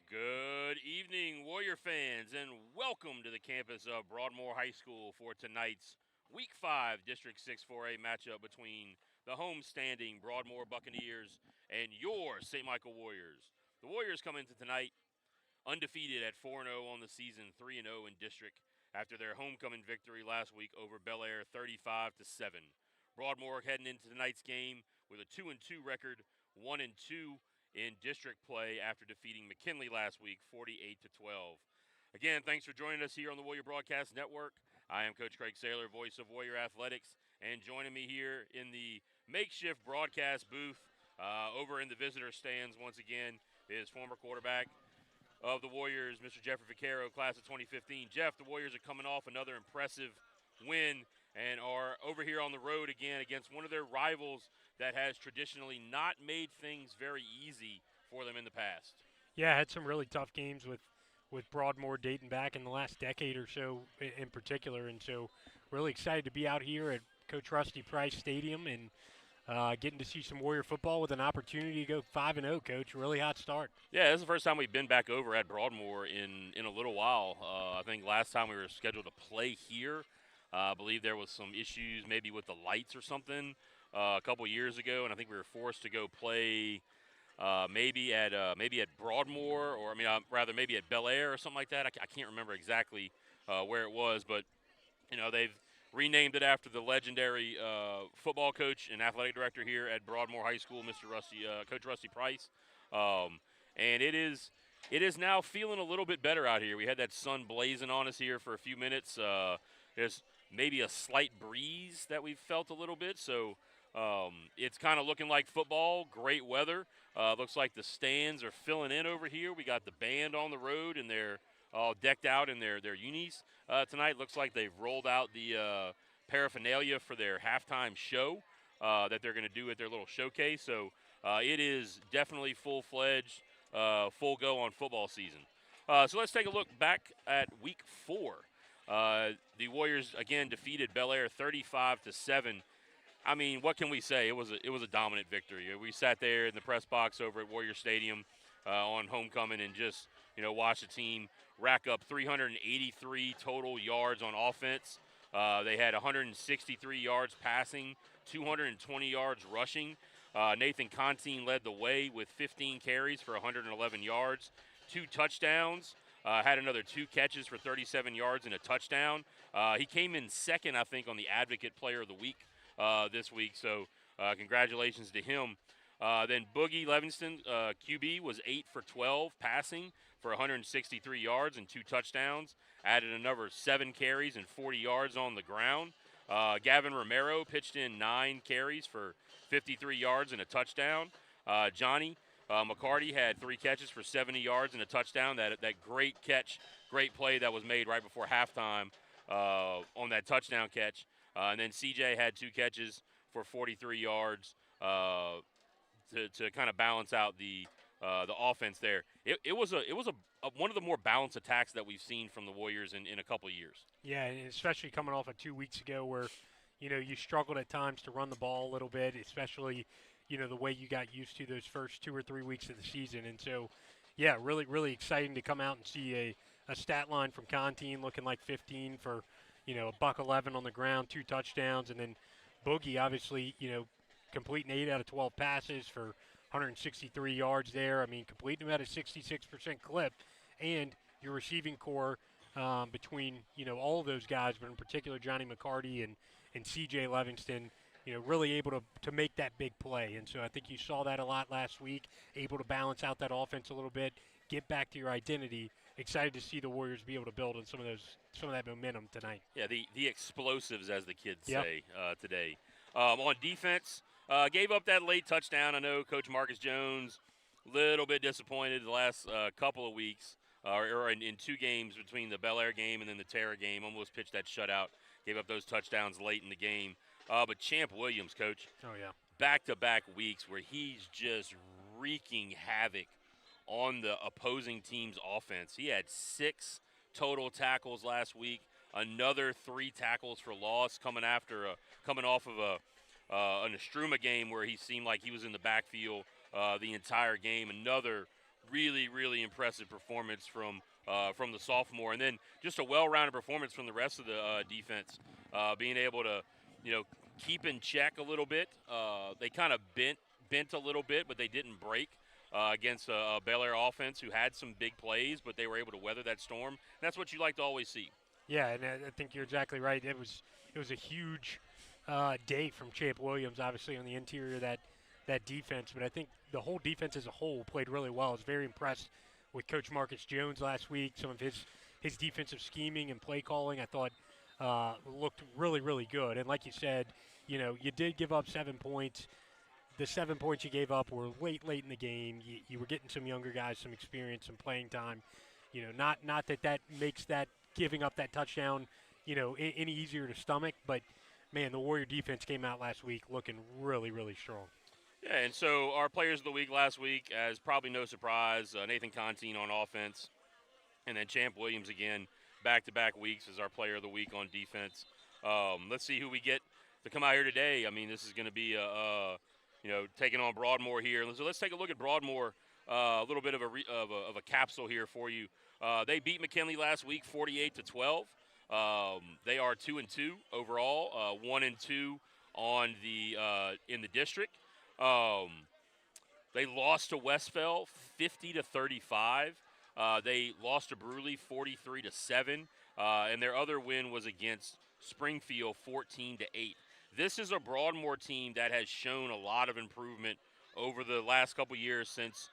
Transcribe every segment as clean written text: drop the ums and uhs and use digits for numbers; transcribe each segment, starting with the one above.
Good evening, Warrior fans, and welcome to the campus of Broadmoor High School for tonight's Week 5 District 6 4A matchup between the homestanding Broadmoor Buccaneers and your St. Michael Warriors. The Warriors come into tonight undefeated at 4-0 on the season, 3-0 in district after their homecoming victory last week over Bel Air 35-7. Broadmoor heading into tonight's game with a 2-2 record, 1-2 in district play after defeating McKinley last week 48-12. Again, thanks for joining us here on the Warrior Broadcast Network. I am Coach Craig Saylor, voice of Warrior Athletics, and joining me here in the makeshift broadcast booth over in the visitor stands once again is former quarterback of the Warriors, Mr. Jeffrey Vaquero, class of 2015. Jeff, the Warriors are coming off another impressive win and are over here on the road again against one of their rivals that has traditionally not made things very easy for them in the past. Yeah, had some really tough games with Broadmoor dating back in the last decade or so in particular, and so really excited to be out here at Coach Rusty Price Stadium and getting to see some Warrior football with an opportunity to go 5-0, Coach. Really hot start. Yeah, this is the first time we've been back over at Broadmoor in a little while. I think last time we were scheduled to play here, I believe there was some issues maybe with the lights or something a couple years ago, and I think we were forced to go play maybe at Broadmoor, or rather maybe at Bel Air or something like that. I can't remember exactly where it was, but they've renamed it after the legendary football coach and athletic director here at Broadmoor High School, Coach Rusty Price, and it is now feeling a little bit better out here. We had that sun blazing on us here for a few minutes. There's maybe a slight breeze that we've felt a little bit, so it's kind of looking like football. Great weather. Looks like the stands are filling in over here. We got the band on the road, and they're all decked out in their unis tonight. Looks like they've rolled out the paraphernalia for their halftime show that they're going to do at their little showcase. So it is definitely full-fledged, full go on football season. So let's take a look back at Week 4. The Warriors again defeated Bel Air 35-7. I mean, what can we say? It was a dominant victory. We sat there in the press box over at Warrior Stadium on homecoming and just watched the team rack up 383 total yards on offense. They had 163 yards passing, 220 yards rushing. Nathan Contine led the way with 15 carries for 111 yards, 2 touchdowns. Had another 2 catches for 37 yards and a touchdown. He came in second, I think, on the Advocate Player of the Week this week, so congratulations to him. Then Boogie Livingston, QB, was 8 for 12 passing for 163 yards and 2 touchdowns. Added another 7 carries and 40 yards on the ground. Gavin Romero pitched in 9 carries for 53 yards and a touchdown. Johnny McCarty had 3 catches for 70 yards and a touchdown. That great catch, great play that was made right before halftime on that touchdown catch. And then CJ had 2 catches for 43 yards to kind of balance out the offense there. It was one of the more balanced attacks that we've seen from the Warriors in a couple of years. Yeah, and especially coming off of 2 weeks ago where you struggled at times to run the ball a little bit, especially the way you got used to those first 2 or 3 weeks of the season. And so, yeah, really, really exciting to come out and see a stat line from Contine looking like 15 for $111 on the ground, 2 touchdowns, and then Boogie obviously completing 8 out of 12 passes for 163 yards there. I mean, completing them at a 66% clip, and your receiving core between all of those guys, but in particular Johnny McCarty and C.J. Livingston, really able to make that big play. And so I think you saw that a lot last week, able to balance out that offense a little bit, get back to your identity. Excited to see the Warriors be able to build on some of that momentum tonight. Yeah, the explosives, as the kids Yep. say today. On defense, gave up that late touchdown. I know Coach Marcus Jones, a little bit disappointed the last couple of weeks, or in 2 games between the Bel Air game and then the Terra game. Almost pitched that shutout. Gave up those touchdowns late in the game. But Champ Williams, Coach, Oh, yeah. back-to-back weeks where he's just wreaking havoc on the opposing team's offense. He had 6 total tackles last week, another 3 tackles for loss coming off of an Estruma game where he seemed like he was in the backfield the entire game. Another really impressive performance from the sophomore, and then just a well-rounded performance from the rest of the defense, being able to, you know, keep in check a little bit. They kind of bent a little bit, but they didn't break. Against a Bel Air offense who had some big plays, but they were able to weather that storm. And that's what you like to always see. Yeah, and I think you're exactly right. It was a huge day from Champ Williams, obviously on the interior of that defense. But I think the whole defense as a whole played really well. I was very impressed with Coach Marcus Jones last week. Some of his defensive scheming and play calling, I thought, looked really good. And like you said, you did give up 7 points. The 7 points you gave up were late in the game. You were getting some younger guys, some experience, some playing time. Not that makes that giving up that touchdown, any easier to stomach. But man, the Warrior defense came out last week looking really strong. Yeah, and so our players of the week last week, as probably no surprise, Nathan Conteen on offense, and then Champ Williams again, back-to-back weeks as our player of the week on defense. Let's see who we get to come out here today. I mean, this is going to be taking on Broadmoor here. So let's take a look at Broadmoor. A little bit of a capsule here for you. They beat McKinley last week, 48-12. They are 2-2 overall, 1-2 on in the district. They lost to Westfell, 50-35. They lost to Bruley, 43-7, and their other win was against Springfield, 14-8. This is a Broadmoor team that has shown a lot of improvement over the last couple years since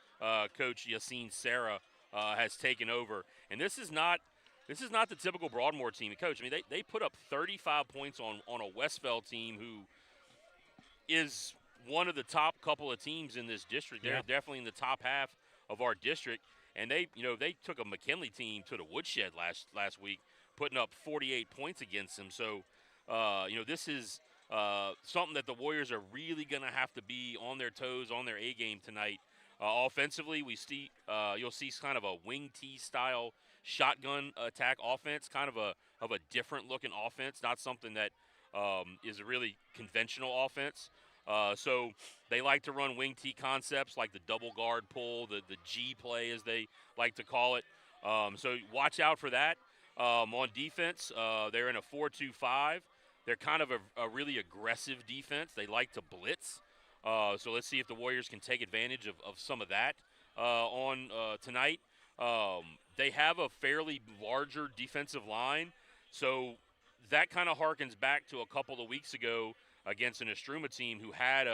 Coach Yassine Sarah has taken over. And this is not the typical Broadmoor team. Coach, I mean, they put up 35 points on a Westfell team who is one of the top couple of teams in this district. They're definitely in the top half of our district. And they took a McKinley team to the woodshed last week, putting up 48 points against them. So, this is something that the Warriors are really going to have to be on their toes, on their A game tonight. Offensively, you'll see kind of a wing T style shotgun attack offense, kind of a different looking offense, not something that is a really conventional offense. So they like to run wing T concepts like the double guard pull, the G play as they like to call it. So watch out for that. On defense, they're in a 4-2-5. They're kind of a really aggressive defense. They like to blitz. So let's see if the Warriors can take advantage of some of that on tonight. They have a fairly larger defensive line. So that kind of harkens back to a couple of weeks ago against an Estruma team who had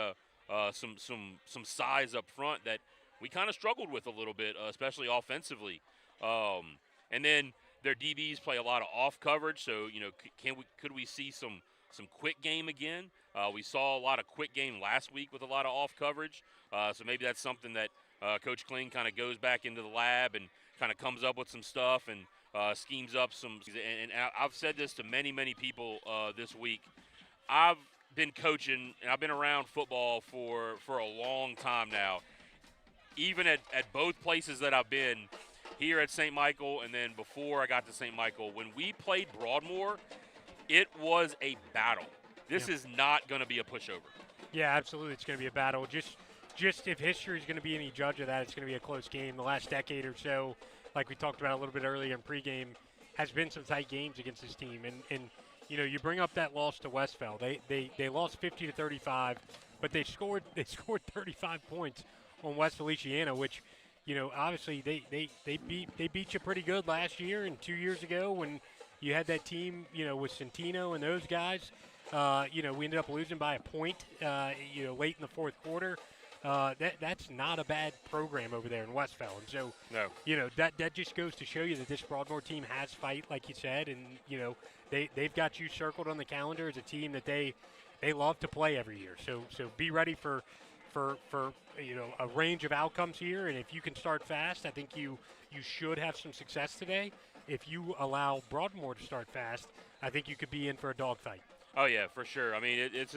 some size up front that we kind of struggled with a little bit, especially offensively. And then their DBs play a lot of off coverage, so could we see some quick game again? We saw a lot of quick game last week with a lot of off coverage, so maybe that's something that Coach Kling kind of goes back into the lab and kind of comes up with some stuff and schemes up some. And I've said this to many people this week. I've been coaching and I've been around football for a long time now. Even at both places that I've been, here at St. Michael and then before I got to St. Michael, when we played Broadmoor, it was a battle. This is not going to be a pushover. Yeah, absolutely. It's going to be a battle. Just if history is going to be any judge of that, it's going to be a close game. The last decade or so, like we talked about a little bit earlier in pregame, has been some tight games against this team. And you bring up that loss to Westfell. They lost 50-35, but they scored 35 points on West Feliciana, which obviously they beat you pretty good last year and 2 years ago when you had that team with Centino and those guys. We ended up losing by a point late in the fourth quarter. That's not a bad program over there in Westfell. And so no. That just goes to show you that this Broadmoor team has fight, like you said, and they've got you circled on the calendar as a team that they love to play every year. So be ready for a range of outcomes here, and if you can start fast, I think you should have some success today. If you allow Broadmoor to start fast, I think you could be in for a dogfight. Oh yeah, for sure. I mean, this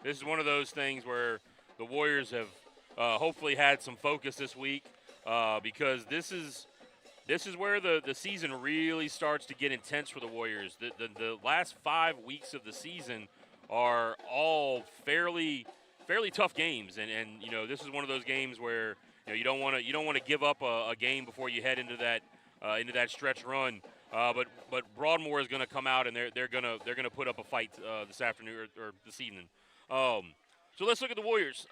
is one of those things where the Warriors have hopefully had some focus this week because this is where the season really starts to get intense for the Warriors. The last 5 weeks of the season are all fairly tough games, and this is one of those games where You don't want to give up a game before you head into that stretch run. But Broadmoor is going to come out and they're gonna put up a fight this afternoon or this evening. So let's look at the Warriors.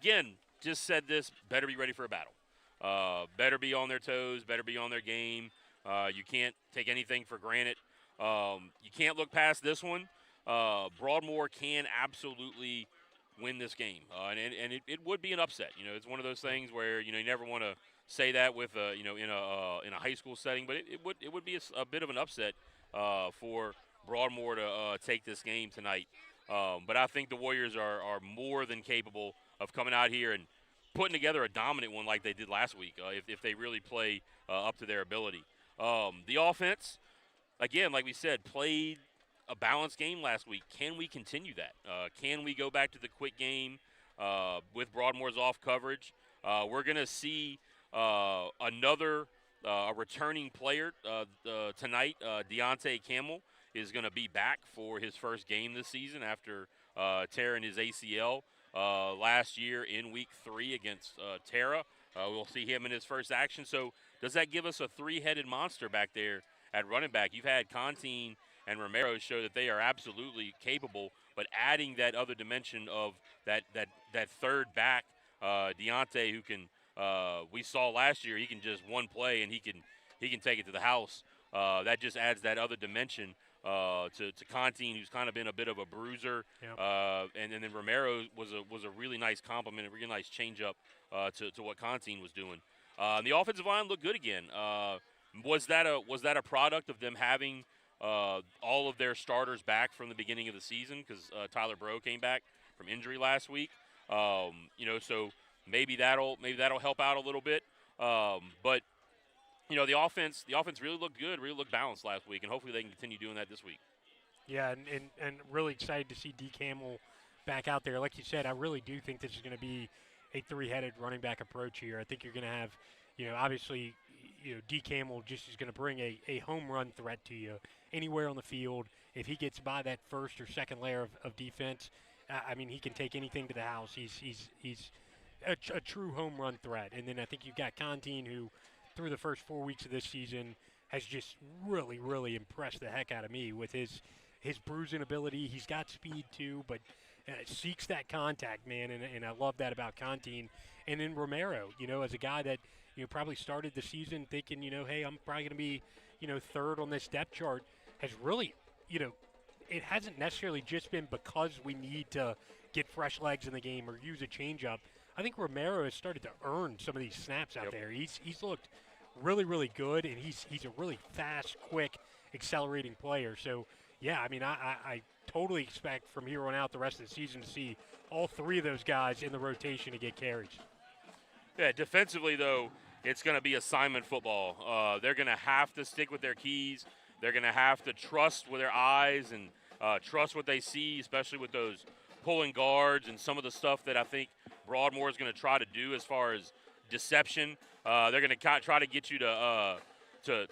Again, just said this. Better be ready for a battle. Better be on their toes. Better be on their game. You can't take anything for granted. You can't look past this one. Broadmoor can absolutely win this game, and it would be an upset. It's one of those things where you never want to say that with in a high school setting, but it would be a bit of an upset for Broadmoor to take this game tonight. But I think the Warriors are more than capable of coming out here and putting together a dominant one like they did last week if they really play up to their ability. The offense, again, like we said, played a balanced game last week. Can we continue that? Can we go back to the quick game with Broadmoor's off coverage? We're going to see another returning player tonight. Deontay Campbell is going to be back for his first game this season after tearing his ACL last year in Week 3 against Tara. We'll see him in his first action. So does that give us a three-headed monster back there at running back? You've had Contine and Romero show that they are absolutely capable, but adding that other dimension of that third back, Deontay, who can we saw last year, he can just one play and he can take it to the house. That just adds that other dimension to Contine, who's kind of been a bit of a bruiser. Yep. And then Romero was a really nice compliment, a really nice change up to what Contine was doing. The offensive line looked good again. Was that a product of them having all of their starters back from the beginning of the season because Tyler Breaux came back from injury last week? So maybe that'll help out a little bit. But the offense really looked good, really looked balanced last week, and hopefully they can continue doing that this week. Yeah, and really excited to see D. Campbell back out there. Like you said, I really do think this is going to be a three-headed running back approach here. I think you're going to have, obviously, D. Campbell just is going to bring a home run threat to you anywhere on the field. If he gets by that first or second layer of defense, he can take anything to the house. He's a true home run threat. And then I think you've got Contine, who through the first 4 weeks of this season has just really, really impressed the heck out of me with his bruising ability. He's got speed too, but seeks that contact, man, and I love that about Contine. And then Romero, as a guy that probably started the season thinking, hey, I'm probably going to be, third on this depth chart, has really, it hasn't necessarily just been because we need to get fresh legs in the game or use a changeup. I think Romero has started to earn some of these snaps out there. He's looked really, really good, and he's a really fast, quick, accelerating player. So, yeah, I totally expect from here on out the rest of the season to see all three of those guys in the rotation to get carries. Yeah, defensively, though, it's going to be assignment football. They're going to have to stick with their keys. They're going to have to trust with their eyes and trust what they see, especially with those pulling guards and some of the stuff that I think Broadmoor is going to try to do as far as deception. They're going to try to get you to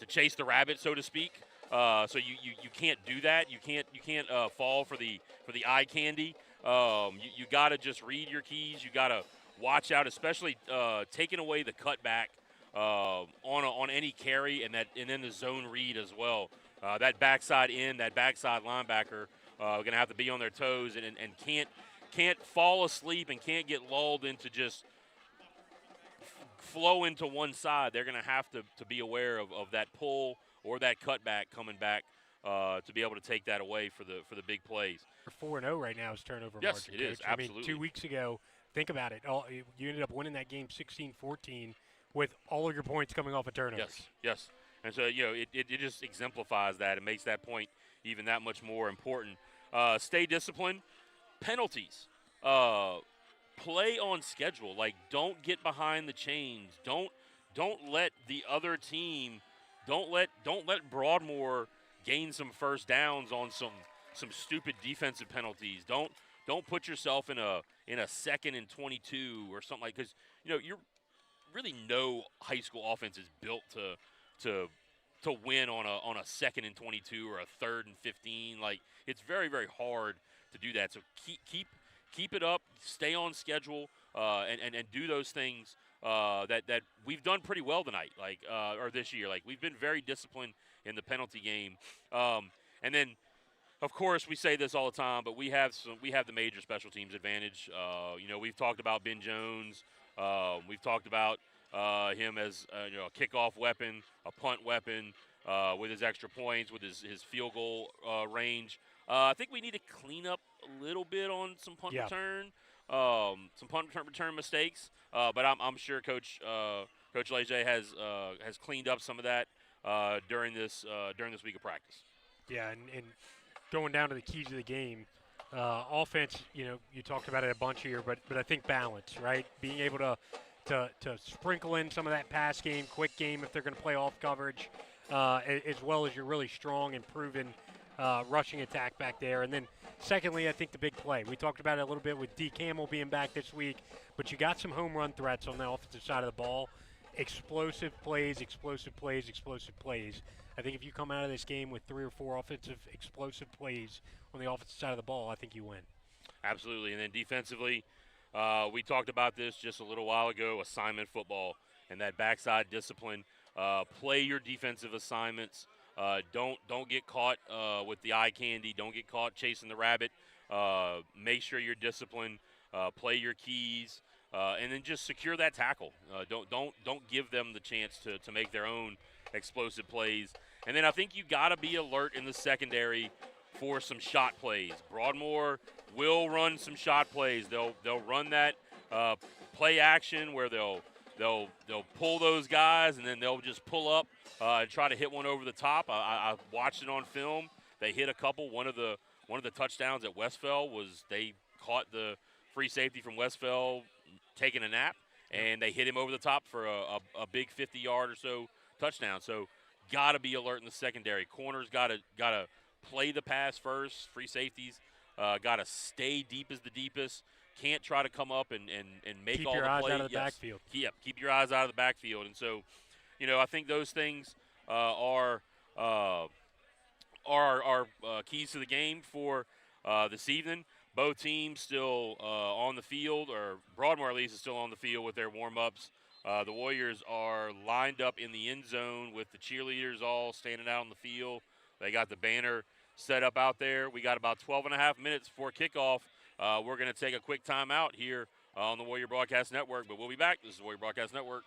chase the rabbit, so to speak. So you can't do that. You can't fall for the eye candy. You got to just read your keys. You got to watch out, especially taking away the cutback on any carry and then the zone read as well. That backside end, that backside linebacker going to have to be on their toes and can't fall asleep and can't get lulled into just flow into one side. They're going to have to be aware of that pull or that cutback coming back to be able to take that away for the big plays. 4-0 right now is turnover yes, margin. Yes, it is, Coach. absolutely. 2 weeks ago, think about it. You ended up winning that game 16-14 with all of your points coming off of turnovers. Yes. And so, it just exemplifies that and makes that point even that much more important. Stay disciplined. Penalties. Play on schedule. Like, don't get behind the chains. Don't let the other team. Don't let Broadmoor gain some first downs on some stupid defensive penalties. Don't put yourself in a 2nd and 22 or something like, because you're really no high school offense is built to win on a 2nd and 22 or a 3rd and 15. Like, it's very, very hard to do that. So keep it up, stay on schedule, and do those things that we've done pretty well tonight, or this year. Like we've been very disciplined in the penalty game, and then of course we say this all the time, but we have the major special teams advantage. We've talked about Ben Jones, we've talked about him as a kickoff weapon, a punt weapon, with his extra points, with his field goal range. I think we need to clean up a little bit on some punt Yeah. return, some punt return mistakes. But I'm sure Coach Leger has cleaned up some of that during this week of practice. Yeah, and going down to the keys of the game, offense. You talked about it a bunch here, but I think balance, right? Being able to sprinkle in some of that pass game, quick game if they're going to play off coverage, as well as your really strong and proven rushing attack back there. And then secondly, I think the big play. We talked about it a little bit with D. Campbell being back this week, but you got some home run threats on the offensive side of the ball. Explosive plays, explosive plays, explosive plays. I think if you come out of this game with 3 or 4 offensive explosive plays on the offensive side of the ball, I think you win. Absolutely. And then defensively, we talked about this just a little while ago, assignment football and that backside discipline. Play your defensive assignments. Don't get caught with the eye candy. Don't get caught chasing the rabbit. Make sure you're disciplined. Play your keys. And then just secure that tackle. Don't give them the chance to make their own explosive plays. And then I think you got to be alert in the secondary for some shot plays. Broadmoor will run some shot plays. They'll run that play action where they'll pull those guys and then they'll just pull up and try to hit one over the top. I watched it on film. They hit a couple. One of the touchdowns at Westfell was they caught the free safety from Westfell taking a nap, and they hit him over the top for a big 50-yard or so touchdown. So got to be alert in the secondary. Corners got to play the pass first. Free safeties got to stay deep as the deepest. Can't try to come up and make keep all your the eyes plays. out of the backfield. Keep your eyes out of the backfield. And so, I think those things are keys to the game for this evening. Both teams still on the field, or Broadmoor at least is still on the field with their warm-ups. The Warriors are lined up in the end zone with the cheerleaders all standing out on the field. They got the banner set up out there. We got about 12 and a half minutes before kickoff. We're going to take a quick timeout here on the Warrior Broadcast Network, but we'll be back. This is the Warrior Broadcast Network.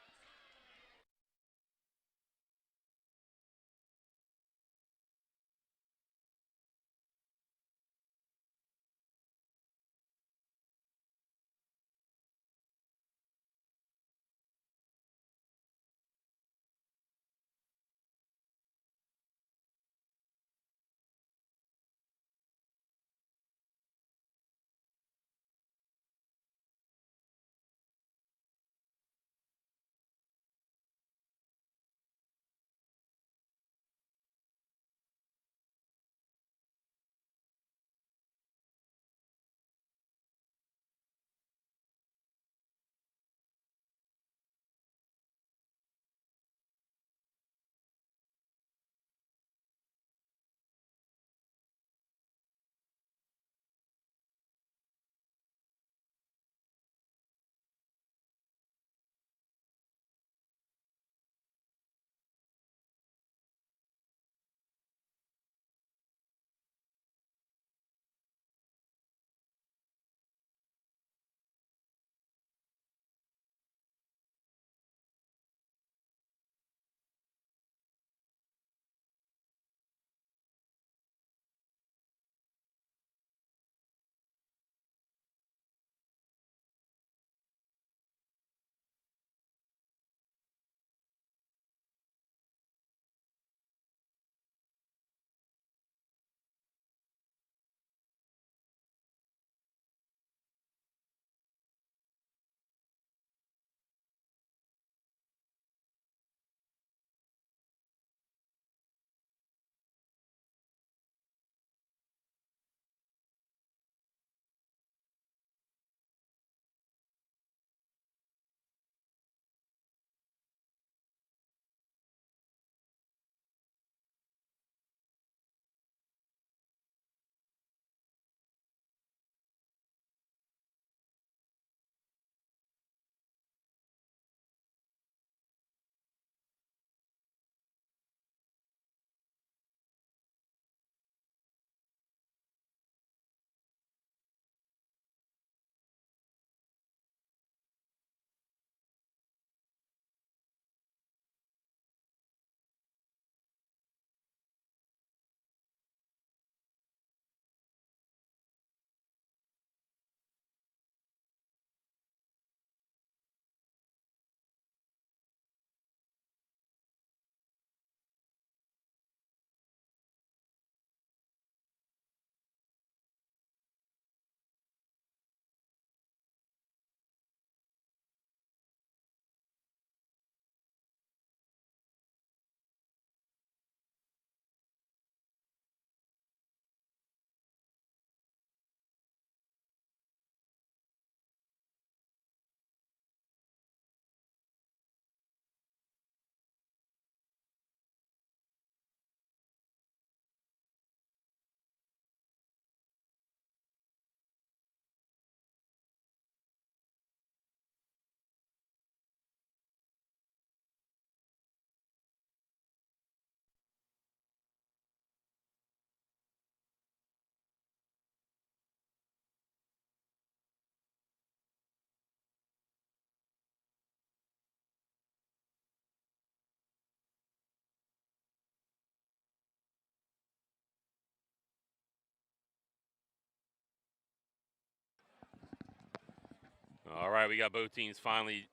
All right, we got both teams finally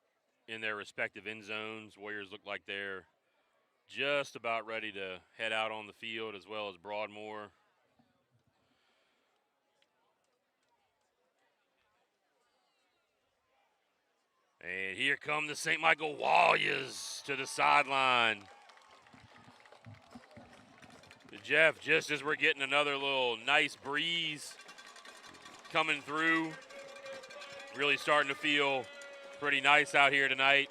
in their respective end zones. Warriors look like they're just about ready to head out on the field, as well as Broadmoor. And here come the St. Michael Warriors to the sideline. Jeff, just as we're getting another little nice breeze coming through, really starting to feel pretty nice out here tonight.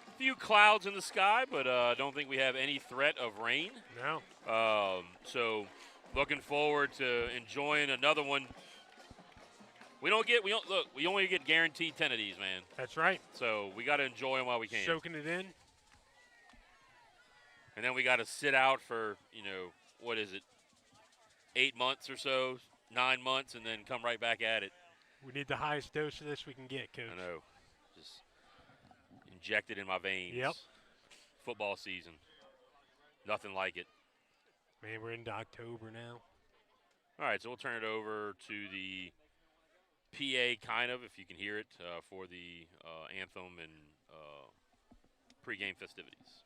A few clouds in the sky, but I don't think we have any threat of rain. No. So looking forward to enjoying another one. We only get guaranteed 10 of these, man. That's right. So we got to enjoy them while we can. Soaking it in. And then we got to sit out for, 8 months or so, 9 months, and then come right back at it. We need the highest dose of this we can get, Coach. I know. Just inject it in my veins. Yep. Football season. Nothing like it. Man, we're into October now. All right, so we'll turn it over to the PA, kind of, if you can hear it, for the anthem and pregame festivities.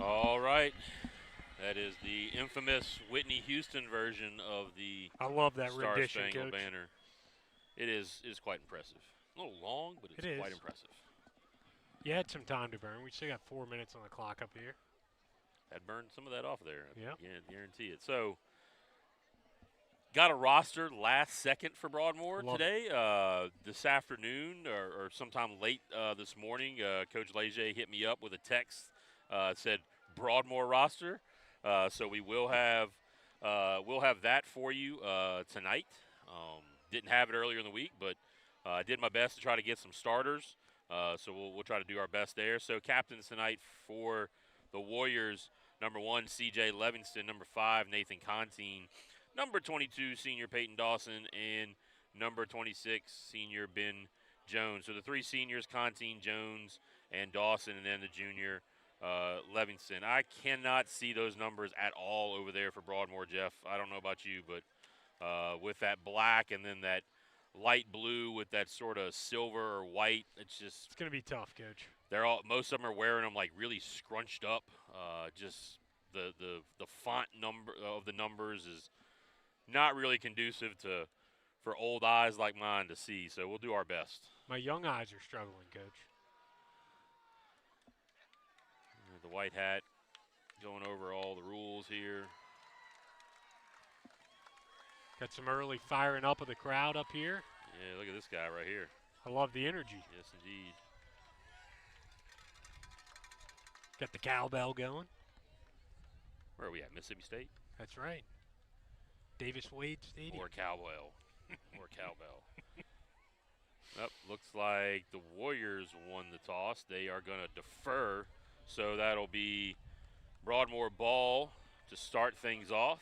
All right. That is the infamous Whitney Houston version of the I love that Star rendition, Spangled Coach. Banner. It is quite impressive. A little long, but it's quite impressive. You had some time to burn. We still got 4 minutes on the clock up here. That burned some of that off there. Yeah. Guarantee it. So, got a roster last second for Broadmoor today. This afternoon or sometime late this morning, Coach Leger hit me up with a text. Said Broadmoor roster. So we will have that for you tonight. Didn't have it earlier in the week, but I did my best to try to get some starters. So we'll try to do our best there. So captains tonight for the Warriors: number 1, C.J. Levingston; number 5, Nathan Conteen; number 22, senior Peyton Dawson; and number 26, senior Ben Jones. So the 3 seniors: Conteen, Jones, and Dawson, and then the junior Levingston. I cannot see those numbers at all over there for Broadmoor, Jeff. I don't know about you, but with that black and then that light blue with that sort of silver or white. It's going to be tough, Coach. Most of them are wearing them like really scrunched up. Just the font number of the numbers is not really conducive for old eyes like mine to see. So we'll do our best. My young eyes are struggling, Coach. The white hat going over all the rules here. Got some early firing up of the crowd up here. Yeah, look at this guy right here. I love the energy. Yes, indeed. Got the cowbell going. Where are we at? Mississippi State? That's right. Davis Wade Stadium. Or cowbell. Or cowbell. Yep, looks like the Warriors won the toss. They are going to defer, so that'll be Broadmoor ball to start things off.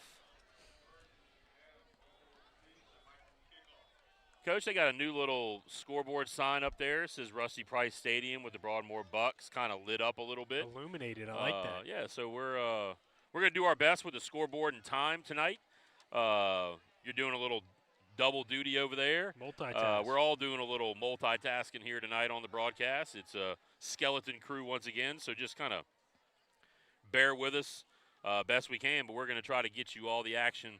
Coach, they got a new little scoreboard sign up there. It says Rusty Price Stadium with the Broadmoor Bucks kind of lit up a little bit. Illuminated, I like that. Yeah, so we're going to do our best with the scoreboard and time tonight. You're doing a little double duty over there. Multitask. We're all doing a little multitasking here tonight on the broadcast. It's a skeleton crew once again, so just kind of bear with us best we can, but we're going to try to get you all the action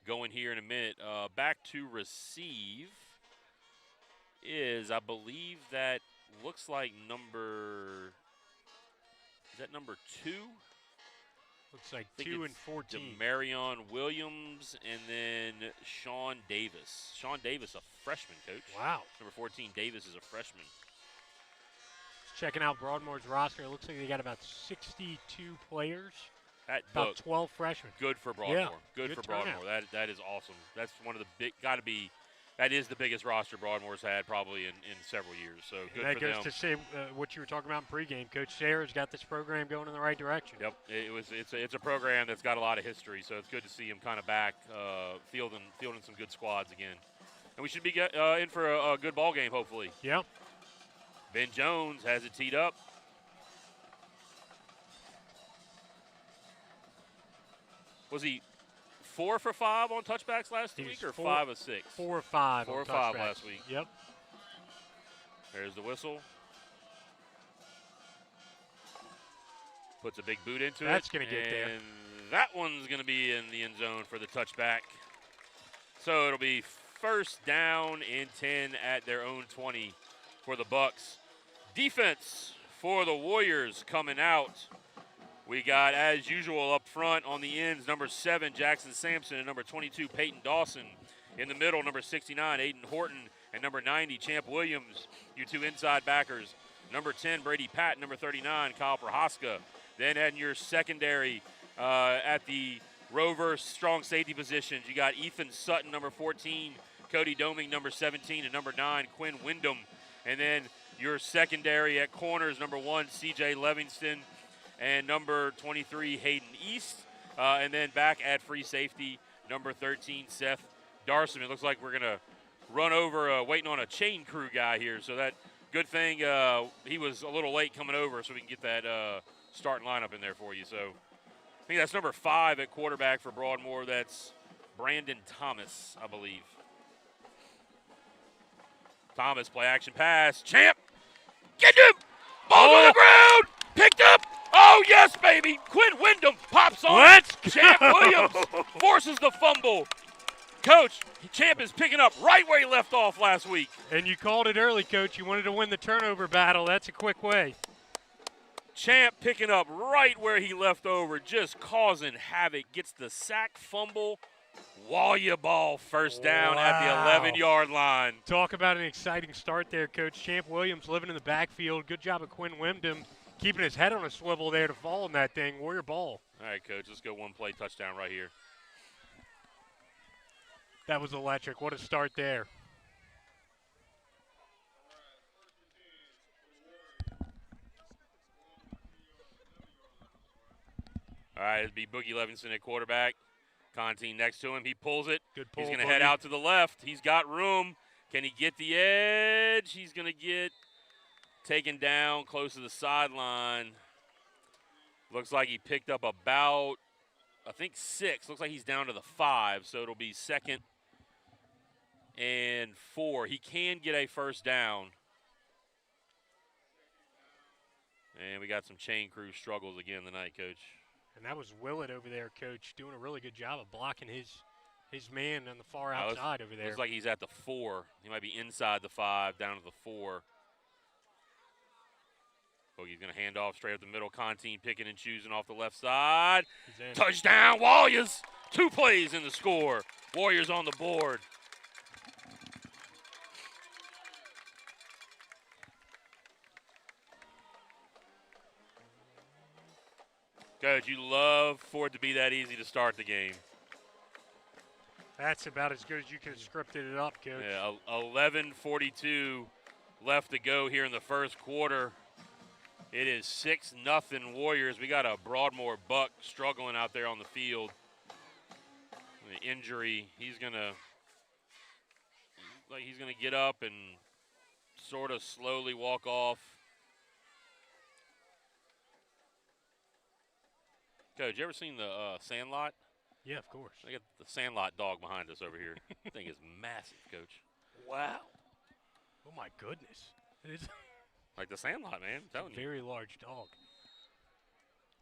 going here in a minute. Back to receive is, I believe that looks like number 2? Looks like 2 and 14. Demarion Williams and then Sean Davis. Sean Davis, a freshman, Coach. Wow. Number 14, Davis is a freshman. Checking out Broadmoor's roster, it looks like they got about 62 players. About 12 freshmen. Good for Broadmoor. Yeah, good for turnout. Broadmoor. That is awesome. That's one of the that is the biggest roster Broadmoor's had probably in several years. So good and for them. that goes to say what you were talking about in pregame. Coach Sayers got this program going in the right direction. Yep, it's a program that's got a lot of history, so it's good to see him kind of back fielding some good squads again. And we should be in for a good ball game, hopefully. Yep. Ben Jones has it teed up. Was he 4 for 5 on touchbacks last week, or 5 of 6? 4 or 5. 4 or 5 last week. Yep. There's the whistle. Puts a big boot into it. That's going to get there. And that one's going to be in the end zone for the touchback. So it'll be first down and 10 at their own 20 for the Bucks. Defense for the Warriors coming out. We got, as usual, up front on the ends, number 7, Jackson Sampson, and number 22, Peyton Dawson. In the middle, number 69, Aiden Horton, and number 90, Champ Williams, you two inside backers. Number 10, Brady Patton, number 39, Kyle Prohaska. Then in your secondary at the rover strong safety positions, you got Ethan Sutton, number 14, Cody Doming, number 17, and number 9, Quinn Wyndham. And then your secondary at corners, number 1, C.J. Livingston, and number 23, Hayden East. And then back at free safety, number 13, Seth Darson. It looks like we're going to run over waiting on a chain crew guy here. So that good thing he was a little late coming over so we can get that starting lineup in there for you. So I think that's number 5 at quarterback for Broadmoor. That's Brandon Thomas, I believe. Thomas, play action pass. Champ, get him! Ball on the ground! Picked up! Oh, yes, baby! Quinn Wyndham pops on. Let's go! Champ Williams forces the fumble. Coach, Champ is picking up right where he left off last week. And you called it early, Coach. You wanted to win the turnover battle. That's a quick way. Champ picking up right where he left over, just causing havoc. Gets the sack, fumble, Walia ball, first down at the 11-yard line. Talk about an exciting start there, Coach. Champ Williams living in the backfield. Good job of Quinn Wyndham keeping his head on a swivel there to fall on that thing. Warrior ball. All right, Coach, let's go one play touchdown right here. That was electric. What a start there. All right, it'll be Boogie Levinson at quarterback. Conti next to him. He pulls it. Good pull. He's going to head out to the left. He's got room. Can he get the edge? He's going to get taken down close to the sideline. Looks like he picked up about, I think, 6. Looks like he's down to the 5, so it'll be second and 4. He can get a first down. And we got some chain crew struggles again tonight, Coach. And that was Willett over there, Coach, doing a really good job of blocking his man on the far outside over there. Looks like he's at the 4. He might be inside the 5, down to the 4. Boogie's going to hand off straight up the middle. Contine picking and choosing off the left side. Touchdown, Warriors! 2 plays in the score. Warriors on the board. Coach, you love for it to be that easy to start the game. That's about as good as you could have scripted it up, Coach. Yeah, 11:42 left to go here in the first quarter. It is 6-0 Warriors. We got a Broadmoor Buck struggling out there on the field. The injury, he's gonna get up and sort of slowly walk off. Coach, you ever seen the Sandlot? Yeah, of course. I got the Sandlot dog behind us over here. That thing is massive, Coach. Wow. Oh my goodness. It is like the Sandlot, man. I'm telling you. Very large dog.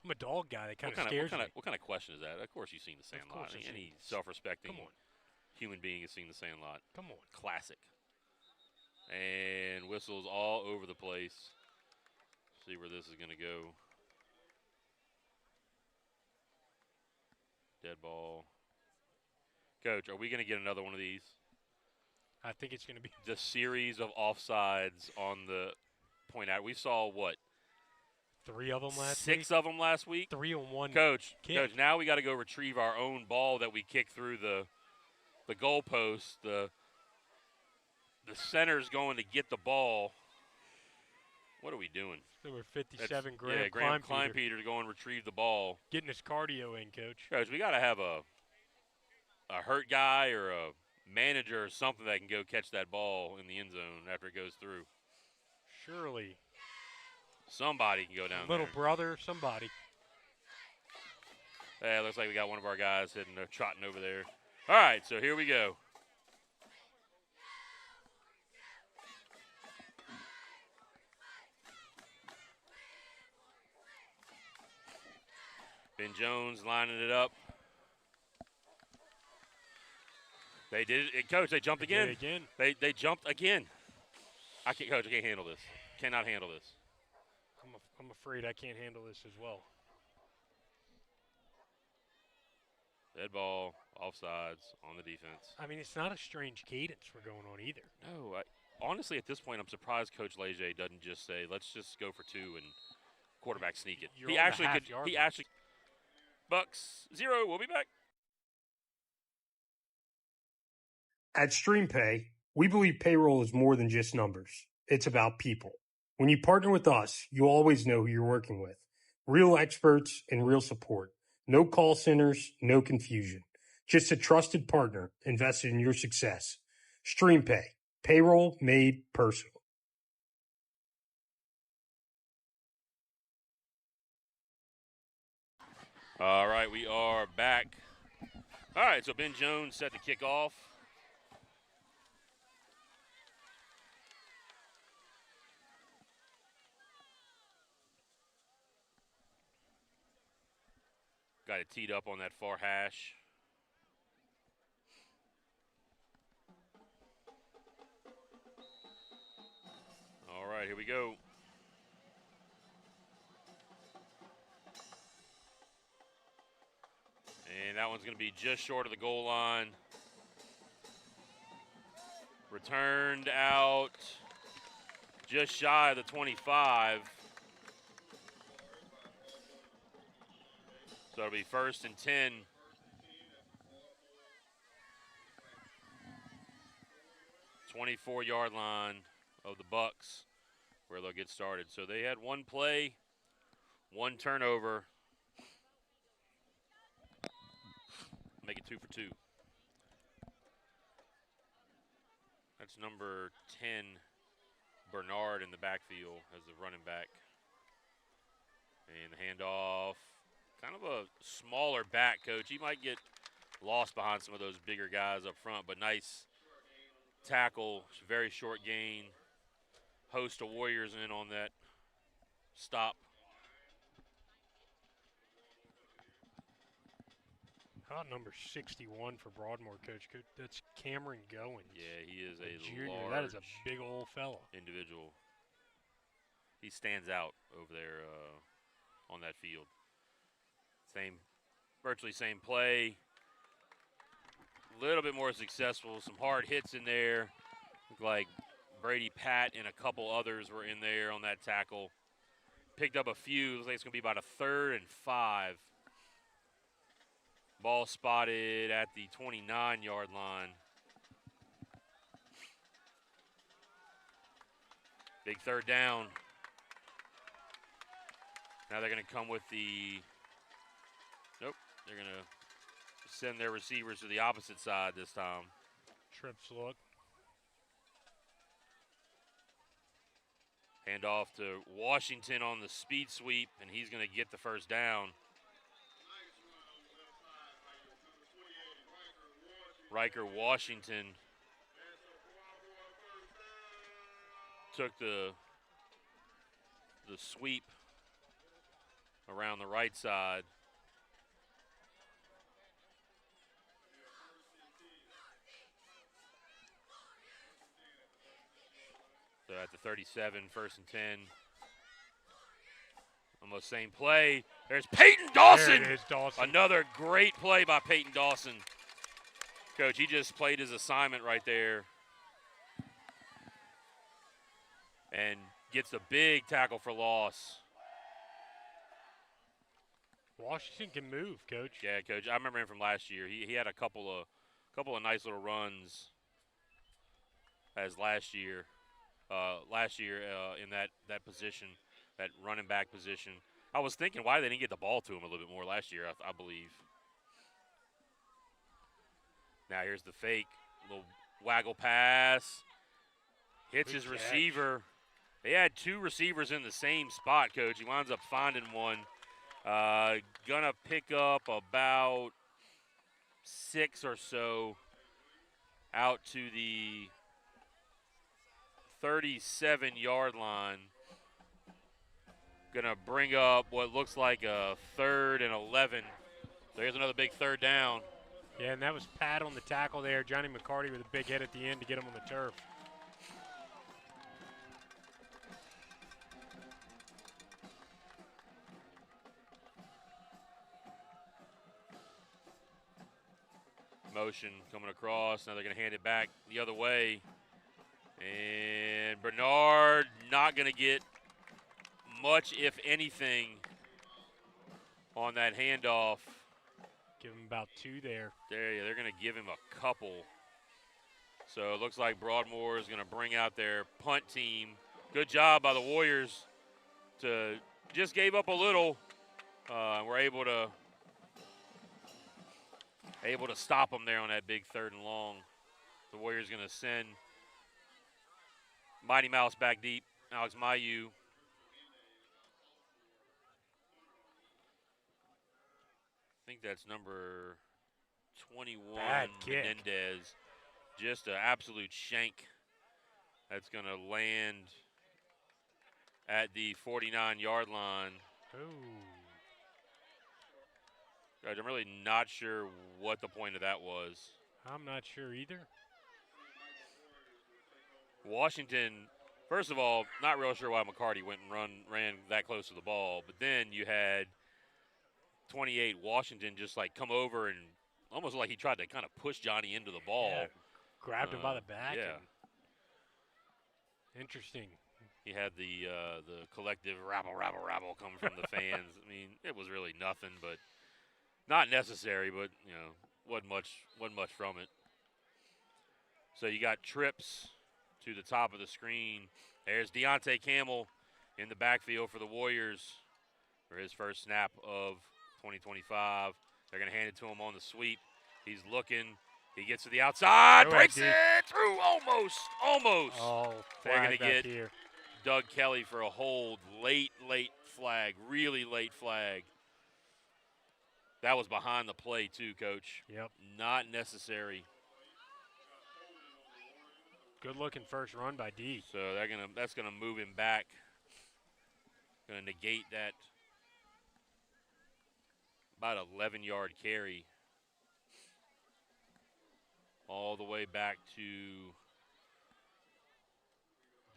I'm a dog guy. That kind of scares me. What kind of question is that? Of course you've seen the Sandlot. Any self-respecting human being has seen the Sandlot. Come on. Classic. And whistles all over the place. See where this is going to go. Dead ball. Coach, are we going to get another one of these? I think it's going to be the series of offsides on the point out. We saw what? 3 of them last 6 of them last week. 3 on 1. Coach, now we got to go retrieve our own ball that we kicked through the goalpost. The center's going to get the ball. What are we doing? Number 57, Graham Kleinpeter to go and retrieve the ball. Getting his cardio in, Coach. Coach, we got to have a hurt guy or a manager or something that can go catch that ball in the end zone after it goes through. Surely. Somebody can go down Little there. brother, somebody. Yeah, looks like we got one of our guys trotting over there. All right, so here we go. Ben Jones lining it up. They did it, Coach. They jumped again. They jumped again. Coach, I can't handle this. Cannot handle this. I'm afraid I can't handle this as well. Dead ball, offsides on the defense. I mean, it's not a strange cadence we're going on either. No, honestly, at this point, I'm surprised Coach Leger doesn't just say, "Let's just go for 2 and quarterback sneak it." He actually could. He actually. Bucks 0. We'll be back. At StreamPay, we believe payroll is more than just numbers. It's about people. When you partner with us, you always know who you're working with. Real experts and real support. No call centers, no confusion. Just a trusted partner invested in your success. StreamPay. Payroll made personal. All right, we are back. All right, so Ben Jones set to kick off. Got it teed up on that far hash. All right, here we go. And that one's going to be just short of the goal line. Returned out just shy of the 25. So it'll be 1st and 10. .24-yard line of the Bucks where they'll get started. So they had 1 play, 1 turnover. Make it 2 for 2. That's number 10, Bernard, in the backfield as the running back. And the handoff, kind of a smaller back, Coach. He might get lost behind some of those bigger guys up front, but nice tackle, very short gain. Host of Warriors in on that stop. Hot number 61 for Broadmoor, Coach. That's Cameron Goins. Yeah, he is a junior. large That is a big old fella. individual. He stands out over there on that field. Virtually same play. A little bit more successful. Some hard hits in there. Looked like Brady Pat and a couple others were in there on that tackle. Picked up a few. Looks like it's going to be about a 3rd and 5. Ball spotted at the 29-yard line. Big 3rd down. Now they're going to come with the – nope. They're going to send their receivers to the opposite side this time. Trips look. Hand off to Washington on the speed sweep, and he's going to get the 1st down. Riker Washington took the sweep around the right side. So at the 37, 1st and 10. Almost same play. There's Peyton Dawson. There it is, Dawson. Another great play by Peyton Dawson. Coach, he just played his assignment right there. And gets a big tackle for loss. Washington can move, Coach. Yeah, Coach. I remember him from last year. He had a couple of nice little runs as last year. In that position, that running back position. I was thinking why they didn't get the ball to him a little bit more last year, I believe. Now here's the fake. Little waggle pass. Hits his receiver. They had 2 receivers in the same spot, Coach. He winds up finding one. Gonna pick up about 6 or so out to the 37-yard line. Gonna bring up what looks like a 3rd and 11. There's another big 3rd down. Yeah, and that was Pat on the tackle there. Johnny McCarty with a big hit at the end to get him on the turf. Motion coming across. Now they're going to hand it back the other way. And Bernard not going to get much, if anything, on that handoff. Give him about 2 there. They're going to give him a couple. So it looks like Broadmoor is going to bring out their punt team. Good job by the Warriors to just gave up a little. We're able to stop them there on that big 3rd and long. The Warriors going to send Mighty Mouse back deep. Alex Mayu. I think that's number 21, Menendez. Just an absolute shank. That's going to land at the 49-yard line. Ooh. I'm really not sure what the point of that was. I'm not sure either. Washington, first of all, not real sure why McCarty went and ran that close to the ball. But then you had 28 Washington just like come over and almost like he tried to kind of push Johnny into the ball. Yeah, grabbed him by the back. Yeah. Interesting. He had the collective rabble coming from the fans. I mean, it was really nothing, but not necessary, but wasn't much from it. So you got trips to the top of the screen. There's Deontay Campbell in the backfield for the Warriors for his first snap of 2025. They're going to hand it to him on the sweep. He's looking. He gets to the outside, breaks it through, almost. Oh, they're going to get here. Doug Kelly for a hold. Late flag, really late flag. That was behind the play too, Coach. Yep. Not necessary. Good-looking first run by D. So that's gonna move him back. Gonna negate that about 11-yard carry all the way back to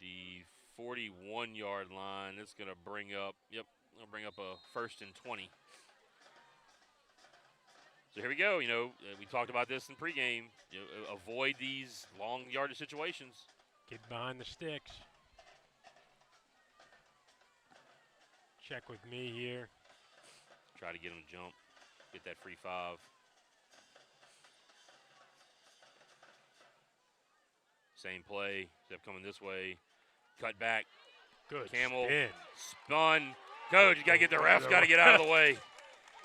the 41-yard line. It's gonna bring up a 1st and 20. So here we go. We talked about this in pregame. Avoid these long yardage situations. Get behind the sticks. Check with me here. Try to get him to jump. Get that free 5. Same play, except coming this way. Cut back. Good Camel. spin. Spun. Coach, you got to get the refs. Got to get out of the way.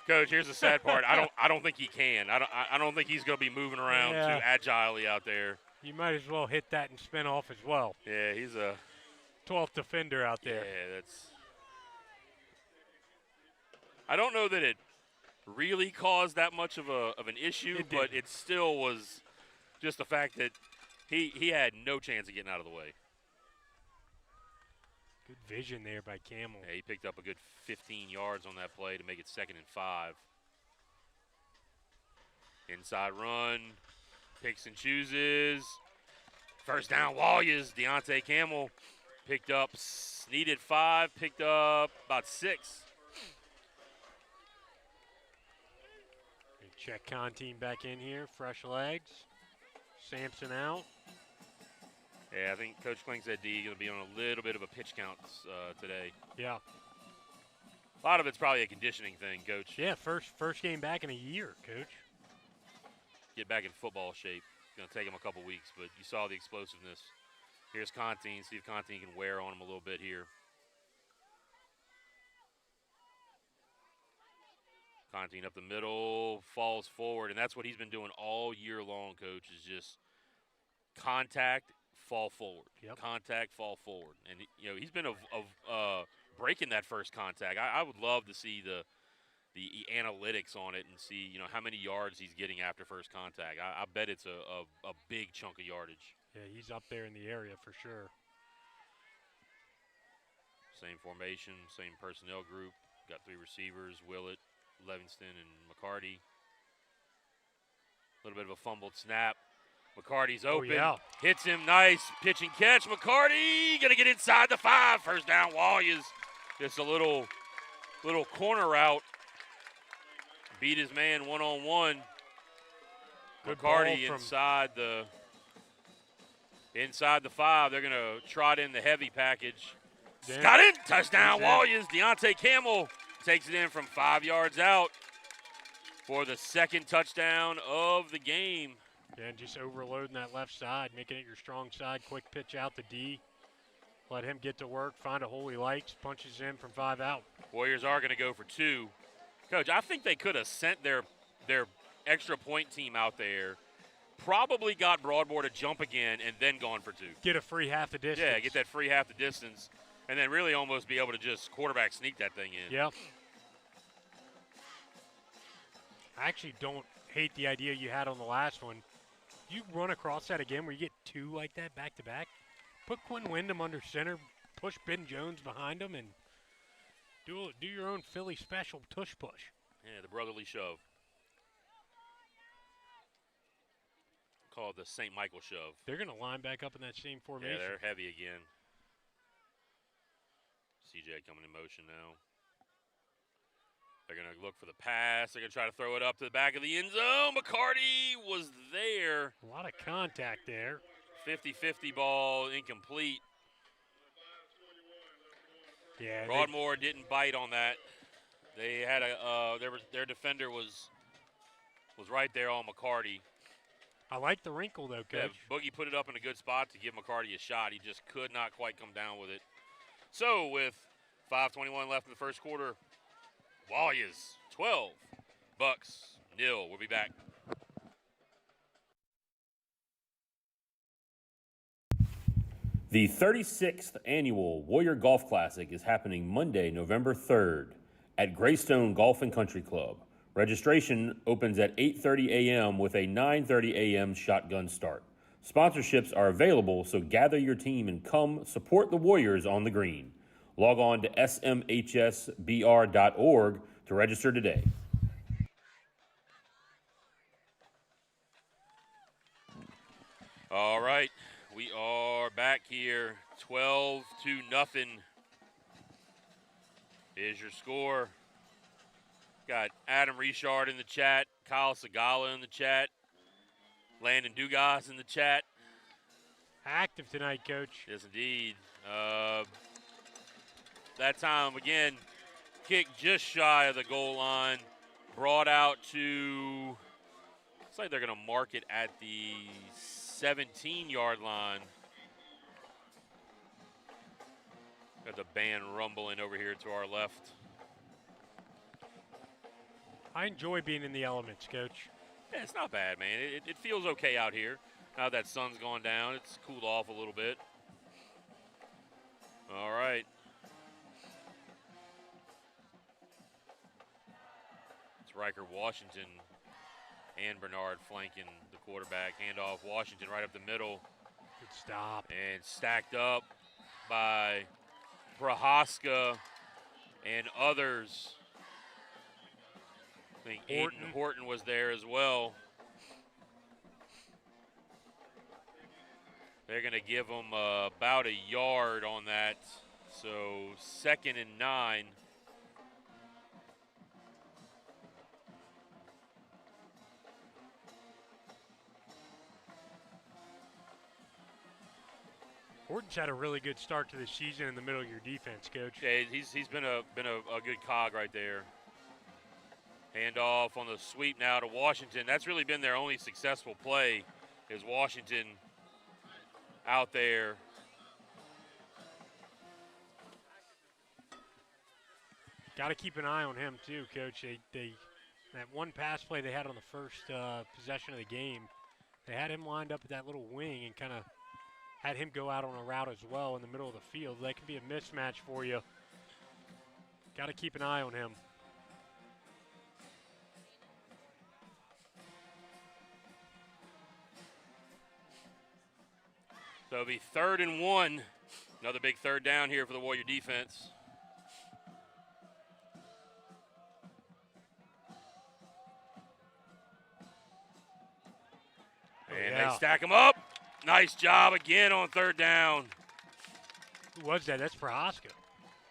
Coach, here's the sad part. I don't think he can. I don't think he's going to be moving around too agilely out there. You might as well hit that and spin off as well. Yeah, he's a 12th defender out there. Yeah, that's. I don't know that it really caused that much of an issue, but it still was just the fact that he had no chance of getting out of the way. Good vision there by Camel. Yeah, he picked up a good 15 yards on that play to make it 2nd and 5. Inside run, picks and chooses. First down, Warriors. Deontay Camel picked up, needed 5, picked up about 6. Check Conteam back in here, fresh legs. Sampson out. Yeah, I think Coach Kling said D going to be on a little bit of a pitch count today. Yeah. A lot of it's probably a conditioning thing, Coach. Yeah, first game back in a year, Coach. Get back in football shape. It's going to take him a couple weeks, but you saw the explosiveness. Here's Conteam. See if Conteam can wear on him a little bit here. Conteam up the middle, falls forward, and that's what he's been doing all year long, Coach, is just contact, fall forward. Yep. Contact, fall forward. And, he's been breaking that first contact. I would love to see the analytics on it and see, how many yards he's getting after first contact. I bet it's a big chunk of yardage. Yeah, he's up there in the area for sure. Same formation, same personnel group. Got 3 receivers, Willett, Livingston, and McCarty. A little bit of a fumbled snap. McCarty's open. Oh, yeah. Hits him. Nice pitch and catch. McCarty going to get inside the 5. First down, Warriors. Just a little corner route. Beat his man one-on-one. McCarty inside the 5. They're going to trot in the heavy package. Damn. Got it. Touchdown, Warriors. Deontay Camel takes it in from 5 yards out for the 2nd touchdown of the game. Yeah, just overloading that left side, making it your strong side. Quick pitch out to D. Let him get to work, find a hole he likes, punches in from 5 out. Warriors are going to go for 2. Coach, I think they could have sent their extra point team out there, probably got Broadmoor to jump again, and then gone for 2. Get a free half the distance. Yeah, get that free half the distance, and then really almost be able to just quarterback sneak that thing in. Yep. I actually don't hate the idea you had on the last one. You run across that again where you get 2 like that back-to-back. Put Quinn Wyndham under center, push Ben Jones behind him, and do your own Philly special tush push. Yeah, the brotherly shove. Call it the St. Michael shove. They're going to line back up in that same formation. Yeah, they're heavy again. CJ coming in motion now. They're going to look for the pass. They're going to try to throw it up to the back of the end zone. McCarty was there. A lot of contact there. 50-50 ball, incomplete. Yeah. Broadmoor didn't bite on that. They had their defender was right there on McCarty. I like the wrinkle though, Coach. Yeah, Boogie put it up in a good spot to give McCarty a shot. He just could not quite come down with it. So with 5:21 left in the first quarter, Warriors 12, Bucks 0. We'll be back. The 36th annual Warrior Golf Classic is happening Monday, November 3rd at Greystone Golf and Country Club. Registration opens at 8:30 a.m. with a 9:30 a.m. shotgun start. Sponsorships are available, so gather your team and come support the Warriors on the green. Log on to smhsbr.org to register today. All right, we are back here, 12-0. Is your score. Got Adam Richard in the chat, Kyle Segala in the chat, Landon Dugas in the chat. Active tonight, Coach. Yes, indeed. That time, again, kick just shy of the goal line, brought out to, looks like they're going to mark it at the 17-yard line. Got the band rumbling over here to our left. I enjoy being in the elements, Coach. Yeah, it's not bad, man. It feels okay out here. Now that sun's gone down, it's cooled off a little bit. All right. It's Riker Washington and Bernard flanking the quarterback. Handoff Washington right up the middle. Good stop. And stacked up by Prohaska and others. I think Aiden Horton was there as well. They're going to give them about a yard on that. So 2nd and 9. Horton's had a really good start to the season in the middle of your defense, Coach. Yeah, he's been a good cog right there. Handoff on the sweep now to Washington. That's really been their only successful play, is Washington out there. Got to keep an eye on him too, Coach. They that one pass play they had on the first possession of the game, they had him lined up at that little wing and kind of had him go out on a route as well in the middle of the field. That could be a mismatch for you. Got to keep an eye on him. So it'll be 3rd and 1. Another big third down here for the Warrior defense. And they stack them up. Nice job again on 3rd down. Who was that? That's Prohaska.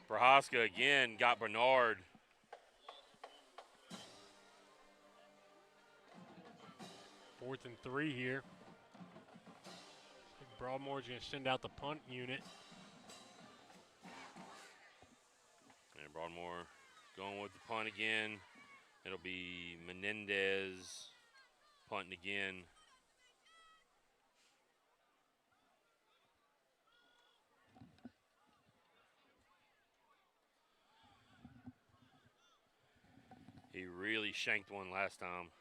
Prohaska again got Bernard. Fourth and 3 here. Broadmoor's going to send out the punt unit. And Broadmoor going with the punt again. It'll be Menendez punting again. He really shanked one last time.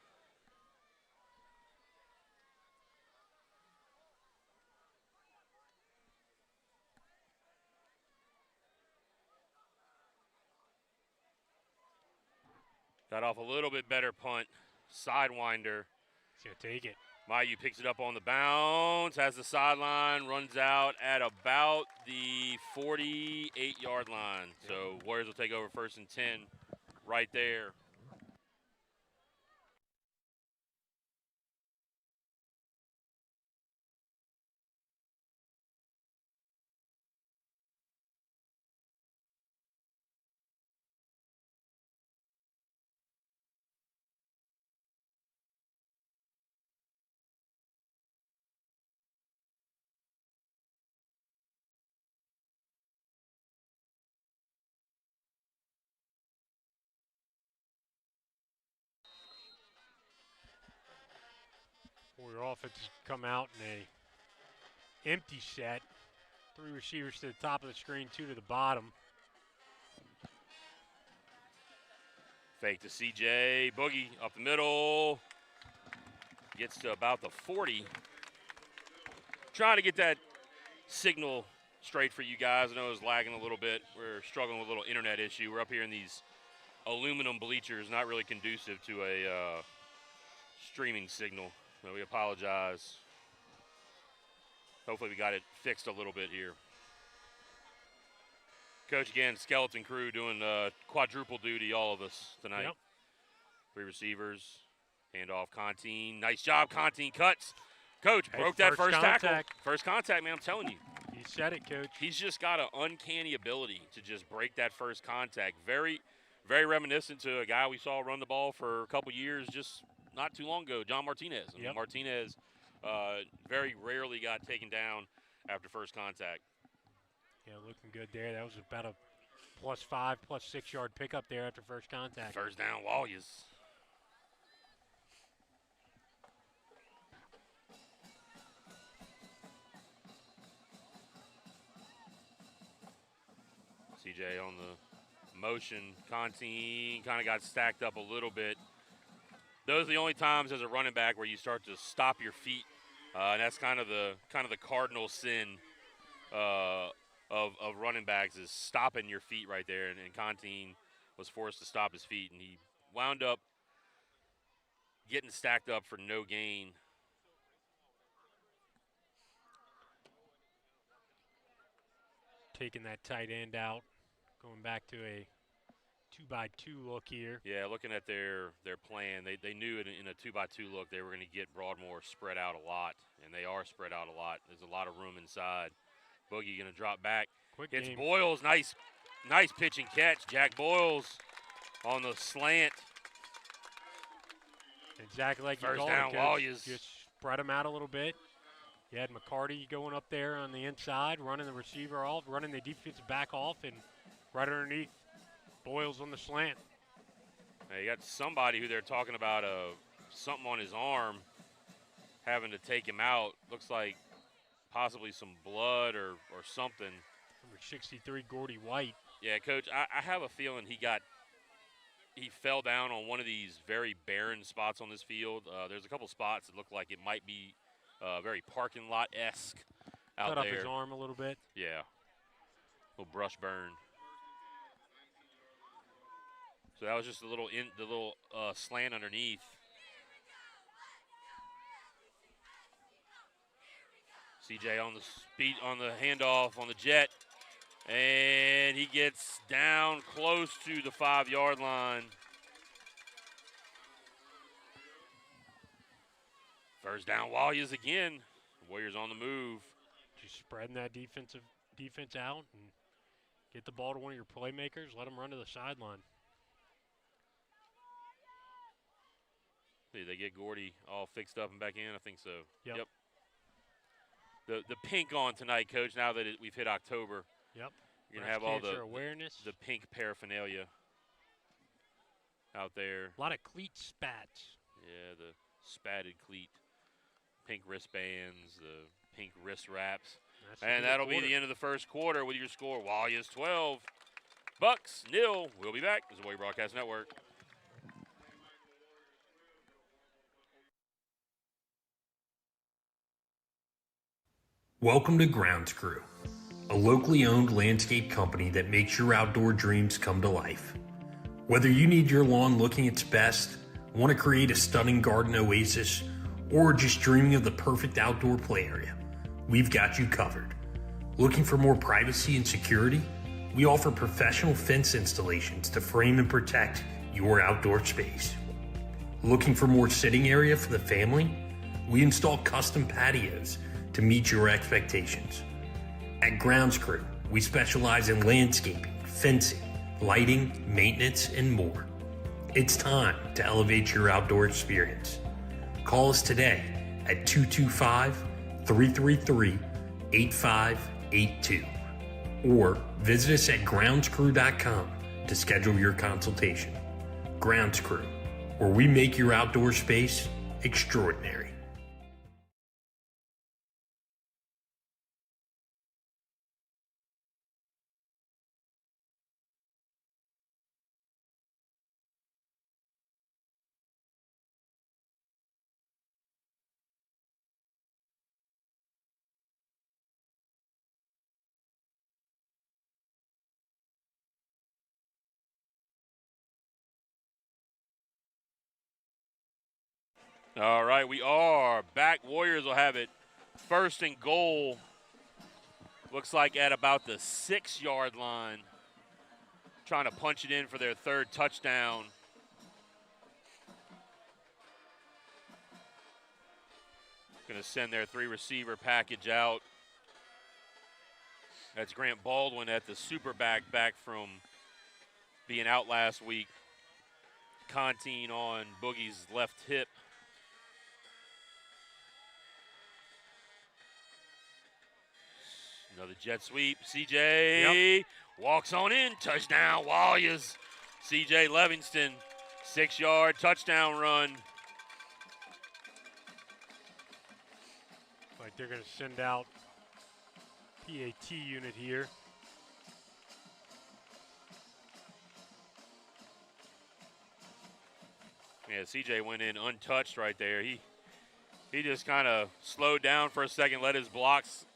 Got off a little bit better punt. Sidewinder. He's going to take it. Mayu picks it up on the bounce, has the sideline, runs out at about the 48-yard line. So Warriors will take over 1st and 10 right there. Warrior offense has come out in a empty set. 3 receivers to the top of the screen, 2 to the bottom. Fake to CJ. Boogie up the middle. Gets to about the 40. Trying to get that signal straight for you guys. I know it was lagging a little bit. We're struggling with a little internet issue. We're up here in these aluminum bleachers, not really conducive to a streaming signal. So we apologize. hopefully we got it fixed a little bit here. Coach, again, skeleton crew doing quadruple duty, all of us tonight. Yep. 3 receivers, handoff, Contine. Nice job, Contine cuts. Coach, Hey, broke that first first tackle. contact. First contact, man, I'm telling you. You said it, Coach. He's just got an uncanny ability to just break that first contact. Very, very reminiscent to a guy we saw run the ball for a couple years just not too long ago, John Martinez. I mean, Yep. Martinez very rarely got taken down after first contact. Yeah, looking good there. That was about a +5, +6 yard pickup there after first contact. First down, Warriors. CJ on the motion. Contine kind of got stacked up a little bit. Those are the only times as a running back where you start to stop your feet, and that's kind of the cardinal sin of running backs is stopping your feet right there. And Contine was forced to stop his feet, and he wound up getting stacked up for no gain. Taking that tight end out, going back to a 2-by-2 look here. Yeah, looking at their plan, they knew in a 2-by-2 look they were going to get Broadmoor spread out a lot, and they are spread out a lot. There's a lot of room inside. Boogie going to drop back. Quick Hits game. Boyles, nice pitch and catch. Jack Boyles on the slant. Exactly like you First called down, it, Coach. Warriors. Just spread them out a little bit. You had McCarty going up there on the inside, running the receiver off, running the defensive back off, and right underneath, Boyles on the slant. Now you got somebody who they're talking about something on his arm, having to take him out. Looks like possibly some blood or something. Number 63, Gordy White. Yeah, Coach, I have a feeling he fell down on one of these very barren spots on this field. There's a couple spots that look like it might be very parking lot-esque out Cut there. up his arm a little bit. Yeah, little brush burn. So that was just the little slant underneath. CJ on the speed, on the handoff, on the jet, and he gets down close to the 5-yard line. First down, Warriors again. Warriors on the move. Just spreading that defense out and get the ball to one of your playmakers. Let them run to the sideline. Did they get Gordy all fixed up and back in? I think so. Yep. The pink on tonight, Coach. Now that we've hit October, Yep. you're gonna have all the awareness. the pink paraphernalia out there. A lot of cleat spats. Yeah, the spatted cleat, pink wristbands, the pink wrist wraps, and that'll be the end of the first quarter with your score: Warriors 12, Bucks 0. We'll be back. This is the Warrior Broadcast Network. Welcome to Grounds Crew, a locally owned landscape company that makes your outdoor dreams come to life. Whether you need your lawn looking its best, want to create a stunning garden oasis, or just dreaming of the perfect outdoor play area, we've got you covered. Looking for more privacy and security? We offer professional fence installations to frame and protect your outdoor space. Looking for more sitting area for the family? We install custom patios to meet your expectations. At Grounds Crew, we specialize in landscaping, fencing, lighting, maintenance, and more. It's time to elevate your outdoor experience. Call us today at 225-333-8582 or visit us at groundscrew.com to schedule your consultation. Grounds Crew, where we make your outdoor space extraordinary. All right, we are back. Warriors will have it First and goal, looks like at about the 6-yard line. Trying to punch it in for their third touchdown. Going to send their 3-receiver package out. That's Grant Baldwin at the super back from being out last week. Contine on Boogie's left hip. Another jet sweep. CJ walks on in. Touchdown, Warriors. CJ Livingston, 6-yard touchdown run. Like they're going to send out PAT unit here. Yeah, CJ went in untouched right there. He just kind of slowed down for a second, let his blocks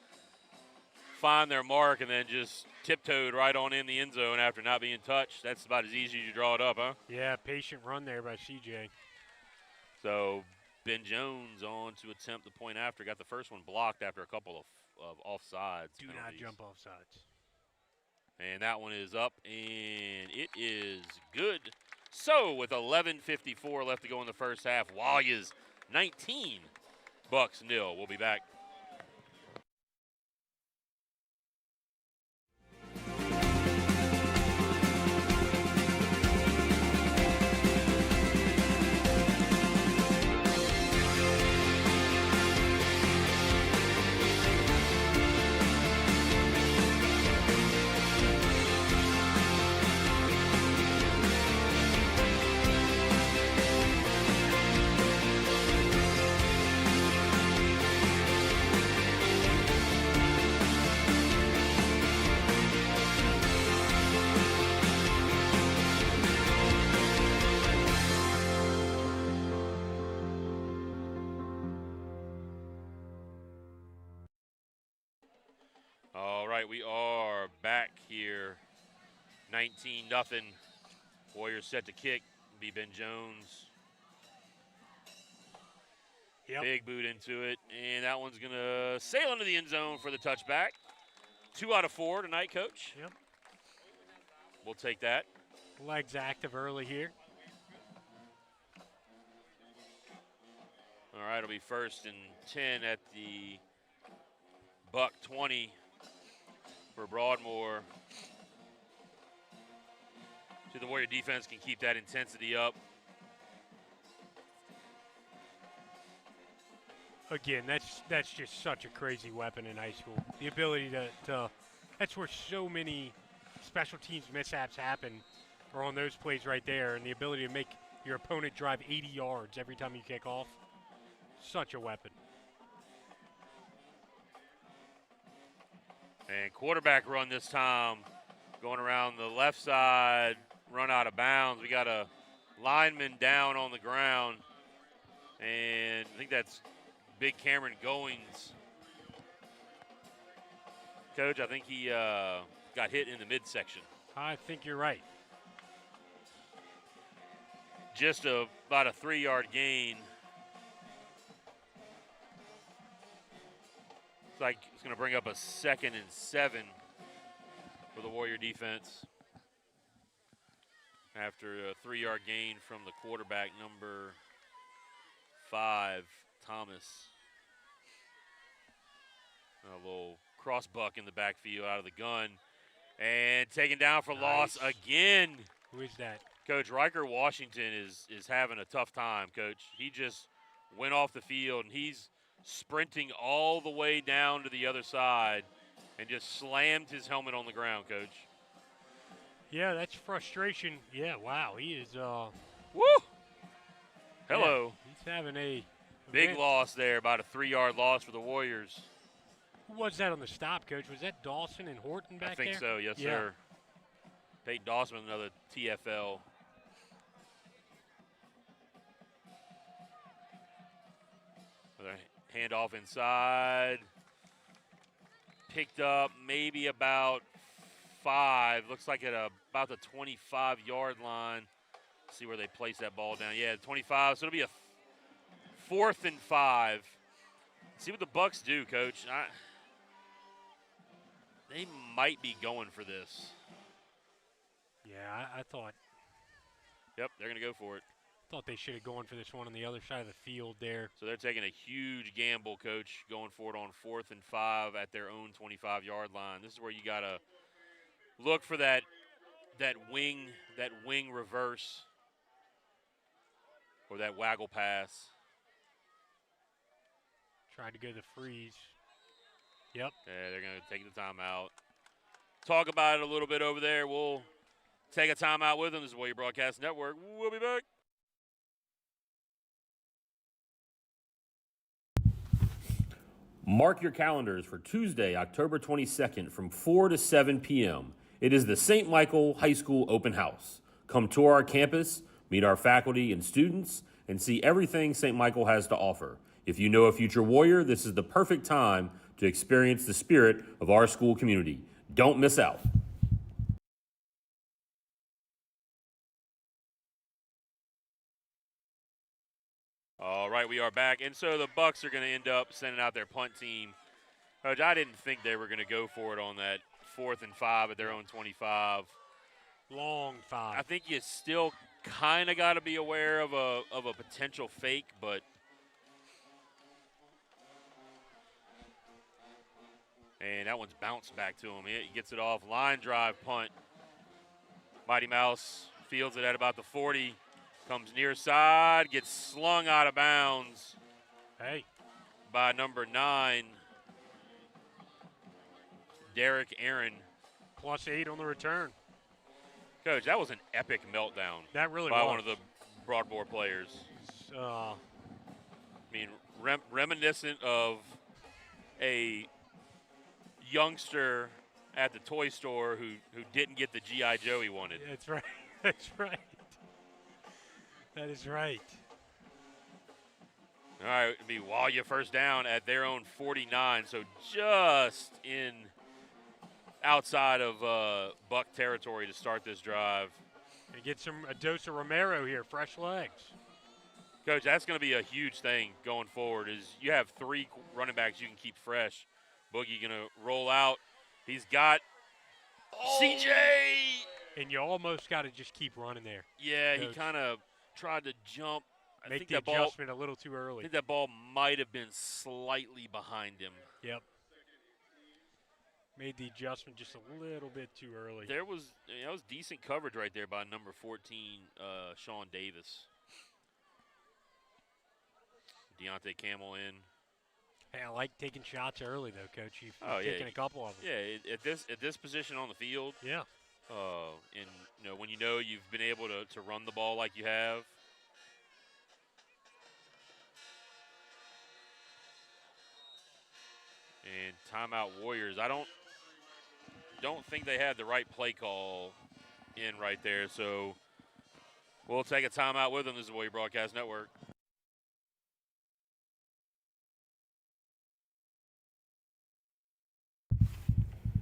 find their mark, and then just tiptoed right on in the end zone after not being touched. That's about as easy as you draw it up, huh? Yeah, patient run there by CJ. So Ben Jones on to attempt the point after. Got the first one blocked after a couple of offsides. Do penalties. not jump offsides. And that one is up, and it is good. So with 11:54 left to go in the first half, Warriors 19, Bucks 0. We'll be back. All right, we are back here. 19-0. Warriors set to kick. Be Ben Jones. Yep. Big boot into it, and that one's going to sail into the end zone for the touchback. 2 out of 4 tonight, Coach. Yep. We'll take that. Legs active early here. All right, it'll be 1st and 10 at the Buck 20 for Broadmoor. So the Warrior defense can keep that intensity up. Again, that's just such a crazy weapon in high school. The ability to that's where so many special teams mishaps happen, are on those plays right there, and the ability to make your opponent drive 80 yards every time you kick off. Such a weapon. And quarterback run this time, going around the left side, run out of bounds. We got a lineman down on the ground, and I think that's Big Cameron Goings. Coach, I think he got hit in the midsection. I think you're right. Just about a 3-yard gain. Looks like it's going to bring up a 2nd and 7 for the Warrior defense. After a 3-yard gain from the quarterback, number 5, Thomas. A little cross buck in the backfield out of the gun. And taken down for loss again. Who is that? Coach, Riker Washington is having a tough time, Coach. He just went off the field, and he's sprinting all the way down to the other side and just slammed his helmet on the ground, Coach. Yeah, that's frustration. Yeah, wow, he is. Woo! Hello. Yeah, he's having a big event. loss there, about a 3-yard loss for the Warriors. Who was that on the stop, Coach? Was that Dawson and Horton back there? I think so, yes, yeah. sir. Peyton Dawson, another TFL. Handoff inside. Picked up maybe about 5. Looks like at about the 25-yard line. See where they place that ball down. Yeah, 25. So it'll be a 4th and 5. See what the Bucks do, Coach. They might be going for this. Yeah, I thought Yep, they're going to go for it. they should have gone for this one on the other side of the field there. So they're taking a huge gamble, Coach, going for it on 4th and 5 at their own 25-yard line. This is where you got to look for that wing reverse or that waggle pass. Tried to go the freeze. Yep. Yeah, they're going to take the timeout. Talk about it a little bit over there. We'll take a timeout with them. This is Warrior Broadcast Network. We'll be back. Mark your calendars for Tuesday, October 22nd from 4 to 7 p.m. It is the St. Michael High School Open House. Come tour our campus, meet our faculty and students, and see everything St. Michael has to offer. If you know a future Warrior, this is the perfect time to experience the spirit of our school community. Don't miss out. All right, we are back. And so the Bucks are going to end up sending out their punt team. Coach, I didn't think they were going to go for it on that 4th and 5 at their own 25. Long 5. I think you still kind of got to be aware of a potential fake, but and that one's bounced back to him. He gets it off. Line drive punt. Mighty Mouse fields it at about the 40. Comes near side, gets slung out of bounds. Hey. By number 9, Derek Aaron. +8 on the return. Coach, that was an epic meltdown. That really by was. one of the Broadmoor players. I mean, reminiscent of a youngster at the toy store who didn't get the G.I. Joe he wanted. That's right. That's right. That is right. All right, it'll be while you first down at their own 49, so just outside of Buck territory to start this drive. And get a dose of Romero here, fresh legs. Coach, that's going to be a huge thing going forward is you have 3 running backs you can keep fresh. Boogie going to roll out. He's got CJ. And you almost got to just keep running there. Yeah, Coach. He kind of tried to jump. I Make think the that adjustment ball, a little too early. I think that ball might have been slightly behind him. Yep. Made the adjustment just a little bit too early. There was decent coverage right there by number 14, Sean Davis. Deontay Camel in. Hey, I like taking shots early though, Coach. You've taken a couple of them. Yeah, at this position on the field. Yeah. And when you've been able to run the ball like you have. And timeout Warriors. I don't think they had the right play call in right there. So we'll take a timeout with them. This is Warrior Broadcast Network.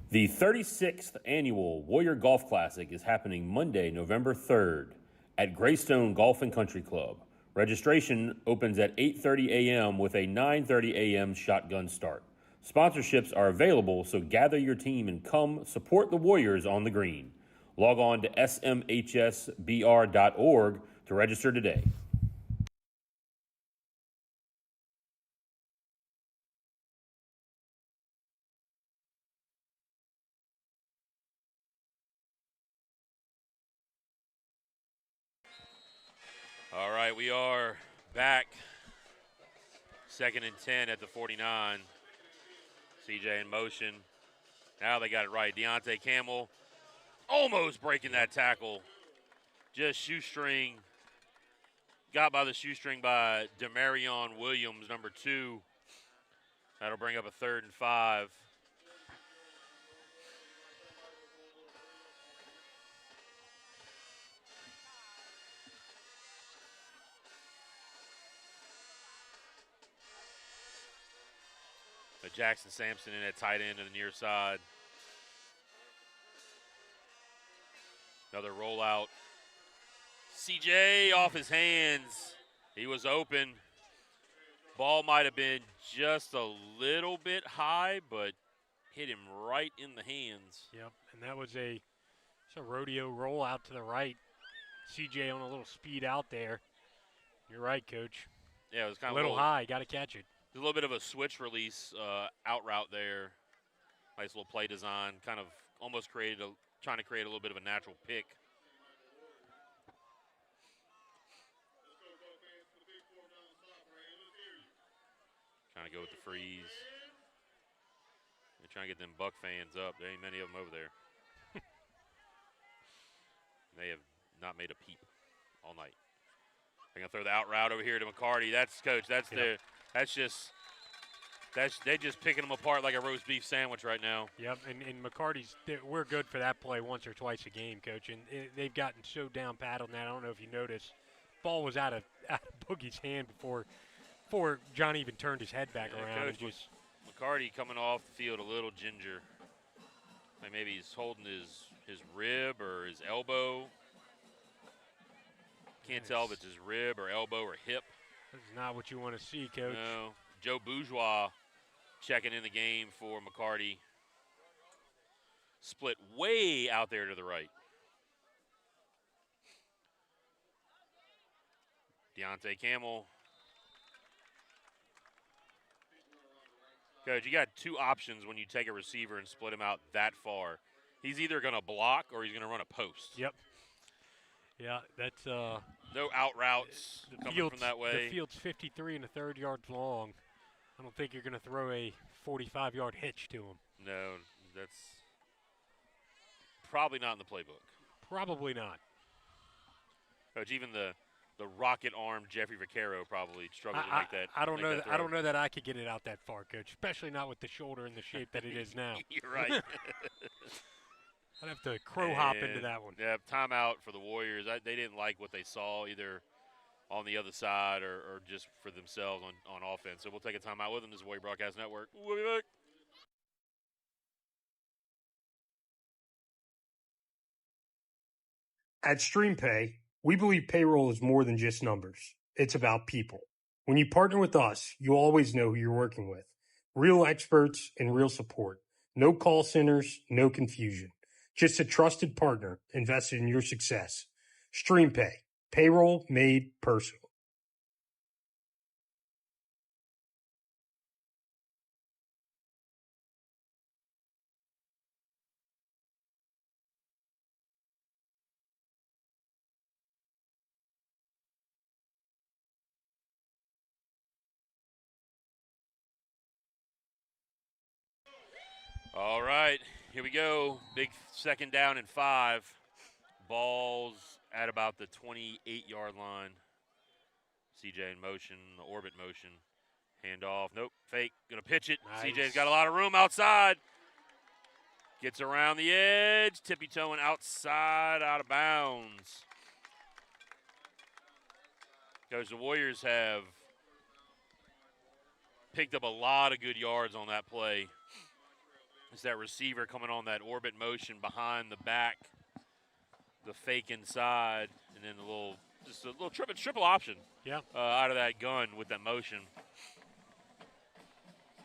The 36th annual Warrior Golf Classic is happening Monday, November 3rd at Greystone Golf and Country Club. Registration opens at 8:30 a.m. with a 9:30 a.m. shotgun start. Sponsorships are available, so gather your team and come support the Warriors on the green. Log on to smhsbr.org to register today. All right, we are back. 2nd and 10 at the 49. CJ in motion. Now they got it right. Deontay Camel almost breaking that tackle. Just shoestring. Got by the shoestring by Demarion Williams, number 2. That'll bring up a 3rd and 5. Jackson Sampson in at tight end to the near side. Another rollout. CJ off his hands. He was open. Ball might have been just a little bit high, but hit him right in the hands. Yep, and that was a rodeo roll out to the right. CJ on a little speed out there. You're right, Coach. Yeah, it was kind A of little high. Got to catch it. A little bit of a switch release out route there. Nice little play design. Kind of almost trying to create a little bit of a natural pick. Trying to go with the freeze. They're trying to get them Buck fans up. There ain't many of them over there. They have not made a peep all night. They're gonna throw the out route over here to McCarty. That's Coach. They're just picking them apart like a roast beef sandwich right now. Yep, and McCarty's, we're good for that play once or twice a game, Coach, and they've gotten so down pat on that. I don't know if you noticed, ball was out of Boogie's hand before John even turned his head back around. Coach, McCarty coming off the field a little ginger. Like maybe he's holding his rib or his elbow. Can't tell if it's his rib or elbow or hip. That's not what you want to see, Coach. No. Joe Bourgeois checking in the game for McCarty. Split way out there to the right. Deontay Campbell. Coach, you got two options when you take a receiver and split him out that far. He's either going to block or he's going to run a post. Yep. Yeah, that's no out routes coming from that way. The field's 53 and a third yards long. I don't think you're going to throw a 45-yard hitch to him. No, that's probably not in the playbook. Probably not. Coach, even the rocket-armed Jeffrey Vaquero probably struggled to make that. I don't know. I don't know that I could get it out that far, Coach. Especially not with the shoulder and the shape that it is now. You're right. I'd have to crow hop into that one. Yeah, timeout for the Warriors. They didn't like what they saw either on the other side or just for themselves on offense. So we'll take a timeout with them. This is Warrior Broadcast Network. We'll be back. At StreamPay, we believe payroll is more than just numbers. It's about people. When you partner with us, you always know who you're working with. Real experts and real support. No call centers, no confusion. Just a trusted partner invested in your success. StreamPay. Payroll made personal. All right, here we go. Big second down and 5. Ball's at about the 28-yard line. CJ in motion, the orbit motion. Handoff. Nope, fake. Going to pitch it. Nice. CJ's got a lot of room outside. Gets around the edge. Tippy-toeing outside, out of bounds. Coach, the Warriors have picked up a lot of good yards on that play. It's that receiver coming on that orbit motion behind the back, the fake inside, and then just a little triple option. Yeah. Out of that gun with that motion.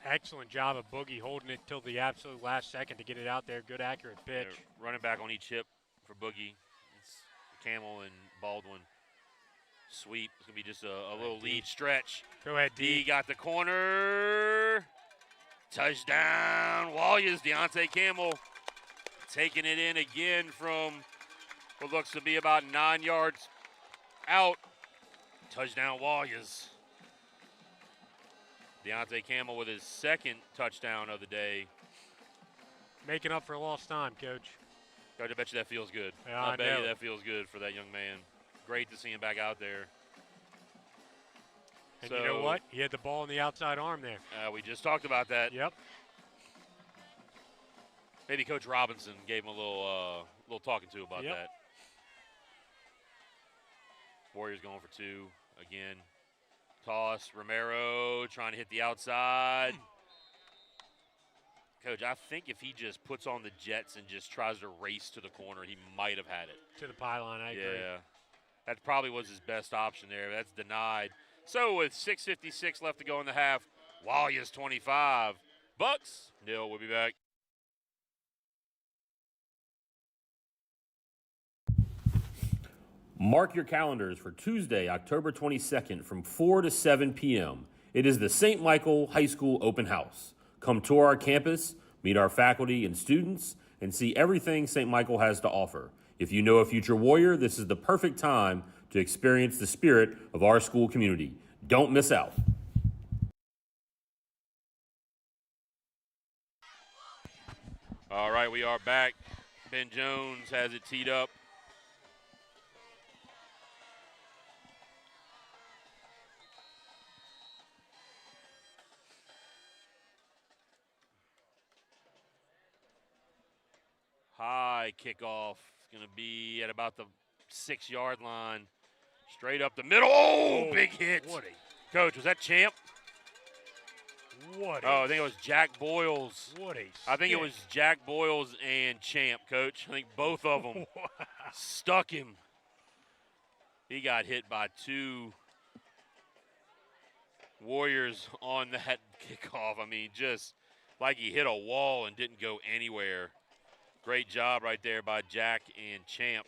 Excellent job of Boogie holding it till the absolute last second to get it out there. Good, accurate pitch. They're running back on each hip for Boogie. It's Camel and Baldwin. Sweep. It's going to be just a little lead stretch. Go ahead, D got the corner. Touchdown, Warriors. Deontay Campbell taking it in again from what looks to be about 9 yards out. Touchdown, Warriors. Deontay Campbell with his second touchdown of the day. Making up for lost time, Coach. Coach, I bet you that feels good. Yeah, I bet know. you that feels good for that young man. Great to see him back out there. And you know what? He had the ball in the outside arm there. We just talked about that. Yep. Maybe Coach Robinson gave him a little talking to about that. Warriors going for 2 again. Toss, Romero trying to hit the outside. Coach, I think if he just puts on the Jets and just tries to race to the corner, he might have had it. To the pylon, I agree. Yeah. That probably was his best option there. That's denied. So with 6:56 left to go in the half, Warriors 25, Bucks nil. We'll be back. Mark your calendars for Tuesday, October 22nd from 4 to 7 p.m. It is the St. Michael High School Open House. Come tour our campus, meet our faculty and students, and see everything St. Michael has to offer. If you know a future Warrior, this is the perfect time to experience the spirit of our school community. Don't miss out. All right, we are back. Ben Jones has it teed up. High kickoff. It's going to be at about the 6-yard line. Straight up the middle. Oh, big hit. Coach, was that Champ? I think it was Jack Boyles. I think it was Jack Boyles and Champ, Coach. I think both of them stuck him. He got hit by 2 Warriors on that kickoff. I mean, just like he hit a wall and didn't go anywhere. Great job right there by Jack and Champ.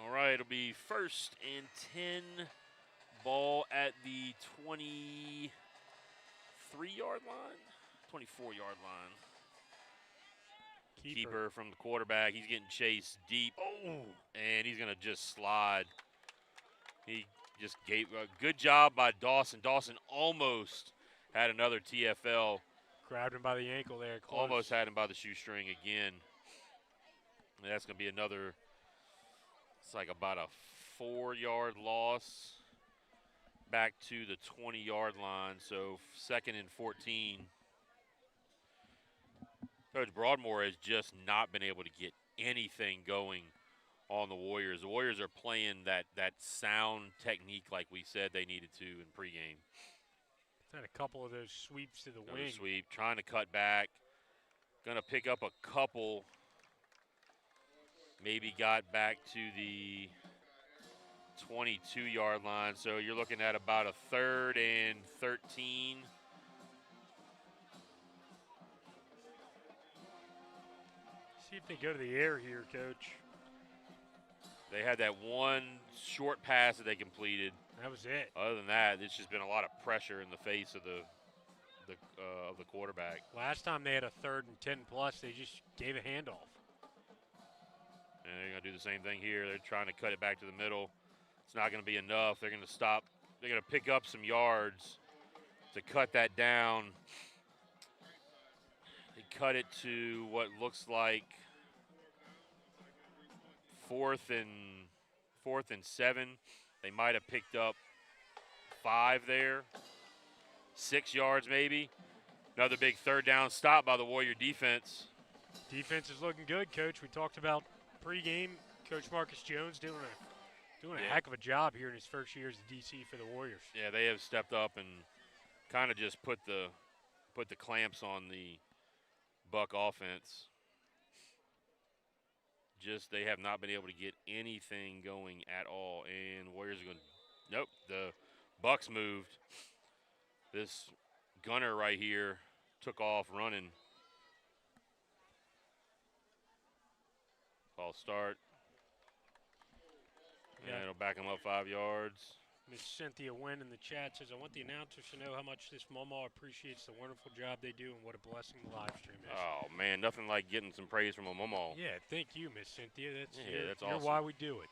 All right, it'll be 1st and 10. Ball at the 23-yard line, 24-yard line. Keeper from the quarterback. He's getting chased deep. And he's going to just slide. He just gave a good job by Dawson. Dawson almost had another TFL. Grabbed him by the ankle there. Close. Almost had him by the shoestring again. And that's going to be another, it's like about a 4-yard loss back to the 20-yard line. So 2nd and 14. Coach Broadmoor has just not been able to get anything going on the Warriors. The Warriors are playing that sound technique like we said they needed to in pregame. Had a couple of those sweeps to the wing. Sweep, trying to cut back. Going to pick up a couple. Maybe got back to the 22-yard line. So you're looking at about a 3rd and 13. See if they go to the air here, Coach. They had that one short pass that they completed. That was it. Other than that, it's just been a lot of pressure in the face of the quarterback. Last time they had a 3rd and 10 plus, they just gave a handoff. And they're going to do the same thing here. They're trying to cut it back to the middle. It's not going to be enough. They're going to stop. They're going to pick up some yards to cut that down. They cut it to what looks like 4th and 7. They might have picked up 5 there. 6 yards maybe. Another big 3rd down stop by the Warrior defense. Defense is looking good, Coach. We talked about pregame. Coach Marcus Jones doing a heck of a job here in his first year as the DC for the Warriors. Yeah, they have stepped up and kind of just put the clamps on the Buck offense. Just they have not been able to get anything going at all. And the Warriors are going, nope, the Bucks moved. This gunner right here took off running. False start. Yeah. And it'll back him up 5 yards. Miss Cynthia Wynn in the chat says, I want the announcers to know how much this Mama appreciates the wonderful job they do and what a blessing the live stream is. Oh, man, nothing like getting some praise from a Momo. Yeah, thank you, Miss Cynthia. That's awesome. You're why we do it.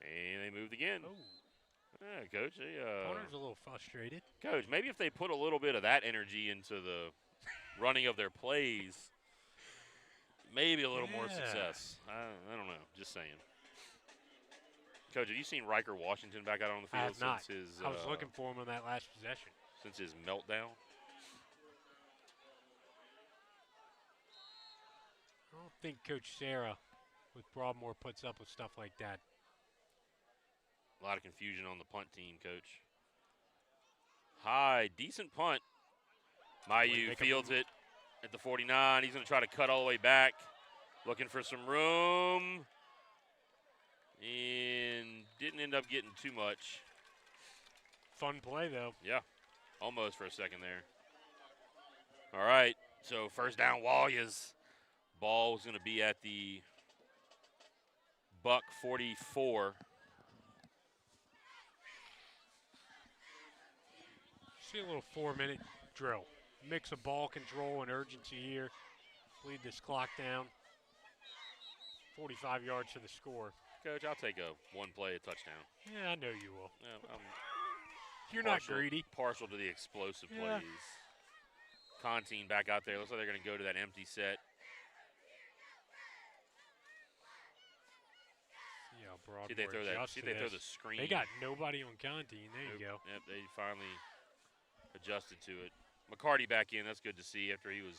And they moved again. Oh. Yeah, Coach. Connor's a little frustrated. Coach, maybe if they put a little bit of that energy into the running of their plays, maybe a little more success. I don't know. Just saying. Coach, have you seen Riker Washington back out on the field I have not. since his? I was looking for him on that last possession. Since his meltdown. I don't think Coach Sarah with Broadmoor puts up with stuff like that. A lot of confusion on the punt team, Coach. High, decent punt. Mayu fields it at the 49. He's going to try to cut all the way back, looking for some room, and didn't end up getting too much. Fun play, though. Yeah, almost for a second there. All right, so first down, Warriors. Ball was going to be at the Buck 44. See a little 4-minute drill. Mix of ball control and urgency here. Lead this clock down. 45 yards to the score. Coach, I'll take a one-play touchdown. Yeah, I know you will. Yeah, I'm You're not greedy. Partial to the explosive plays. Contine back out there. Looks like they're going to go to that empty set. Yeah, Broadmoor. See they throw that. See they throw the screen. They got nobody on Contine. There you go. Yep, they finally adjusted to it. McCarty back in. That's good to see after he was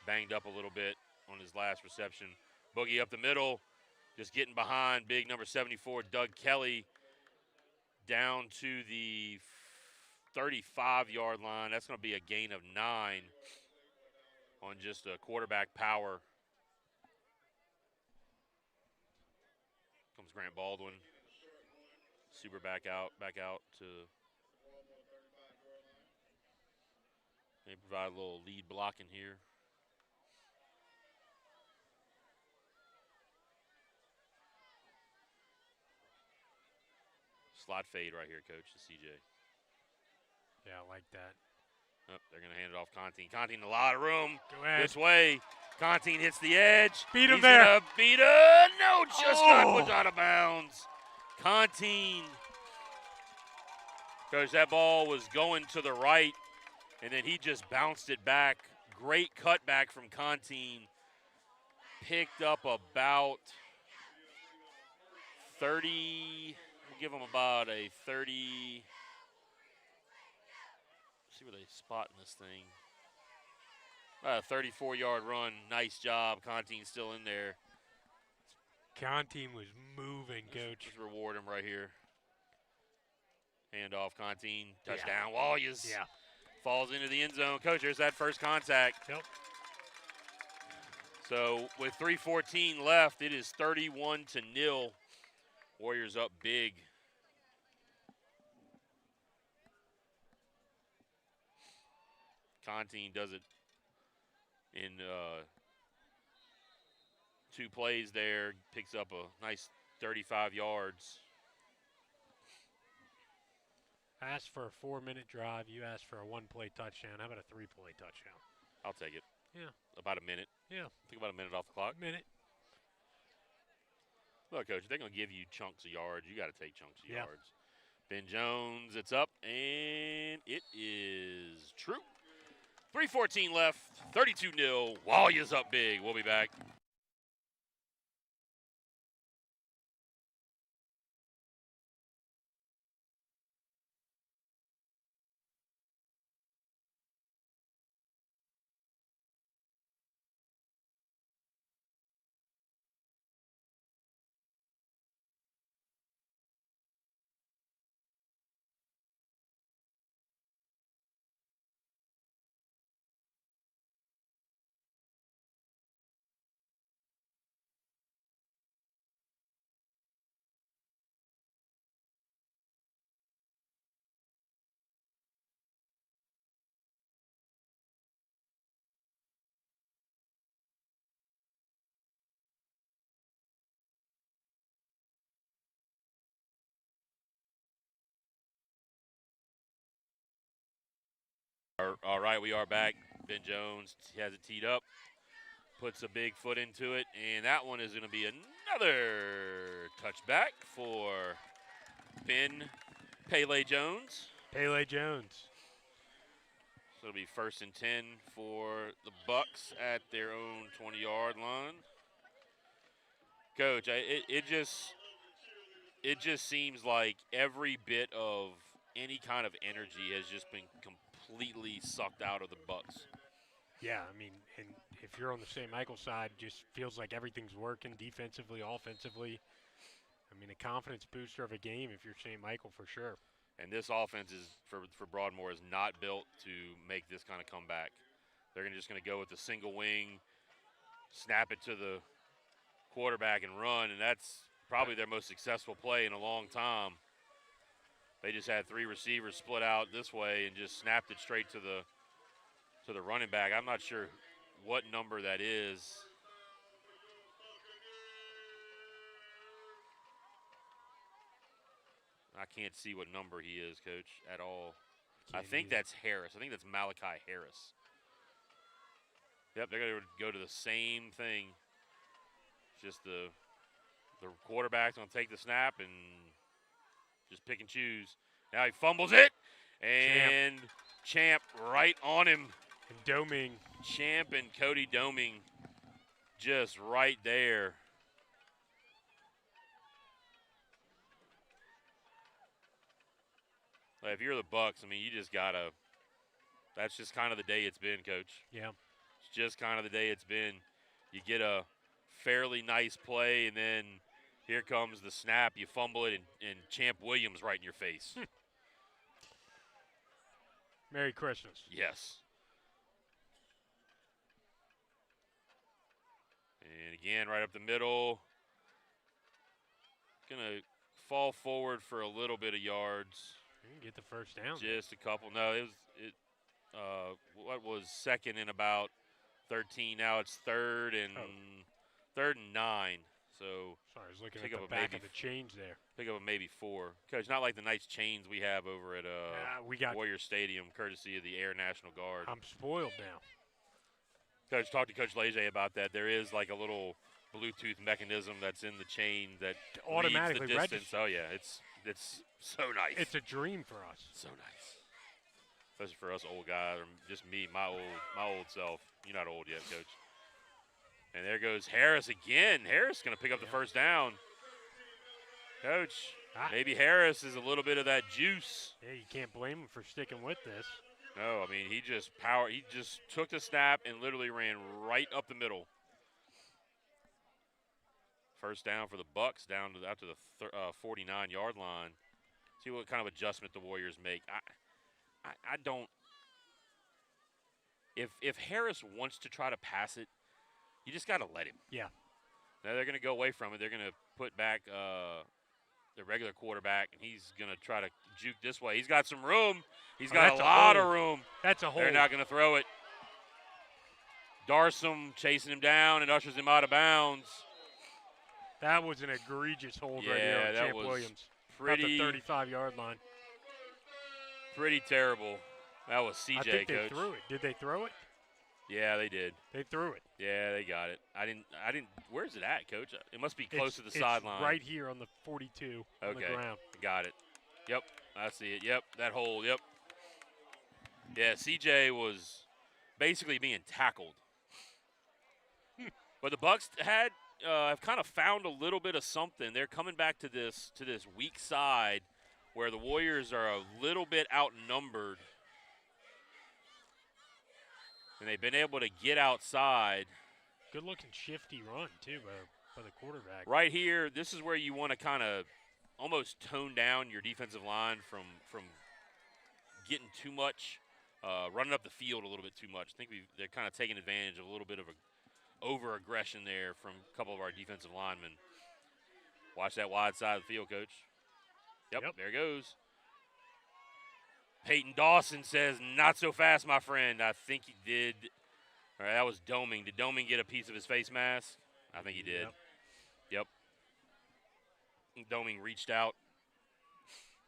banged up a little bit on his last reception. Boogie up the middle, just getting behind big number 74, Doug Kelly, down to the 35-yard line. That's going to be a gain of 9 on just a quarterback power. Comes Grant Baldwin. Super back out to maybe provide a little lead blocking here. Slot fade right here, Coach, to CJ. Yeah, I like that. Oh, they're going to hand it off Contine. Contine, a lot of room. Go ahead. This way. Contine hits the edge. Beat him He's there. Gonna beat him. No, just got put out of bounds. Contine. Coach, that ball was going to the right, and then he just bounced it back. Great cutback from Contine. Picked up about 30. We'll give him about a 30. See where they spotting this thing. About a 34-yard run. Nice job. Contine's still in there. Contine was moving, Coach. Let's reward him right here. Hand off Contine. Touchdown. Warriors. Yeah. Falls into the end zone. Coach, there's that first contact. Yep. So with 3:14 left, it is 31-0. Warriors up big. Contine does it in 2 plays there. Picks up a nice 35 yards. Asked for a 4-minute drive. You asked for a 1-play touchdown. How about a 3-play touchdown? I'll take it. Yeah. About a minute. Yeah. Think about a minute off the clock. Minute. Look, Coach, if they're going to give you chunks of yards, you got to take chunks of Yeah. yards. Ben Jones, it's up, and it is true. 3:14 left, 32-0. Warriors up big. We'll be back. All right, we are back. Ben Jones has it teed up, puts a big foot into it, and that one is going to be another touchback for Ben Pele Jones. Pele Jones. So it'll be 1st and 10 for the Bucks at their own 20-yard line. Coach, it just seems like every bit of any kind of energy has just been completely sucked out of the Bucks. Yeah, I mean, if you're on the St. Michael side, just feels like everything's working defensively, offensively. I mean, a confidence booster of a game if you're St. Michael for sure. And this offense is for Broadmoor is not built to make this kind of comeback. They're just going to go with the single wing, snap it to the quarterback and run, and that's probably their most successful play in a long time. They just had 3 receivers split out this way and just snapped it straight to the running back. I'm not sure what number that is. I can't see what number he is, Coach, at all. I think that's Harris. I think that's Malachi Harris. Yep, they're going to go to the same thing. Just the quarterback's going to take the snap and just pick and choose. Now he fumbles it, and Champ right on him. And Doming. Champ and Cody Doming just right there. If you're the Bucks, I mean, you just got to – that's just kind of the day it's been, Coach. Yeah. It's just kind of the day it's been. You get a fairly nice play, and then here comes the snap. You fumble it, and Champ Williams right in your face. Merry Christmas. Yes. And again, right up the middle. Going to fall forward for a little bit of yards. You can get the first down. Just a couple. No, what was second and about 13. Now it's third and 9. So sorry, I was looking at the back of the chains there. Pick up a maybe 4. Coach, not like the nice chains we have over at we got Warrior Stadium, courtesy of the Air National Guard. I'm spoiled now. Coach, talk to Coach Leger about that. There is like a little Bluetooth mechanism that's in the chain that automatically reads the distance. registers. Oh yeah, it's so nice. It's a dream for us. So nice, especially for us old guys, or just me, my old self. You're not old yet, Coach. And there goes Harris again. Harris going to pick up the first down. Coach, maybe Harris is a little bit of that juice. Yeah, you can't blame him for sticking with this. No, I mean, he just took the snap and literally ran right up the middle. First down for the Bucks, down to after the 49-yard line. See what kind of adjustment the Warriors make. I don't. If Harris wants to try to pass it, you just got to let him. Yeah. Now they're going to go away from it. They're going to put back the regular quarterback, and he's going to try to juke this way. He's got some room. He's got a lot of room. That's a hole. They're not going to throw it. Darsom chasing him down and ushers him out of bounds. That was an egregious hold right here on Champ Williams. Pretty, about the 35-yard line. Pretty terrible. That was CJ, I think they Coach. threw it. Did they throw it? Yeah, they did. They threw it. Yeah, they got it. I didn't. Where's it at, Coach? It must be close to the sideline. Right here on the 42 on the ground. Got it. Yep, I see it. Yep, that hole. Yep. Yeah, CJ was basically being tackled. But the Bucks have kind of found a little bit of something. They're coming back to this weak side where the Warriors are a little bit outnumbered. And they've been able to get outside. Good-looking shifty run, too, by the quarterback. Right here, this is where you want to kind of almost tone down your defensive line from getting too much, running up the field a little bit too much. I think they're kind of taking advantage of a little bit of a over-aggression there from a couple of our defensive linemen. Watch that wide side of the field, Coach. Yep. There it goes. Peyton Dawson says, not so fast, my friend. I think he did. All right, that was Doming. Did Doming get a piece of his face mask? I think he did. Yep. Doming reached out,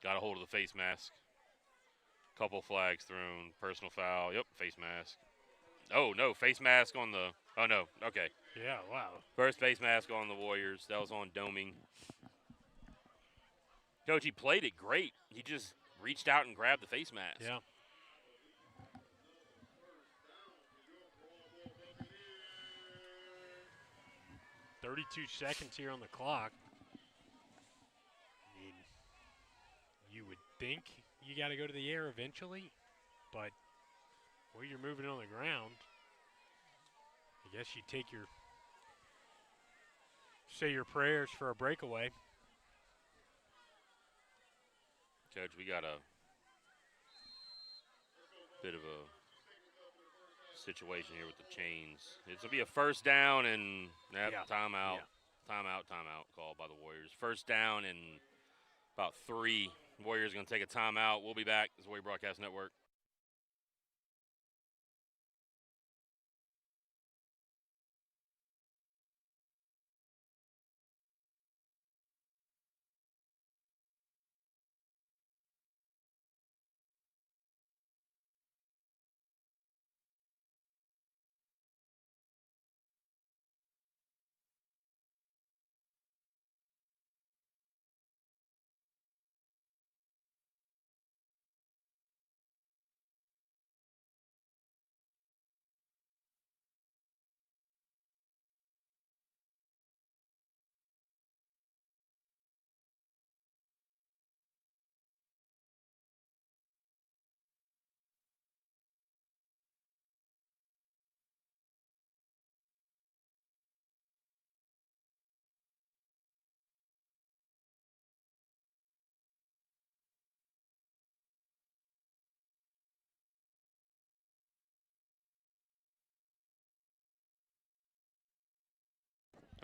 got a hold of the face mask. Couple flags thrown, personal foul. Yep, face mask. Oh, no, face mask on the – oh, no, okay. Yeah, wow. First face mask on the Warriors. That was on Doming. Coach, he played it great. He just – reached out and grabbed the face mask. Yeah. "32 seconds here on the clock. I mean, you would think you got to go to the air eventually, but you're moving on the ground. You I guess you say your prayers for a breakaway. Coach, we got a bit of a situation here with the chains. It's going to be a first down and timeout. Yeah. Timeout called by the Warriors. First down and about 3. Warriors going to take a timeout. We'll be back. This is Warrior Broadcast Network.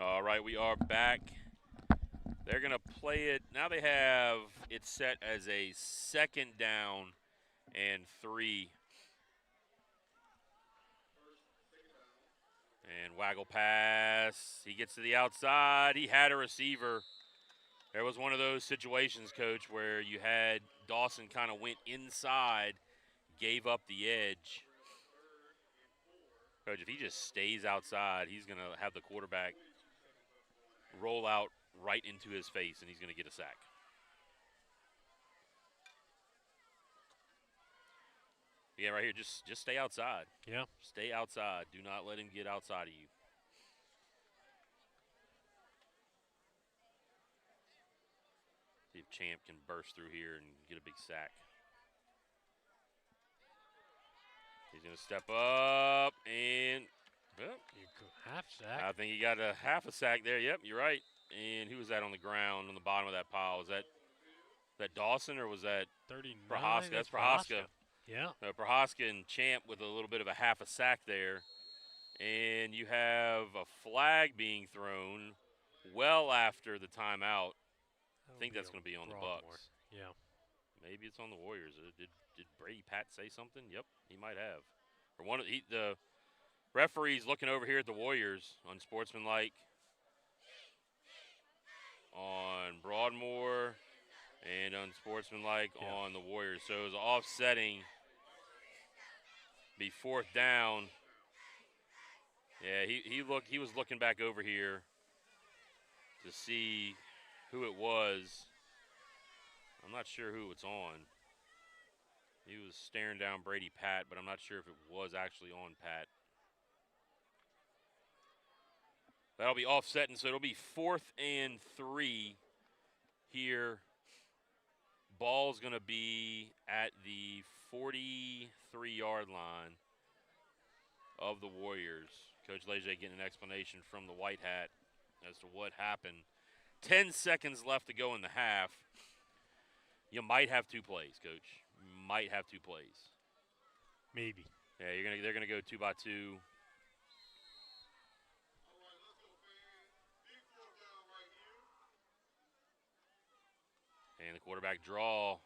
All right, we are back. They're going to play it. Now they have it set as a second down and 3. And waggle pass. He gets to the outside. He had a receiver. There was one of those situations, Coach, where you had Dawson kind of went inside, gave up the edge. Coach, if he just stays outside, he's going to have the quarterback roll out right into his face, and he's going to get a sack. Yeah, right here, just stay outside. Yeah. Stay outside. Do not let him get outside of you. See if Champ can burst through here and get a big sack. He's going to step up and half sack. I think he got a half a sack there. Yep, you're right. And who was that on the ground on the bottom of that pile? Was that Dawson or was that 39? Prohaska? That's Prohaska. Yeah. Prohaska and Champ with a little bit of a half a sack there. And you have a flag being thrown well after the timeout. I think that's going to be on the Bucks. Yeah. Maybe it's on the Warriors. Did Brady Pat say something? Yep, he might have. Or the referee's looking over here at the Warriors on Sportsmanlike, on Broadmoor, and on Sportsmanlike on the Warriors. So it was offsetting. Be 4th down. Yeah, he was looking back over here to see who it was. I'm not sure who it's on. He was staring down Brady Pat, but I'm not sure if it was actually on Pat. That'll be offsetting, so it'll be 4th and 3 here. Ball's going to be at the 43-yard line of the Warriors. Coach Leger getting an explanation from the white hat as to what happened. 10 seconds left to go in the half. You might have 2 plays, Coach. You might have 2 plays. Maybe. Yeah, they're gonna go 2 by 2. And the quarterback draw,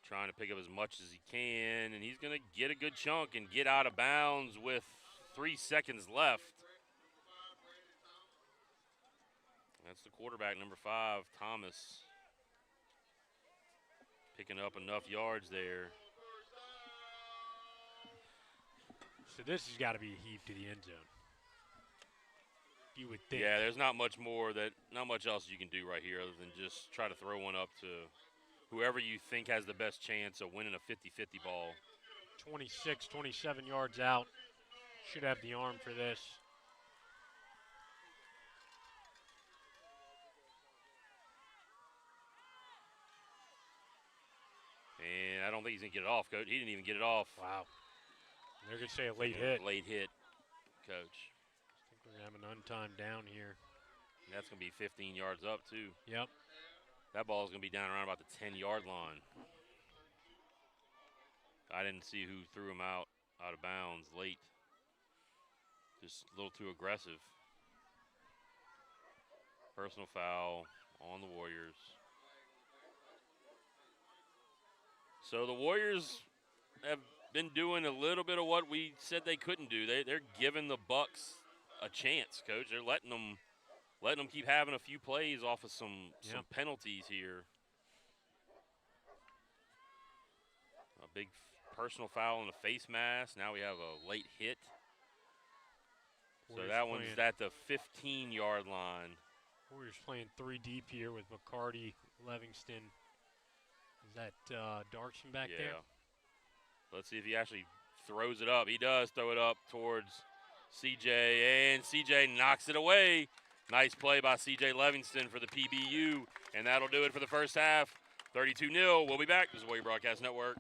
trying to pick up as much as he can, and he's going to get a good chunk and get out of bounds with 3 seconds left. That's the quarterback, number 5, Thomas, picking up enough yards there. So this has got to be a heave to the end zone. You would think. Yeah, there's not much else you can do right here other than just try to throw one up to whoever you think has the best chance of winning a 50-50 ball. 26, 27 yards out. Should have the arm for this. And I don't think he's going to get it off, Coach. He didn't even get it off. Wow. They're going to say a late hit. Late hit. Coach. I think we're going to have an untimed down here. And that's going to be 15 yards up, too. Yep. That ball is going to be down around about the 10-yard line. I didn't see who threw him out of bounds late. Just a little too aggressive. Personal foul on the Warriors. So the Warriors have been doing a little bit of what we said they couldn't do. They're giving the Bucks a chance, Coach. They're letting them keep having a few plays off of some penalties here. A big personal foul on the face mask. Now we have a late hit. So that one's at the 15-yard line. Warriors playing 3 deep here with McCarty, Livingston. Is that Darkson back there? Let's see if he actually throws it up. He does throw it up towards CJ, and CJ knocks it away. Nice play by CJ Livingston for the PBU, and that'll do it for the first half. 32-0. We'll be back. This is Warrior Broadcast Network.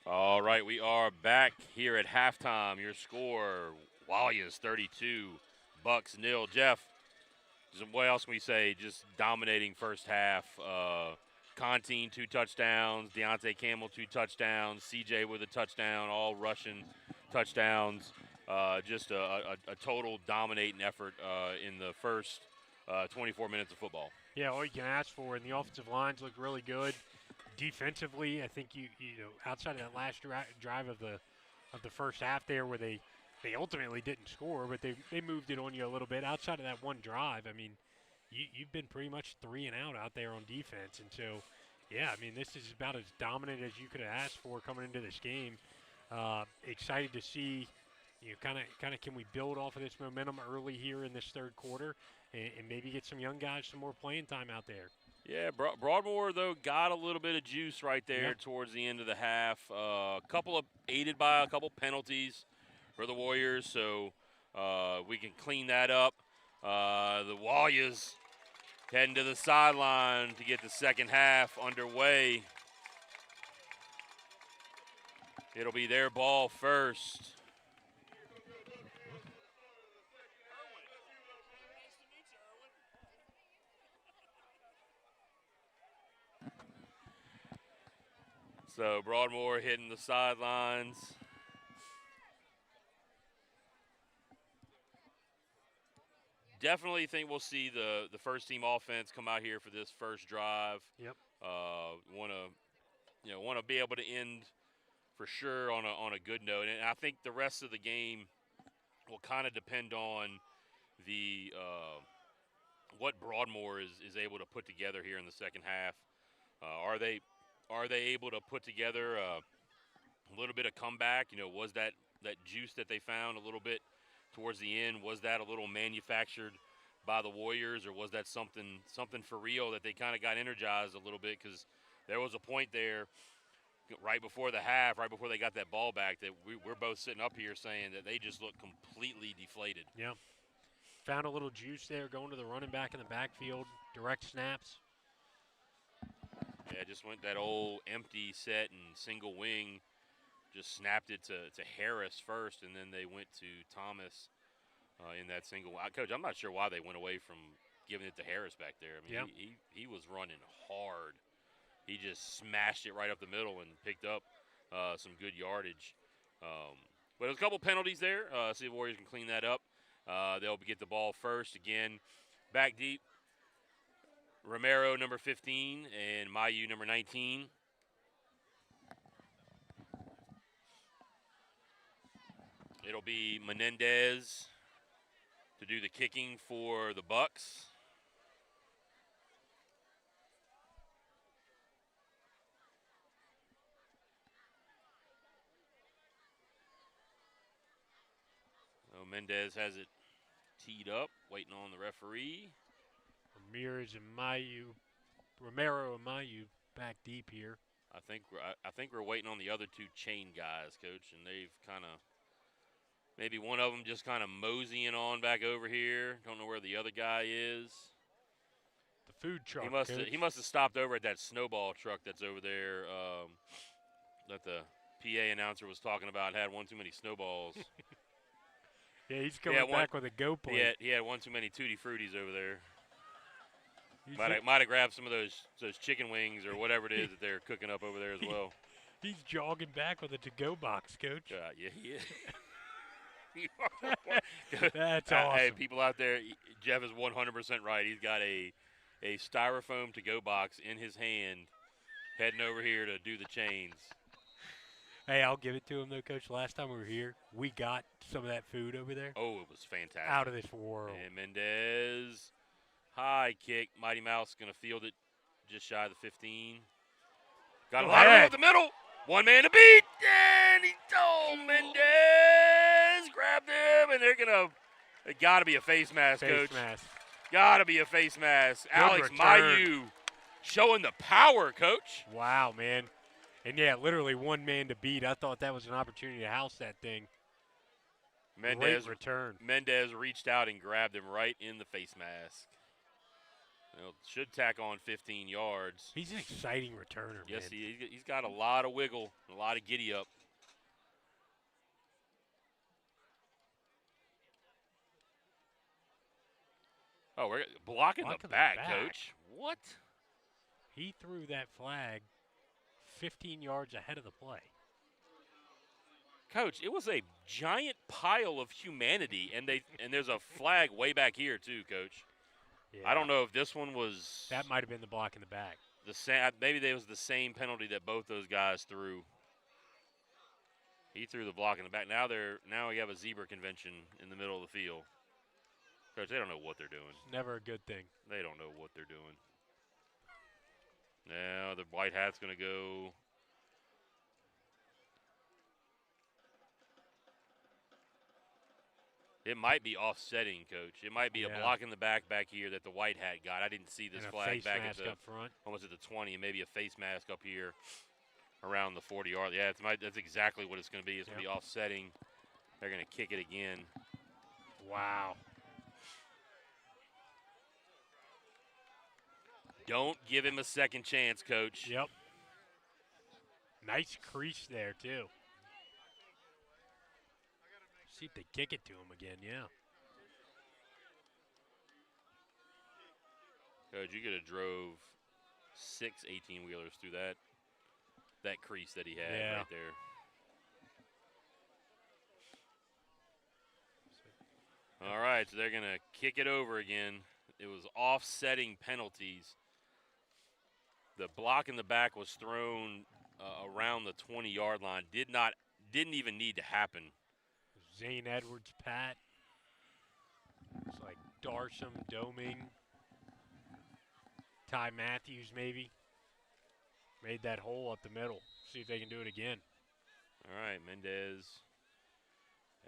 All right, we are back here at halftime. Your score, Walliams 32, Bucks 0. Jeff, what else can we say? Just dominating first half. Contine 2 touchdowns, Deontay Campbell 2 touchdowns, CJ with a touchdown, all Russian touchdowns. Just a total dominating effort in the first 24 minutes of football. Yeah, all you can ask for, and the offensive lines look really good. Defensively, I think you know outside of that last drive of the first half there, where they ultimately didn't score, but they moved it on you a little bit. Outside of that one drive, I mean, you've been pretty much 3 and out there on defense, and so yeah, I mean this is about as dominant as you could have asked for coming into this game. Excited to see. You know, kind of, can we build off of this momentum early here in this third quarter, and maybe get some young guys some more playing time out there? Yeah, Broadmoor, though, got a little bit of juice right there towards the end of the half. Aided by a couple penalties for the Warriors, so we can clean that up. The Warriors heading to the sideline to get the second half underway. It'll be their ball first. So Broadmoor hitting the sidelines. Definitely think we'll see the first team offense come out here for this first drive. Yep. Want to be able to end for sure on a good note, and I think the rest of the game will kind of depend on the what Broadmoor is able to put together here in the second half. Are they able to put together a little bit of comeback? You know, was that juice that they found a little bit towards the end, was that a little manufactured by the Warriors, or was that something for real that they kind of got energized a little bit? Because there was a point there right before the half, right before they got that ball back, that we're both sitting up here saying that they just looked completely deflated. Yeah. Found a little juice there going to the running back in the backfield, direct snaps. Yeah, just went that old empty set and single wing, just snapped it to Harris first, and then they went to Thomas in that single. Coach, I'm not sure why they went away from giving it to Harris back there. I mean, he was running hard. He just smashed it right up the middle and picked up some good yardage. But there's a couple penalties there. See if Warriors can clean that up. They'll get the ball first. Again, back deep. Romero, number 15, and Mayu, number 19. It'll be Menendez to do the kicking for the Bucks. So Mendez has it teed up, waiting on the referee. Romero and Mayu back deep here. I think we're waiting on the other two chain guys, Coach, and they've kind of maybe one of them just kind of moseying on back over here. Don't know where the other guy is. The food truck. He must have stopped over at that snowball truck that's over there that the PA announcer was talking about. Had one too many snowballs. Yeah, he's coming back with a go plate. He had one too many Tutti Fruities over there. Might have grabbed some of those chicken wings or whatever it is that they're cooking up over there as well. He's jogging back with a to-go box, Coach. Yeah, he is. That's awesome. Hey, people out there, Jeff is 100% right. He's got a styrofoam to-go box in his hand, heading over here to do the chains. Hey, I'll give it to him, though, Coach. Last time we were here, we got some of that food over there. Oh, it was fantastic. Out of this world. And Mendez, high kick. Mighty Mouse going to field it just shy of the 15. Got a lot of room up the middle. One man to beat. And Mendez grabbed him, and it got to be a face mask, Coach. Got to be a face mask. Good Alex return. Mayu showing the power, Coach. Wow, man. And, yeah, literally one man to beat. I thought that was an opportunity to house that thing. Mendez Great return. Mendez reached out and grabbed him right in the face mask. Should tack on 15 yards. He's an exciting returner, yes, man. He's got a lot of wiggle, a lot of giddy up. Oh, we're blocking the back, Coach. What? He threw that flag 15 yards ahead of the play. Coach, it was a giant pile of humanity, and there's a flag way back here too, Coach. Yeah. I don't know if this one was. That might have been the block in the back. The same. Maybe that was the same penalty that both those guys threw. He threw the block in the back. Now we have a zebra convention in the middle of the field. Coach, they don't know what they're doing. It's never a good thing. They don't know what they're doing. Now the white hat's going to go. It might be offsetting, Coach. It might be a block in the back here that the white hat got. I didn't see this and flag back at at up front. Almost at the 20, and maybe a face mask up here around the 40-yard. Yeah, that's exactly what it's going to be. It's going to be offsetting. They're going to kick it again. Wow. Don't give him a second chance, Coach. Yep. Nice crease there, too. See if they kick it to him again, yeah. Coach, you could have drove 6 18-wheelers through that crease that he had right there. All right, so they're going to kick it over again. It was offsetting penalties. The block in the back was thrown around the 20-yard line. Didn't even need to happen. Zane Edwards, Pat. It's like Darsham, Doming. Ty Matthews, maybe. Made that hole up the middle. See if they can do it again. All right, Mendez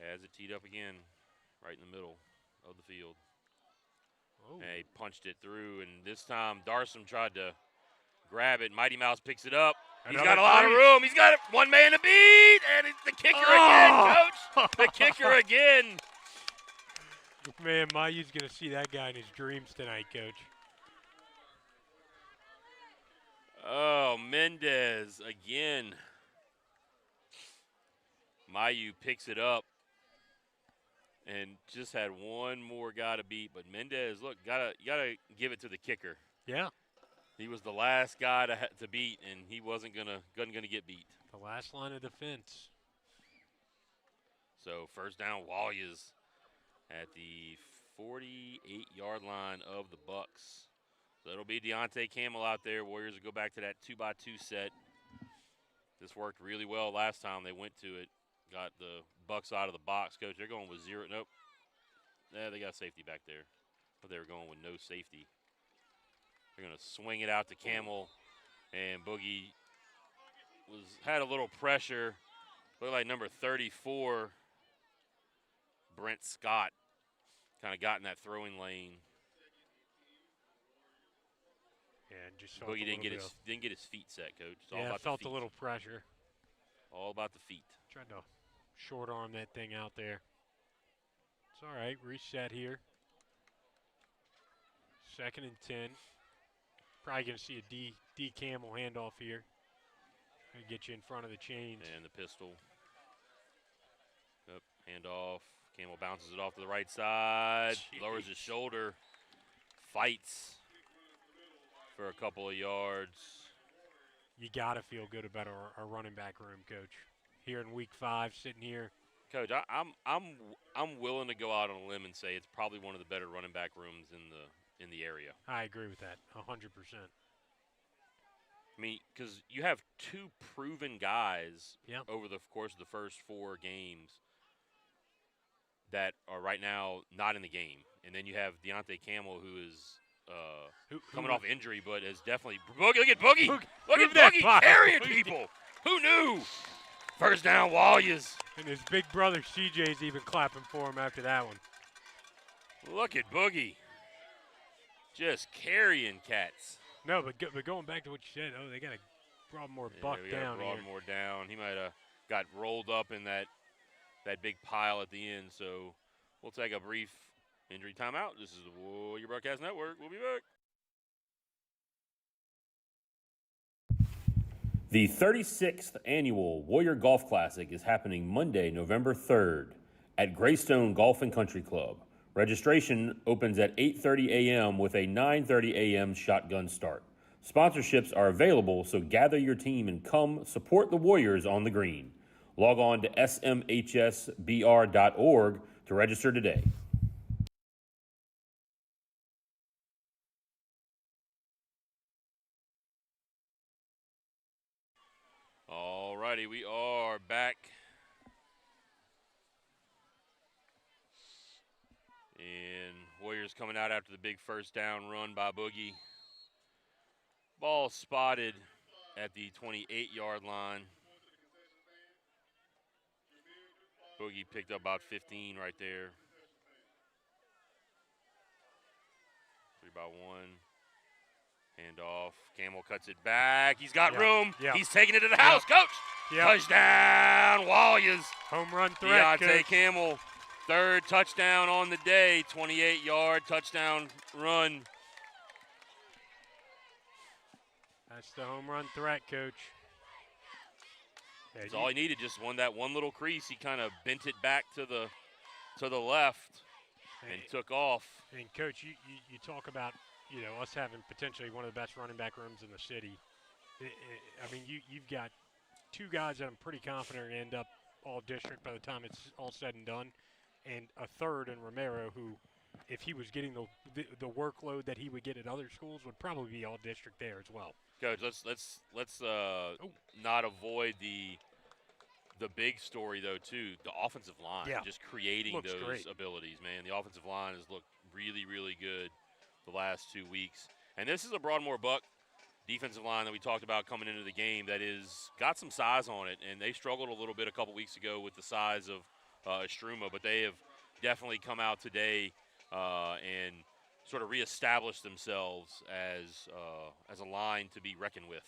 has it teed up again, right in the middle of the field. Oh. And he punched it through, and this time Darsham tried to grab it. Mighty Mouse picks it up. He's got a lot of room. He's got one man to beat, and it's the kicker again, Coach. The kicker again. Man, Mayu's going to see that guy in his dreams tonight, Coach. Oh, Mendez again. Mayu picks it up and just had one more guy to beat. But Mendez, look, you gotta give it to the kicker. Yeah. He was the last guy to beat, and he wasn't gonna get beat. The last line of defense. So first down, Walliers at the 48-yard line of the Bucks. So it'll be Deontay Campbell out there. Warriors will go back to that 2x2 set. This worked really well last time they went to it. Got the Bucks out of the box. Coach, they're going with zero. Nope. Yeah, they got safety back there. But they were going with no safety. They're going to swing it out to Campbell. And Boogie had a little pressure. Looked like number 34, Brent Scott, kind of got in that throwing lane. Yeah, and just felt Boogie didn't get his feet set, Coach. It's all about felt the feet. a little pressure. All about the feet. Tried to short arm that thing out there. It's all right. Reset here. 2nd and 10. Probably going to see a D Campbell handoff here. Gonna get you in front of the chains. And the pistol. Yep, handoff. Campbell bounces it off to the right side. Jeez. Lowers his shoulder. Fights for a couple of yards. You got to feel good about our running back room, Coach. Here in week 5, sitting here. Coach, I'm willing to go out on a limb and say it's probably one of the better running back rooms in the area. I agree with that, 100%. I mean, because you have 2 proven guys over the course of the first 4 games that are right now not in the game. And then you have Deontay Campbell, who is coming off injury, but is definitely – Boogie, look at Boogie. Look at Boogie carrying people. Who knew? First down, Walliers. And his big brother CJ's even clapping for him after that one. Look at Boogie. Just carrying cats. No, but going back to what you said, they got a Broadmoor buck down here. Broadmoor down. He might have got rolled up in that big pile at the end. So we'll take a brief injury timeout. This is the Warrior Broadcast Network. We'll be back. The 36th Annual Warrior Golf Classic is happening Monday, November 3rd at Greystone Golf and Country Club. Registration opens at 8:30 a.m. with a 9:30 a.m. shotgun start. Sponsorships are available, so gather your team and come support the Warriors on the green. Log on to smhsbr.org to register today. All righty, we are back. And Warriors coming out after the big first down run by Boogie. Ball spotted at the 28-yard line. Boogie picked up about 15 right there. 3-by-1. Handoff. Camel cuts it back. He's got room. He's taking it to the house. Coach! Touchdown, Warriors. Home run threat, Deontay Coach. Camel, third touchdown on the day. 28-yard touchdown run. That's the home run threat, Coach. That's all he needed, just that one little crease. He kind of bent it back to the left and took off. And, Coach, you talk about, us having potentially one of the best running back rooms in the city. I mean, you've got two guys that I'm pretty confident end up all district by the time it's all said and done, and a third in Romero who, if he was getting the workload that he would get at other schools, would probably be all district there as well. Coach, let's not avoid the big story though too. The offensive line, just creating Looks those great. abilities, man. The offensive line has looked really, really good the last 2 weeks. And this is a Broadmoor Buck defensive line that we talked about coming into the game that is got some size on it, and they struggled a little bit a couple weeks ago with the size of Estruma, but they have definitely come out today and sort of reestablished themselves as a line to be reckoned with.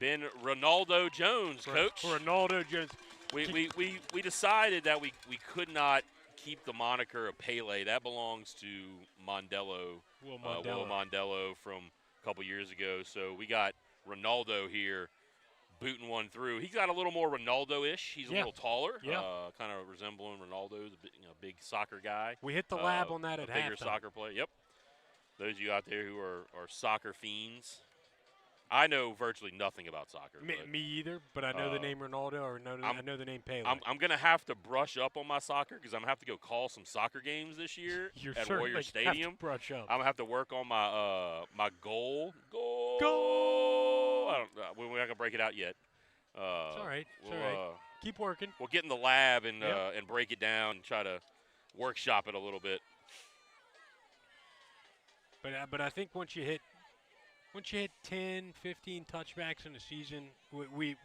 Ben Ronaldo Jones, Coach. Ronaldo Jones. We decided that we could not keep the moniker of Pele. That belongs to Mondello, Will Mondello from a couple years ago. So we got Ronaldo here booting one through. He's got a little more Ronaldo-ish. He's a little taller, kind of resembling Ronaldo, big soccer guy. We hit the lab on that at halftime. Bigger soccer player. Yep. Those of you out there who are soccer fiends. I know virtually nothing about soccer. Me either, but I know the name Ronaldo or I know the name Pele. I'm going to have to brush up on my soccer because I'm going to have to go call some soccer games this year at Warrior Stadium. Have to brush up. I'm going to have to work on my goal. I don't know. We're not going to break it out yet. It's all right. It's all right. Keep working. We'll get in the lab and break it down and try to workshop it a little bit. But I think once you hit 10, 15 touchbacks in a season, we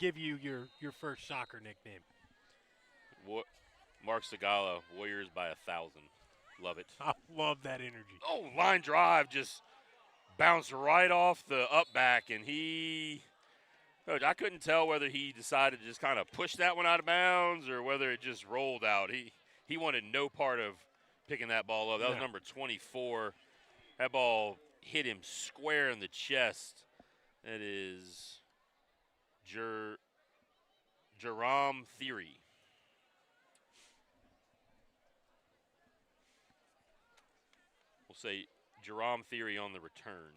give you your first soccer nickname. What? Mark Segala, Warriors by 1,000. Love it. I love that energy. Oh, line drive just bounced right off the up back, and I couldn't tell whether he decided to just kind of push that one out of bounds or whether it just rolled out. He wanted no part of picking that ball up. That was number 24. That ball hit him square in the chest. That is Jerome Theory. We'll say Jerome Theory on the return.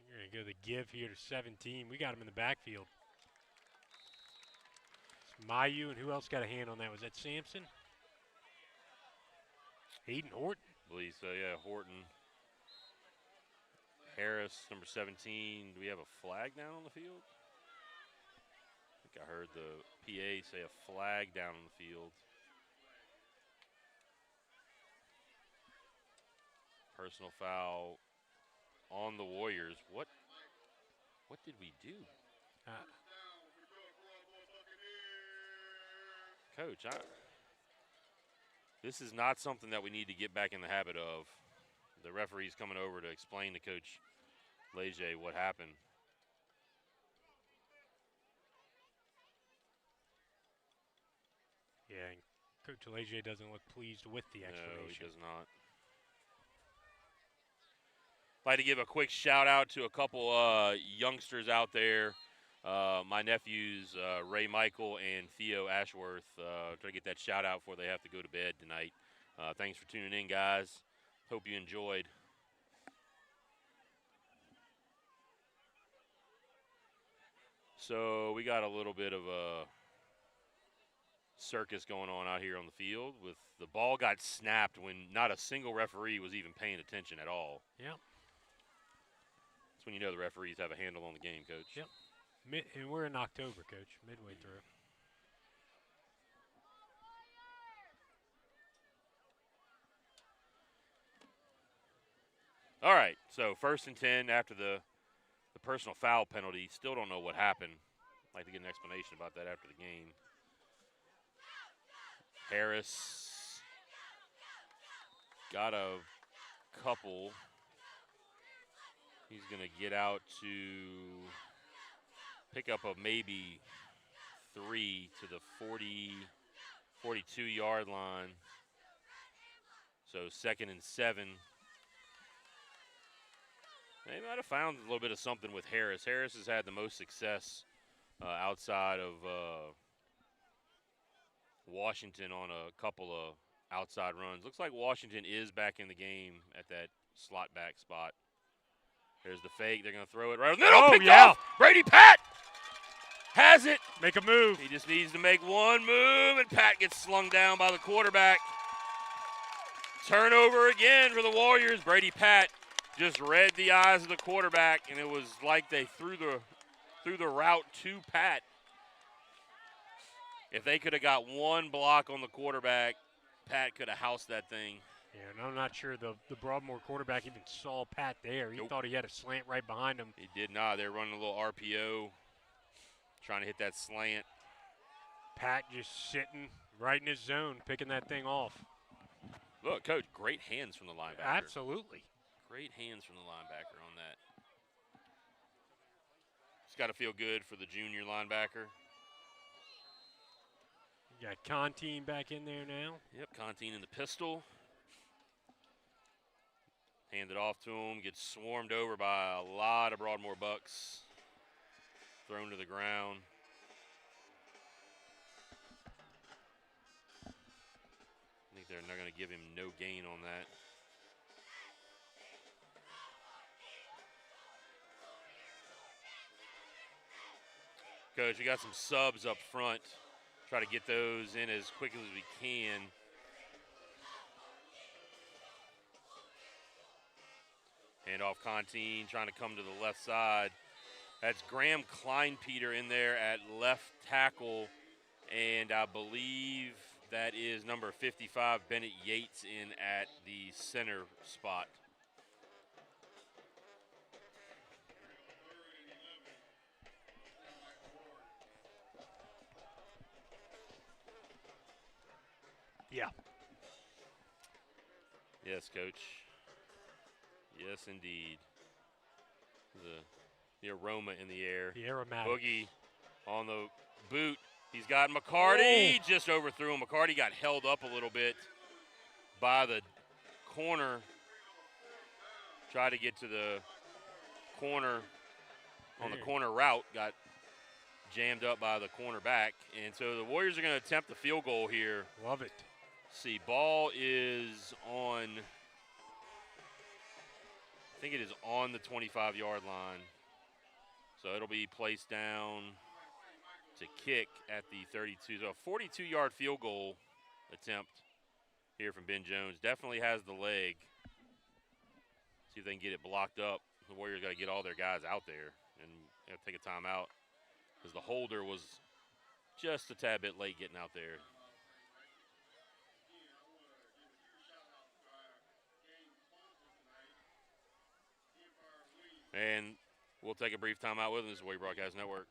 You're going to go the give here to 17. We got him in the backfield. It's Mayu, and who else got a hand on that? Was that Sampson? Hayden Horton? I believe so, yeah, Horton. Harris, number 17. Do we have a flag down on the field? I think I heard the PA say a flag down on the field. Personal foul on the Warriors. What did we do? Coach, this is not something that we need to get back in the habit of. The referee's coming over to explain to Coach Leger what happened. Yeah, and Coach Leger doesn't look pleased with the explanation. No, he does not. I'd like to give a quick shout out to a couple youngsters out there. My nephews, Ray Michael and Theo Ashworth. Try to get that shout out before they have to go to bed tonight. Thanks for tuning in, guys. Hope you enjoyed. So we got a little bit of a circus going on out here on the field. With the ball got snapped when not a single referee was even paying attention at all. Yep. That's when you know the referees have a handle on the game, Coach. Yep. And we're in October, Coach, midway through. All right, so 1st and 10 after the personal foul penalty. Still don't know what happened. I'd like to get an explanation about that after the game. Harris got a couple. He's going to get out to pick up a maybe 3 to the 42-yard line. So 2nd and 7. They might have found a little bit of something with Harris. Harris has had the most success outside of Washington on a couple of outside runs. Looks like Washington is back in the game at that slot back spot. There's the fake. They're going to throw it right. Oh, yeah. Off. Brady Pat has it. Make a move. He just needs to make one move, and Pat gets slung down by the quarterback. Turnover again for the Warriors. Brady Pat just read the eyes of the quarterback, and it was like they threw the route to Pat. If they could have got one block on the quarterback, Pat could have housed that thing. Yeah, and I'm not sure the Broadmoor quarterback even saw Pat there. He thought he had a slant right behind him. He did not. They were running a little RPO, trying to hit that slant. Pat just sitting right in his zone, picking that thing off. Look, Coach, great hands from the linebacker. Absolutely. Great hands from the linebacker on that. It's got to feel good for the junior linebacker. You got Contine back in there now. Yep, Contine in the pistol. Hand it off to him. Gets swarmed over by a lot of Broadmoor Bucks. Thrown to the ground. I think they're not going to give him no gain on that. Coach, we got some subs up front. Try to get those in as quickly as we can. Hand off Contine, trying to come to the left side. That's Graham Kleinpeter in there at left tackle. And I believe that is number 55, Bennett Yates, in at the center spot. Yeah. Yes, Coach. Yes, indeed. The aroma in the air. The aromatic. Boogie on the boot. He's got McCarty. Just overthrew him. McCarty got held up a little bit by the corner. Tried to get to the corner on the corner route. Got jammed up by the cornerback. And so the Warriors are going to attempt the field goal here. Love it. See, ball is on, I think it is on the 25-yard line. So it'll be placed down to kick at the 32. So a 42-yard field goal attempt here from Ben Jones. Definitely has the leg. See if they can get it blocked up. The Warriors got to get all their guys out there and take a timeout because the holder was just a tad bit late getting out there. And we'll take a brief timeout with them. This is Warrior Broadcast Network.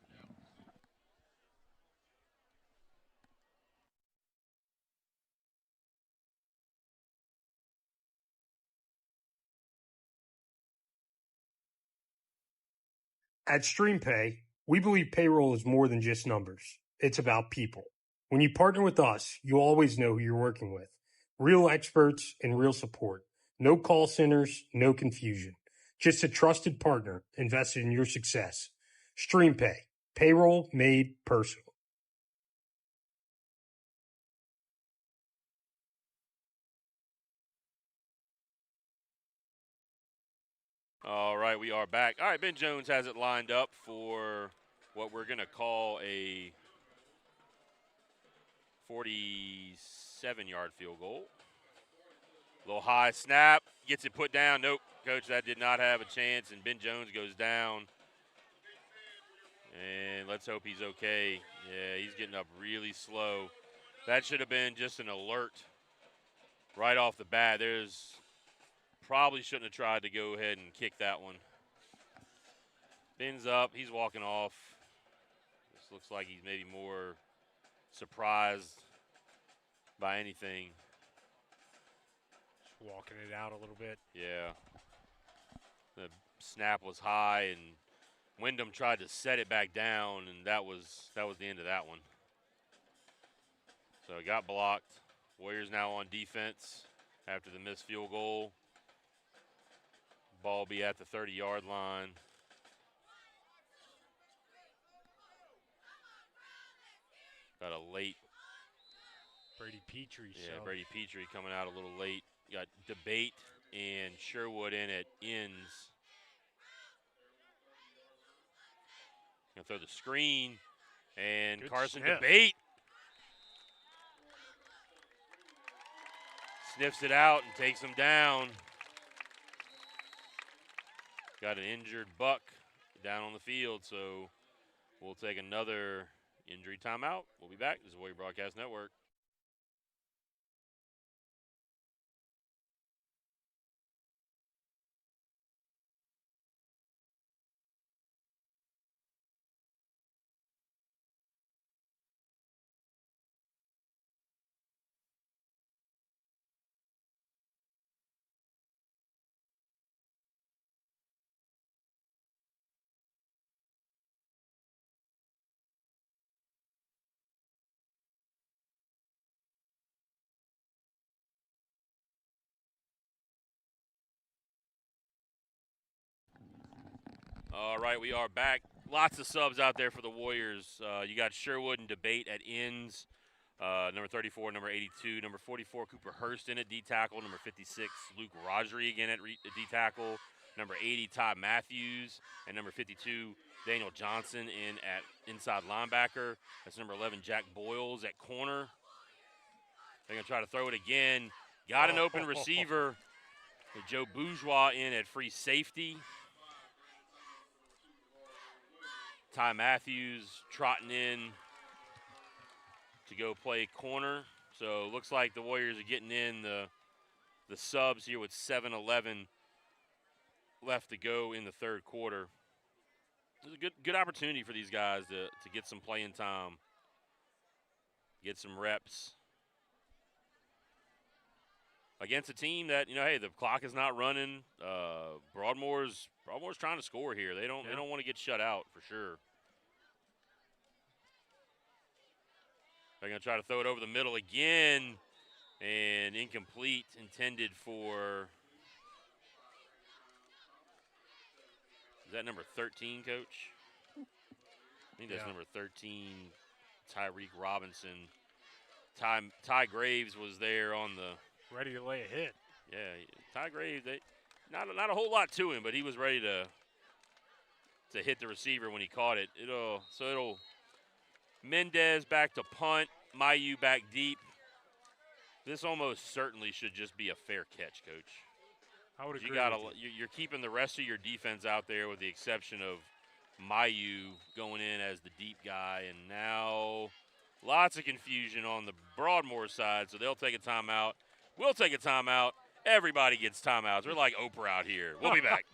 At StreamPay, we believe payroll is more than just numbers. It's about people. When you partner with us, you always know who you're working with. Real experts and real support. No call centers, no confusion. Just a trusted partner invested in your success. StreamPay. Payroll made personal. All right, we are back. All right, Ben Jones has it lined up for what we're going to call a 47-yard field goal. Little high snap, gets it put down. Nope, coach, that did not have a chance, and Ben Jones goes down. And let's hope he's okay. Yeah, he's getting up really slow. That should have been just an alert right off the bat. Probably shouldn't have tried to go ahead and kick that one. Ben's up, he's walking off. This looks like he's maybe more surprised by anything. Just walking it out a little bit. Yeah. The snap was high, and Wyndham tried to set it back down, and that was the end of that one. So it got blocked. Warriors now on defense after the missed field goal. Ball be at the 30-yard line. Got a late. Brady Petrie. Yeah, so. Brady Petrie coming out a little late. Got Debate and Sherwood in at ends. Gonna throw the screen, and Good Carson sniff. Debate sniffs it out and takes him down. Got an injured Buck down on the field, so we'll take another injury timeout. We'll be back. This is Warrior Broadcast Network. All right, we are back. Lots of subs out there for the Warriors. You got Sherwood and Debate at ends. Number 34, number 82, number 44, Cooper Hurst in at D-tackle. Number 56, Luke Rodri again at D-tackle. Number 80, Todd Matthews. And number 52, Daniel Johnson in at inside linebacker. That's number 11, Jack Boyles at corner. They're going to try to throw it again. Got an open receiver. Joe Bourgeois in at free safety. Ty Matthews trotting in to go play corner. So looks like the Warriors are getting in the subs here with 7:11 left to go in the third quarter. It's a good opportunity for these guys to get some playing time, get some reps against a team that, hey, the clock is not running. Broadmoor's trying to score here. They don't want to get shut out for sure. They're going to try to throw it over the middle again, and incomplete, intended for, is that number 13, Coach? I think that's number 13, Tyreek Robinson. Ty Graves was there on the, ready to lay a hit. Yeah, Ty Graves, not a whole lot to him, but he was ready to hit the receiver when he caught it. It'll Mendez back to punt, Mayu back deep. This almost certainly should just be a fair catch, Coach. I would agree. You're keeping the rest of your defense out there with the exception of Mayu going in as the deep guy, and now lots of confusion on the Broadmoor side, so they'll take a timeout. We'll take a timeout. Everybody gets timeouts. We're like Oprah out here. We'll be back.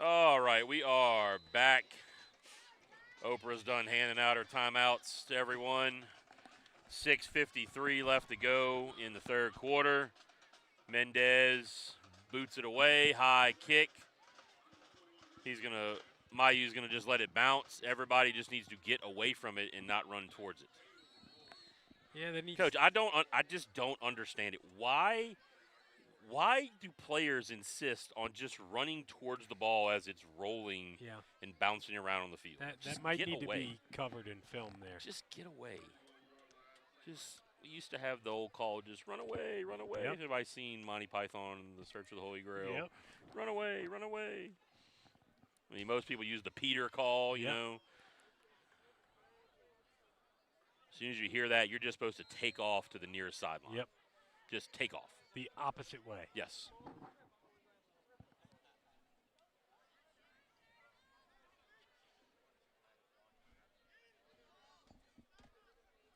All right, we are back. Oprah's done handing out her timeouts to everyone. 6:53 left to go in the third quarter. Mendez boots it away, high kick. Mayu's gonna just let it bounce. Everybody just needs to get away from it and not run towards it. Yeah, that needs. Coach, I just don't understand it. Why do players insist on just running towards the ball as it's rolling Yeah. and bouncing around on the field? That might get need away. to be covered in film there. Just get away. We used to have the old call, just run away, run away. Yep. Have I seen Monty Python, The Search for the Holy Grail? Yep. Run away, run away. I mean, most people use the Peter call, you Yep. know. As soon as you hear that, you're just supposed to take off to the nearest sideline. Yep. Just take off. The opposite way. Yes.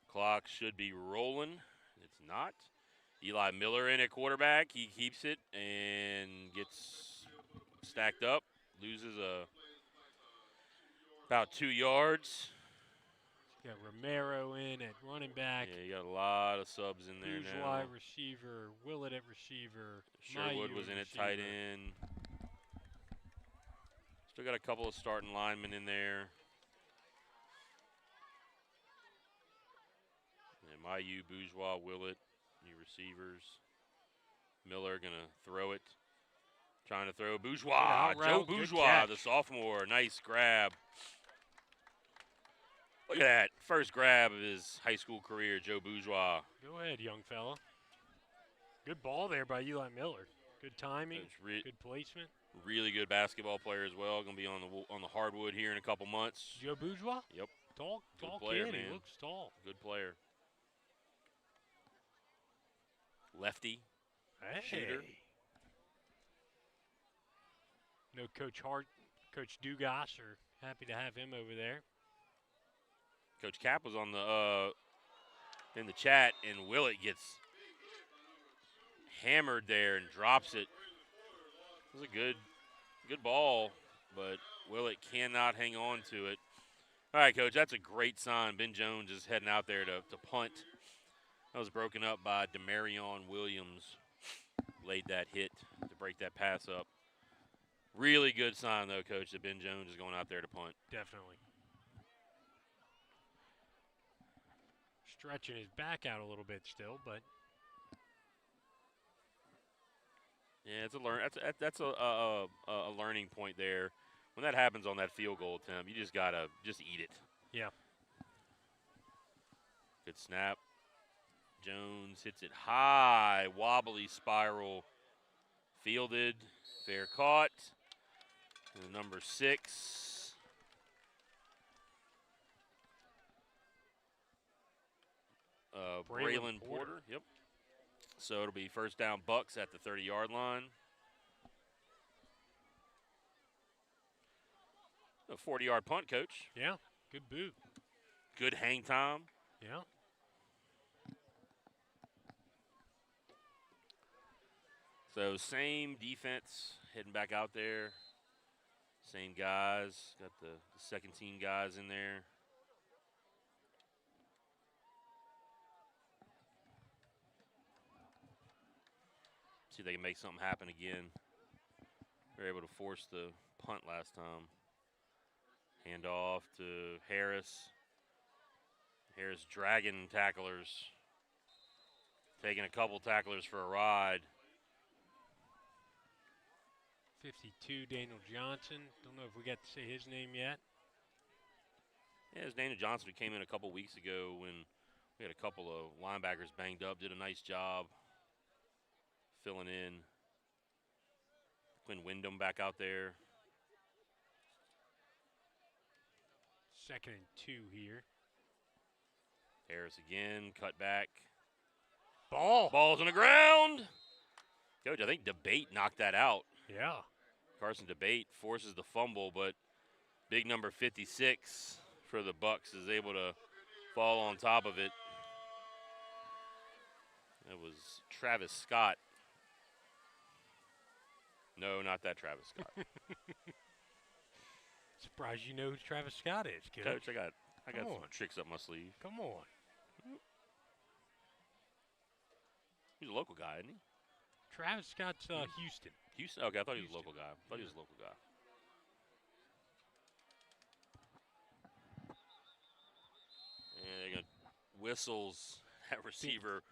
Clock should be rolling. It's not. Eli Miller in at quarterback. He keeps it and gets stacked up. Loses about 2 yards. Got Romero in at running back. Yeah, you got a lot of subs in there Bourgeois now. receiver. Willett at receiver. Sherwood Mayu was in at receiver. tight end. Still got a couple of starting linemen in there. And Mayu, Bourgeois, Willett, new receivers. Miller going to throw it. Trying to throw Bourgeois. Good out Joe route, good Bourgeois, catch. the sophomore. Nice grab. Look at that. First grab of his high school career, Joe Bourgeois. Go ahead, young fella. Good ball there by Eli Miller. Good timing. Good placement. Really good basketball player as well. Going to be on the hardwood here in a couple months. Joe Bourgeois? Yep. Tall player, kid. man. He looks tall. Good player. Lefty. Hey. Shooter. No Coach Hart, Coach Dugas are happy to have him over there. Coach Cap was on the in the chat, and Willett gets hammered there and drops it. It was a good ball, but Willett cannot hang on to it. All right, Coach, that's a great sign. Ben Jones is heading out there to punt. That was broken up by Demarion Williams. Laid that hit to break that pass up. Really good sign, though, Coach, that Ben Jones is going out there to punt. Definitely. Stretching his back out a little bit still, but yeah, that's a learning point there. When that happens on that field goal attempt, you just gotta eat it. yeah. Good snap. Jones hits it high, wobbly spiral, fielded, fair caught. And number 6. Braylon Porter. Yep. So it'll be first down Bucks at the 30-yard line. A 40-yard punt, Coach. Yeah. Good boot. Good hang time. Yeah. So same defense heading back out there. Same guys. Got the second team guys in there. See if they can make something happen again. They were able to force the punt last time. Hand off to Harris. Harris dragging tacklers. Taking a couple tacklers for a ride. 52, Daniel Johnson. Don't know if we got to say his name yet. Yeah, it's Daniel Johnson who came in a couple weeks ago when we had a couple of linebackers banged up. Did a nice job filling in. Quinn Wyndham back out there. 2nd and 2 here. Harris again, cut back. Ball's on the ground. Coach, I think Debate knocked that out. Yeah. Carson Debate forces the fumble, but big number 56 for the Bucks is able to fall on top of it. It was Travis Scott. No, not that Travis Scott. Surprised you know who Travis Scott is, Coach. Coach, I got some tricks up my sleeve. Come on. He's a local guy, isn't he? Travis Scott's Houston. Houston? Okay, I thought he was a local guy. And they're going to whistles. That receiver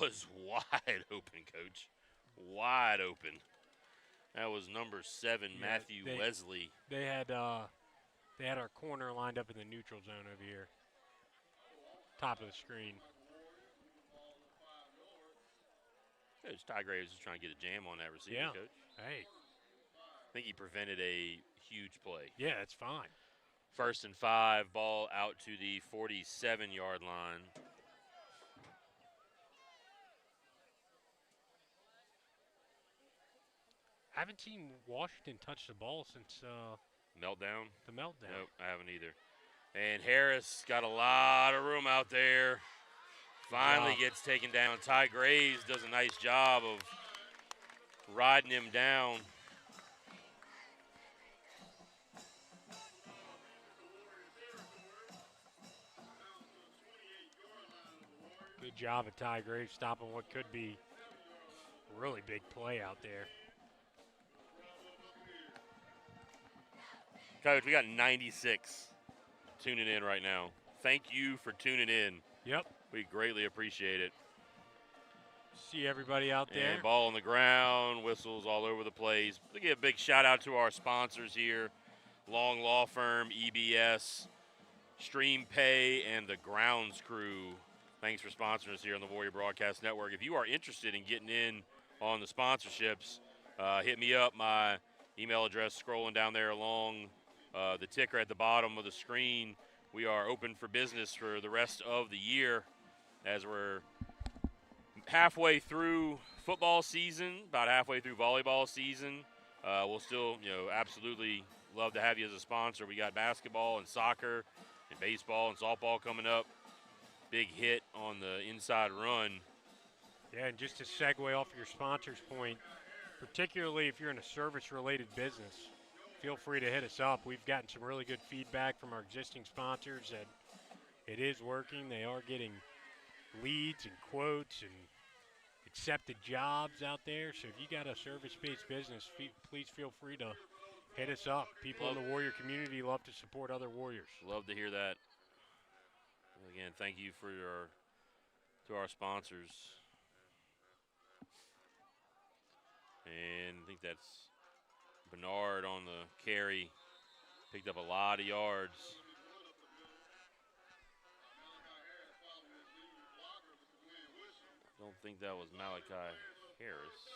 was wide open, Coach. Wide open. That was number 7, Matthew Wesley. They had our corner lined up in the neutral zone over here. Top of the screen. Coach Ty Graves is trying to get a jam on that receiver, Coach. Hey. I think he prevented a huge play. Yeah, it's fine. 1st and 5, ball out to the 47-yard line. I haven't seen Washington touch the ball since Meltdown? the meltdown. Nope, I haven't either. And Harris got a lot of room out there. Finally gets taken down. Ty Graves does a nice job of riding him down. Good job of Ty Graves stopping what could be a really big play out there. Coach, we got 96 tuning in right now. Thank you for tuning in. Yep. We greatly appreciate it. See everybody out there. And ball on the ground, whistles all over the place. We'll give a big shout out to our sponsors here. Long Law Firm, EBS, Stream Pay, and the Grounds Crew. Thanks for sponsoring us here on the Warrior Broadcast Network. If you are interested in getting in on the sponsorships, hit me up. My email address scrolling down there along the ticker at the bottom of the screen. We are open for business for the rest of the year as we're halfway through football season, about halfway through volleyball season. We'll still, absolutely love to have you as a sponsor. We got basketball and soccer and baseball and softball coming up. Big hit on the inside run. Yeah, and just to segue off your sponsor's point, particularly if you're in a service-related business, feel free to hit us up. We've gotten some really good feedback from our existing sponsors that it is working. They are getting leads and quotes and accepted jobs out there. So if you got a service-based business, please feel free to hit us up. People in the Warrior community love to support other Warriors. Love to hear that. Again, thank you to our sponsors. And I think that's Bernard on the carry. Picked up a lot of yards. Don't think that was Malachi Harris.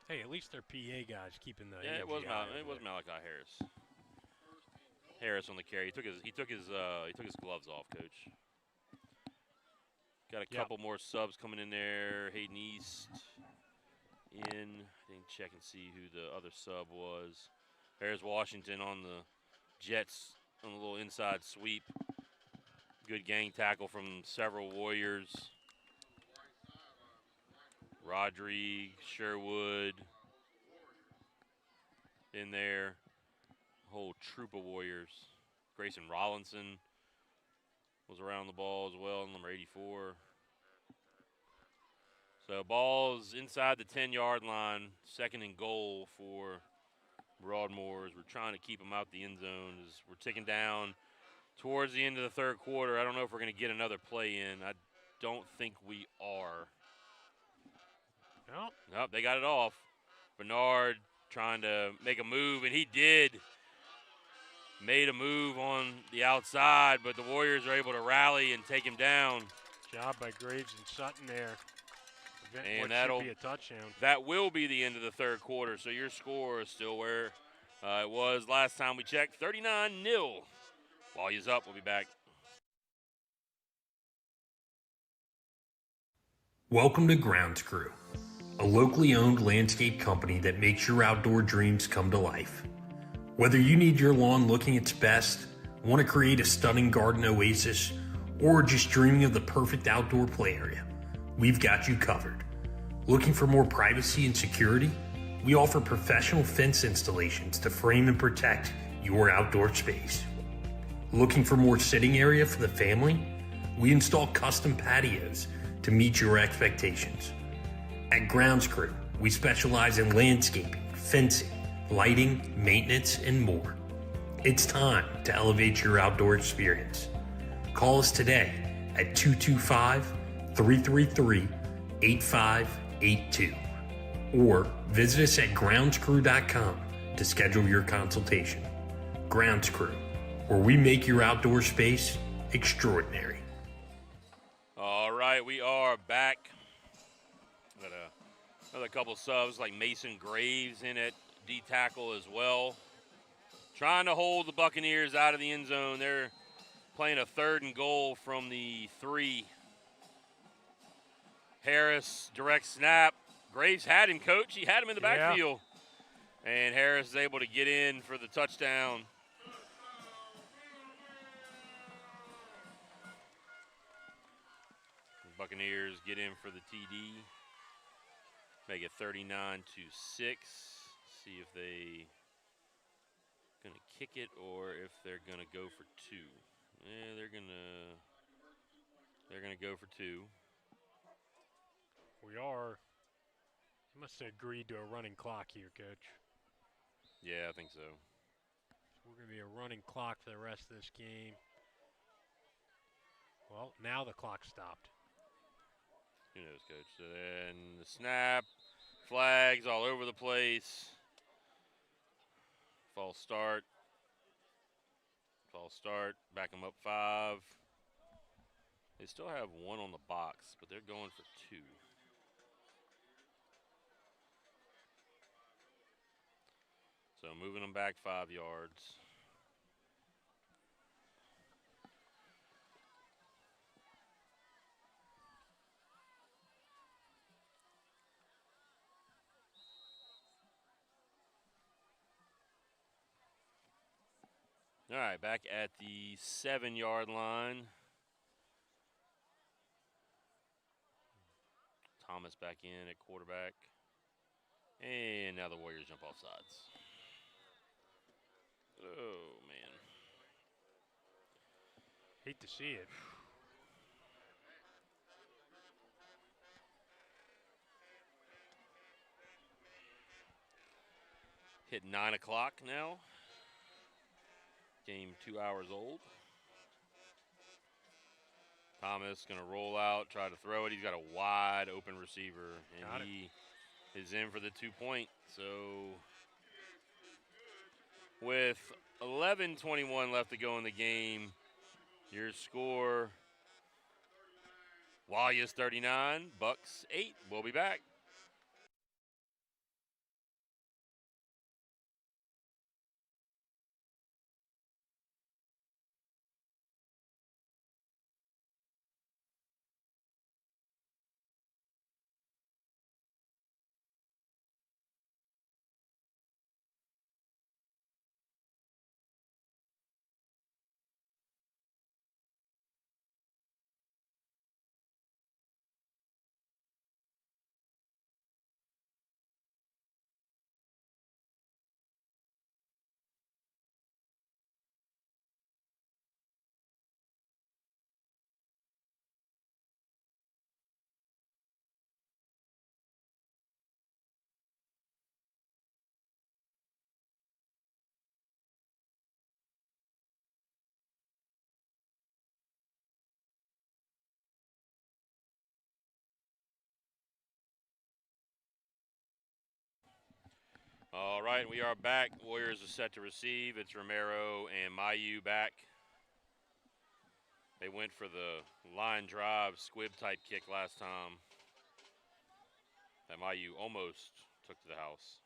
Hey, at least their PA guys keeping the it was Malachi Harris. Harris on the carry. He took his gloves off, Coach. Got a couple more subs coming in there. Hayden East in. I didn't check and see who the other sub was. There's Washington on the Jets on a little inside sweep. Good gang tackle from several Warriors. Rodrigue, Sherwood in there. Whole troop of Warriors. Grayson Rollinson was around the ball as well, number 84. So ball's inside the 10-yard line, 2nd and goal for Broadmoor as we're trying to keep them out the end zone as we're ticking down towards the end of the 3rd quarter. I don't know if we're going to get another play in. I don't think we are. Nope, they got it off. Bernard trying to make a move, and he did. Made a move on the outside, but the Warriors are able to rally and take him down. Job by Graves and Sutton there. And that'll be a touchdown. That will be the end of the 3rd quarter, so your score is still where it was last time we checked, 39-0. Volume's up. We'll be back. Welcome to Grounds Crew, a locally owned landscape company that makes your outdoor dreams come to life. Whether you need your lawn looking its best, want to create a stunning garden oasis, or just dreaming of the perfect outdoor play area, we've got you covered. Looking for more privacy and security? We offer professional fence installations to frame and protect your outdoor space. Looking for more sitting area for the family? We install custom patios to meet your expectations. At Grounds Crew, we specialize in landscaping, fencing, lighting, maintenance, and more. It's time to elevate your outdoor experience. Call us today at 225-333-8582 or visit us at groundscrew.com to schedule your consultation. Grounds Crew, where we make your outdoor space extraordinary. All right, we are back. Got another couple subs like Mason Graves in at D-tackle as well. Trying to hold the Buccaneers out of the end zone. They're playing a 3rd and goal from the 3. Harris, direct snap. Graves had him, coach. He had him in the backfield. And Harris is able to get in for the touchdown. The Buccaneers get in for the TD. Make it 39-6. See if they going to kick it or if they're going to go for 2. Yeah, they're going to go for 2. We are. You must have agreed to a running clock here, Coach. Yeah, I think so. We're going to be a running clock for the rest of this game. Well, now the clock stopped. Who knows, Coach? So then the snap, flags all over the place. False start. Back them up 5. They still have 1 on the box, but they're going for 2. So moving them back 5 yards. All right, back at the 7-yard line. Thomas back in at quarterback. And now the Warriors jump off sides. Oh, man. Hate to see it. Hit 9 o'clock now. Game 2 hours old. Thomas going to roll out, try to throw it. He's got a wide open receiver, and he is in for the 2-point. So with 11:21 left to go in the game, your score, Warriors 39, Bucks 8. We'll be back. All right, we are back. Warriors are set to receive. It's Romero and Mayu back. They went for the line drive squib type kick last time that Mayu almost took to the house.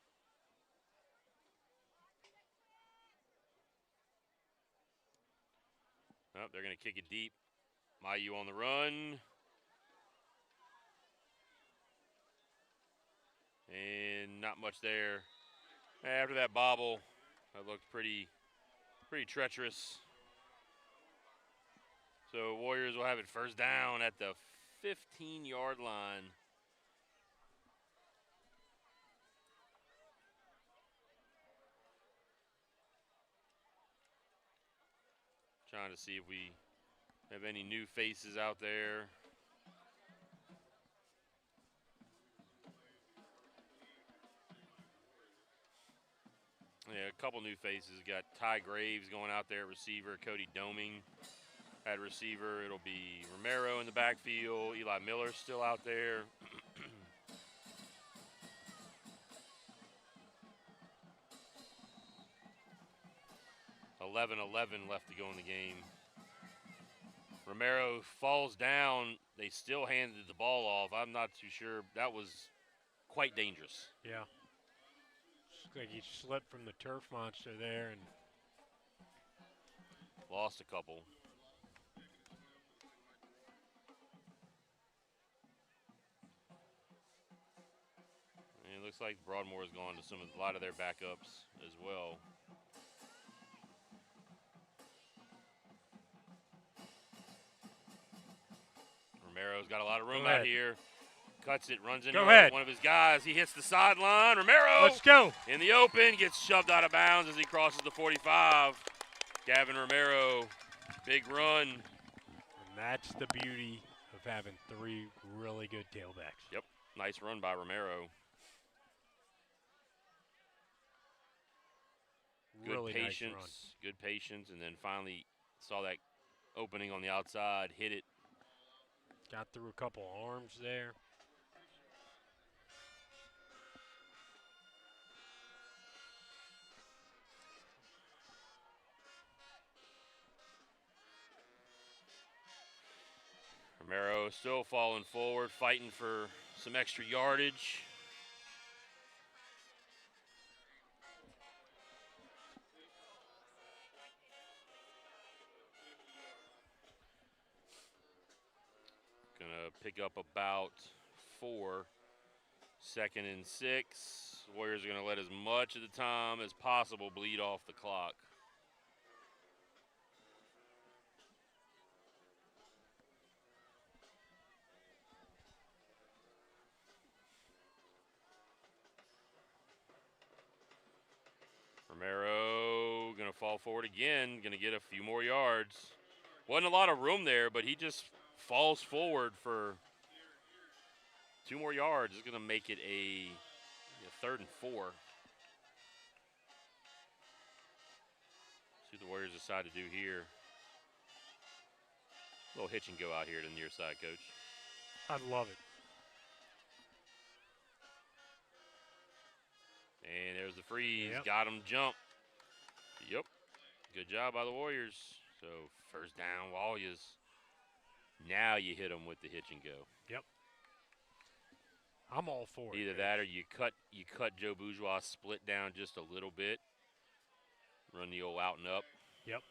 Oh, they're going to kick it deep. Mayu on the run. And not much there. After that bobble, that looked pretty treacherous. So Warriors will have it first down at the 15-yard line. Trying to see if we have any new faces out there. Yeah, a couple new faces. Got Ty Graves going out there at receiver. Cody Doming at receiver. It'll be Romero in the backfield. Eli Miller's still out there. 11-11 left to go in the game. Romero falls down. They still handed the ball off. I'm not too sure. That was quite dangerous. Yeah. Looks like he slipped from the turf monster there and lost a couple. And it looks like Broadmoor has gone to a lot of their backups as well. Romero's got a lot of room out here. Cuts it, runs into one of his guys. He hits the sideline. Romero. Let's go. In the open, gets shoved out of bounds as he crosses the 45. Gavin Romero, big run. And that's the beauty of having 3 really good tailbacks. Yep, nice run by Romero. Really good patience, nice run. Good patience, and then finally saw that opening on the outside, hit it. Got through a couple arms there. Romero still falling forward, fighting for some extra yardage. Gonna pick up about 4. 2nd and 6. Warriors are gonna let as much of the time as possible bleed off the clock. Romero gonna fall forward again, gonna get a few more yards. Wasn't a lot of room there, but he just falls forward for 2 more yards. It's gonna make it a 3rd and 4. See what the Warriors decide to do here. A little hitch and go out here to the near side, Coach. I'd love it. And there's the freeze. Yep. Got him jump. Yep. Good job by the Warriors. So 1st down, Warriors. Now you hit them with the hitch and go. Yep. I'm all for it. Either that or you cut Joe Bourgeois split down just a little bit. Run the old out and up. Yep.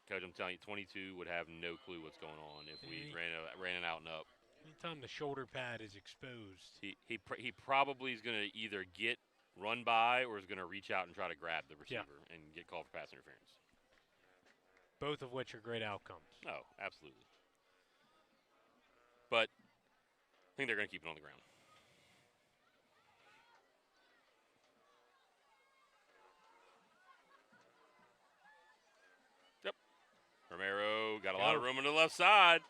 Coach, I'm telling you, 22 would have no clue what's going on if we ran it out and up. Anytime the shoulder pad is exposed. He probably is going to either get run by or is going to reach out and try to grab the receiver and get called for pass interference. Both of which are great outcomes. Oh, absolutely. But I think they're going to keep it on the ground. Yep. Romero got a lot of room on the left side.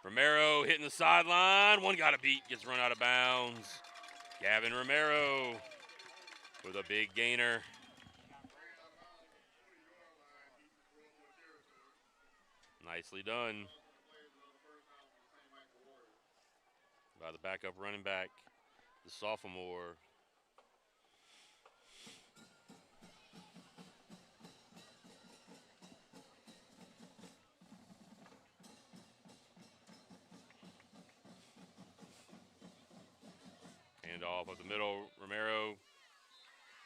Romero hitting the sideline. One got a beat, gets run out of bounds. Gavin Romero with a big gainer. Nicely done by the backup running back, the sophomore. Hand off up the middle. Romero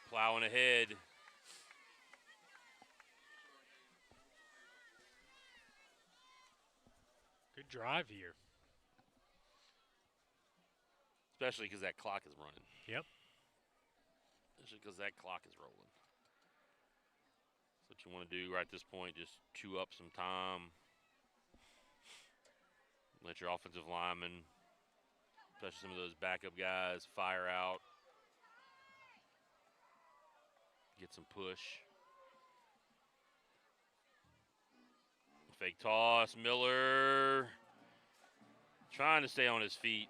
plowing ahead. Good drive here. Especially because that clock is running. Yep. Especially because that clock is rolling. That's what you want to do right at this point. Just chew up some time. Let your offensive linemen, especially some of those backup guys, fire out. Get some push. Fake toss. Miller trying to stay on his feet.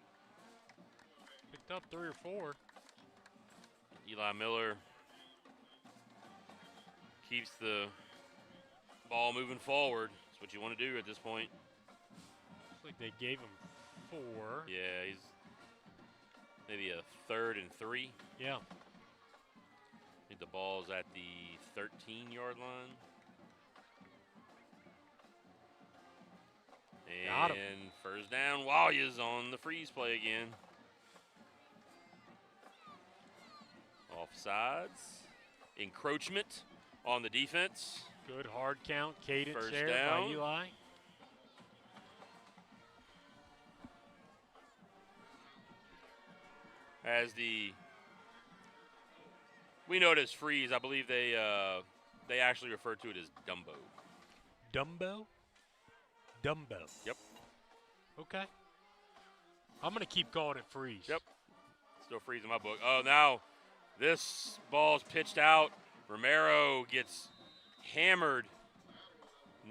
Picked up 3 or 4. Eli Miller keeps the ball moving forward. That's what you want to do at this point. Looks like they gave him 4. Yeah, he's maybe a 3rd and 3. Yeah. I think the ball's at the 13-yard line. Got him. And first down, Walliams on the freeze play again. Offsides. Encroachment on the defense. Good hard count cadence First there down. by Eli. As we know it as freeze. I believe they actually refer to it as Dumbo. Dumbo? Dumbo. Yep. Okay. I'm going to keep calling it freeze. Yep. Still freeze in my book. Oh, now this ball's pitched out. Romero gets hammered.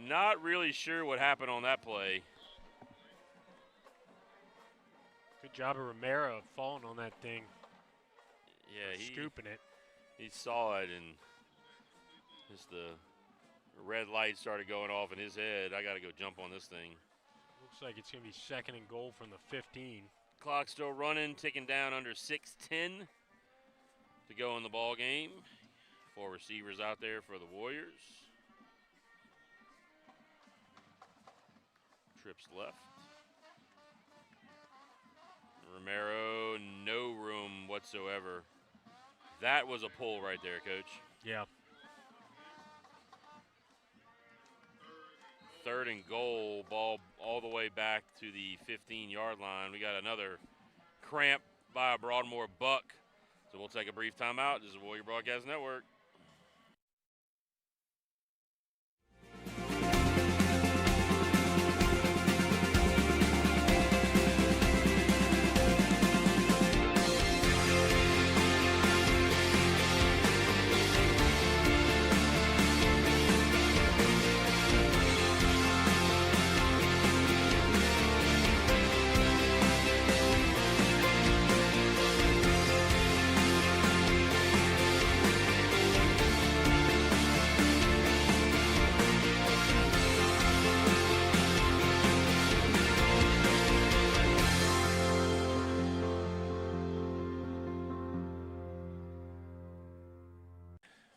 Not really sure what happened on that play. Good job of Romero falling on that thing. Yeah, scooping it. He saw it, and just the red light started going off in his head. I got to go jump on this thing. Looks like it's going to be 2nd and goal from the 15. Clock still running, ticking down under 6:10 to go in the ball game. 4 receivers out there for the Warriors. Trips left. Romero, no room whatsoever. That was a pull right there, Coach. Yeah. 3rd and goal, ball all the way back to the 15-yard line. We got another cramp by a Broadmoor buck. So we'll take a brief timeout. This is Warrior Broadcast Network.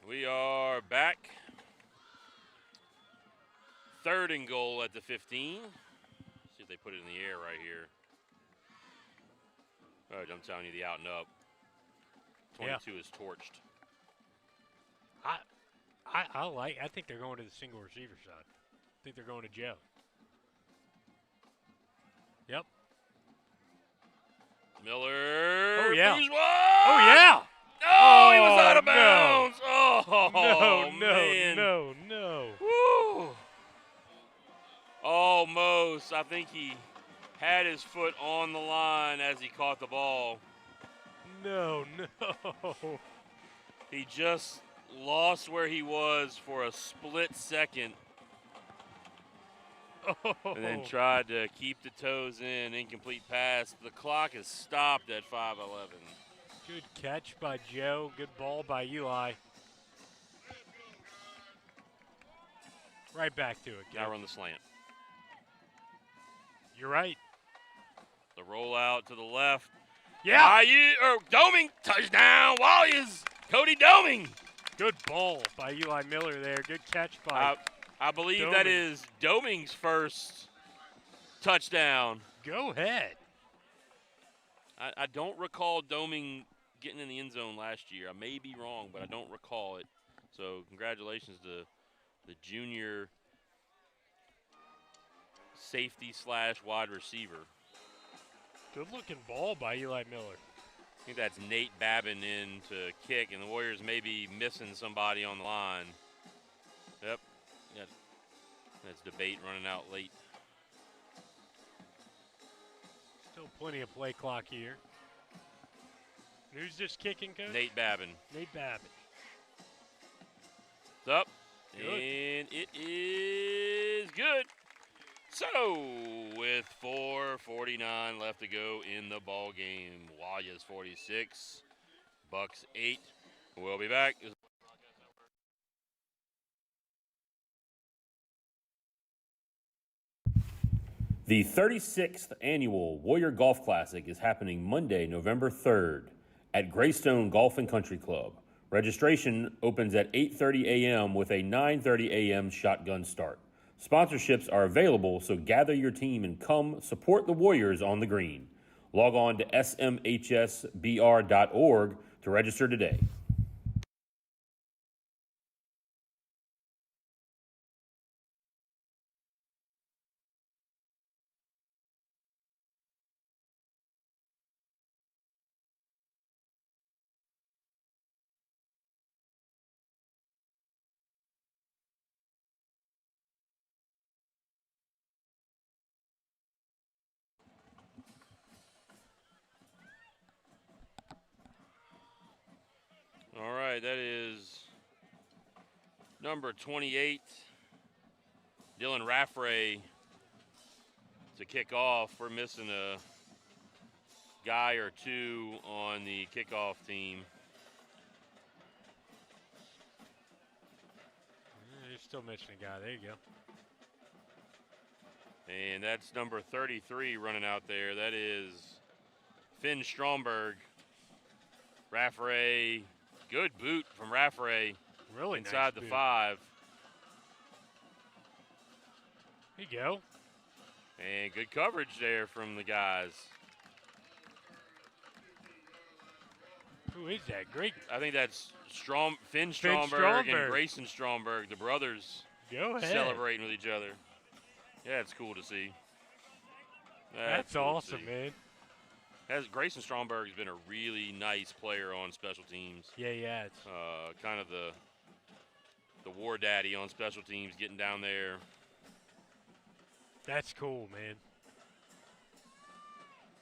We are back. 3rd and goal at the 15. See if they put it in the air right here. All right, I'm telling you, the out and up. 22 is torched. I think they're going to the single receiver side. I think they're going to Joe. Yep. Miller. Oh, yeah. Bourgeois! Oh, yeah. Oh, he was out of no. bounds. Oh, man. No. Woo. Almost. I think he had his foot on the line as he caught the ball. No. He just lost where he was for a split second and then tried to keep the toes in. Incomplete pass. The clock is stopped at 5:11. Good catch by Joe. Good ball by Eli. Right back to it. Now run the slant. You're right. The rollout to the left. Yeah. Doming. Touchdown. Walliams. Cody Doming. Good ball by Eli Miller there. Good catch by I believe that is Doming's first touchdown. Go ahead. I don't recall Doming getting in the end zone last year. I may be wrong, but I don't recall it. So congratulations to the junior safety / wide receiver. Good looking ball by Eli Miller. I think that's Nate Babin in to kick, and the Warriors may be missing somebody on the line. Yep. That's debate running out late. Still plenty of play clock here. Who's just kicking, Coach? Nate Babin. Nate Babin. It's up. Good. And it is good. So, with 4:49 left to go in the ball game, Walia's 46, Bucks 8. We'll be back. The 36th Annual Warrior Golf Classic is happening Monday, November 3rd at Greystone Golf and Country Club. Registration opens at 8:30 a.m. with a 9:30 a.m. shotgun start. Sponsorships are available, so gather your team and come support the Warriors on the green. Log on to smhsbr.org to register today. All right, that is number 28, Dylan Raffray, to kick off. We're missing a guy or two on the kickoff team. You're still missing a guy. There you go. And that's number 33 running out there. That is Finn Stromberg. Raffray, good boot from Raffray. Really inside nice the boot. 5. There you go. And good coverage there from the guys. Who is that? Great. I think that's Finn Stromberg and Grayson Stromberg, the brothers, Go ahead. celebrating with each other. Yeah, it's cool to see. That's cool awesome, man. Grayson Stromberg's been a really nice player on special teams. Yeah, it's kind of the war daddy on special teams, getting down there. that's cool, man.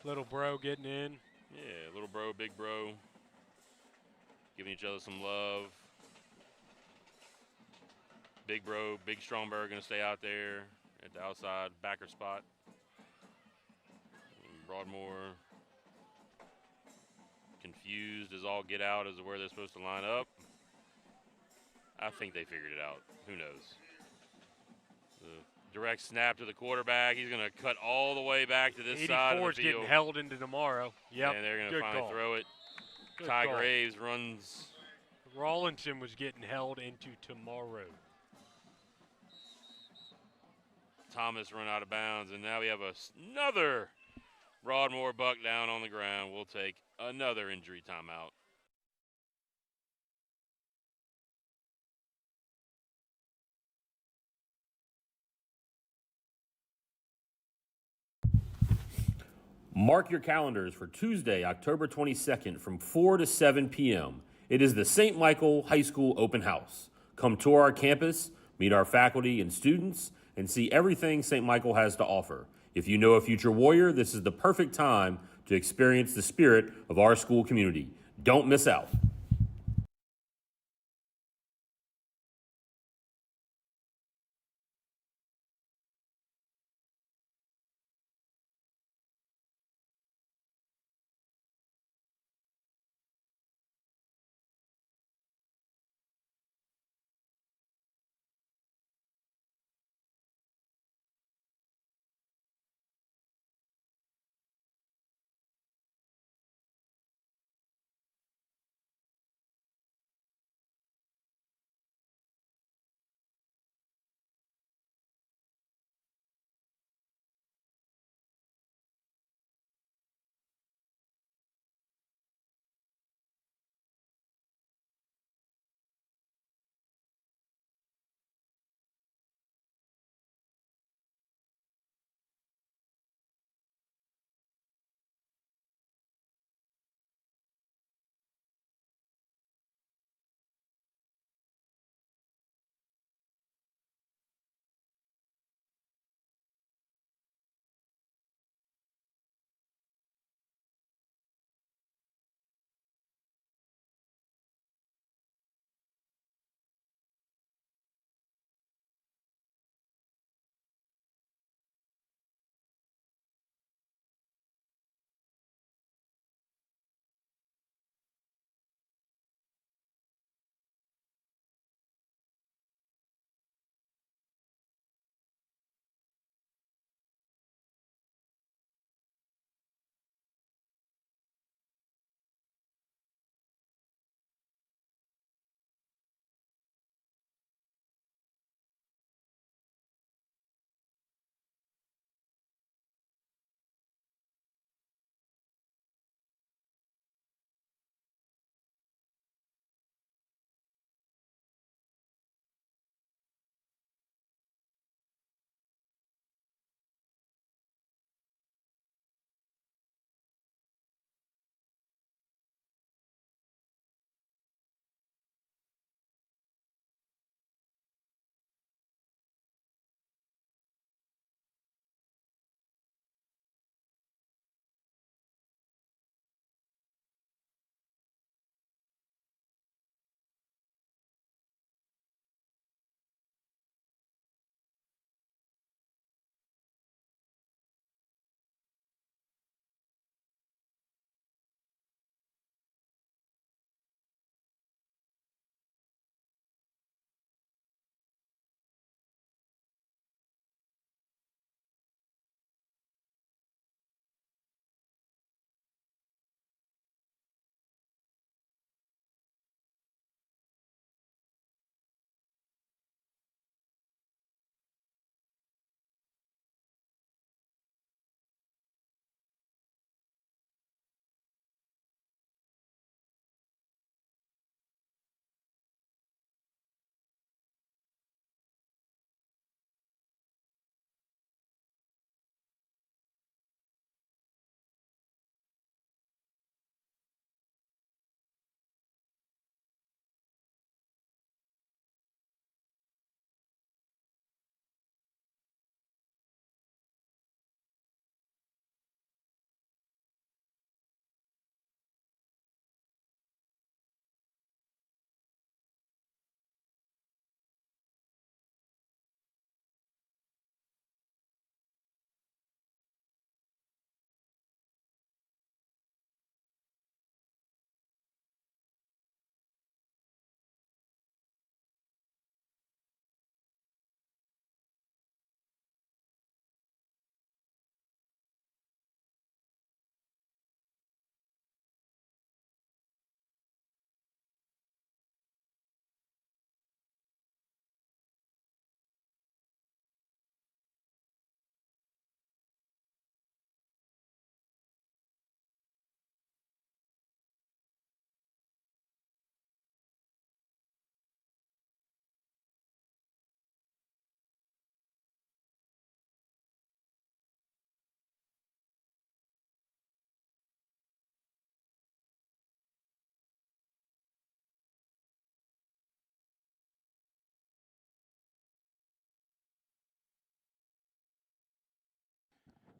Little bro getting in. Yeah, little bro, big bro, giving each other some love. Big bro, big Stromberg going to stay out there at the outside backer spot. Broadmoor confused as all get out as to where they're supposed to line up. I think they figured it out. Who knows? The direct snap to the quarterback. He's going to cut all the way back to this side of the 84's field. getting held into tomorrow. Yep. And they're going to finally throw it. Good Ty call. Graves runs. Rawlinson was getting held into tomorrow. Thomas run out of bounds, and now we have another Broadmoor buck down on the ground. We'll take another injury timeout. Mark your calendars for Tuesday, October 22nd from 4 to 7 p.m. It is the St. Michael High School Open House. Come tour our campus, meet our faculty and students, and see everything St. Michael has to offer. If you know a future Warrior, this is the perfect time to experience the spirit of our school community. Don't miss out.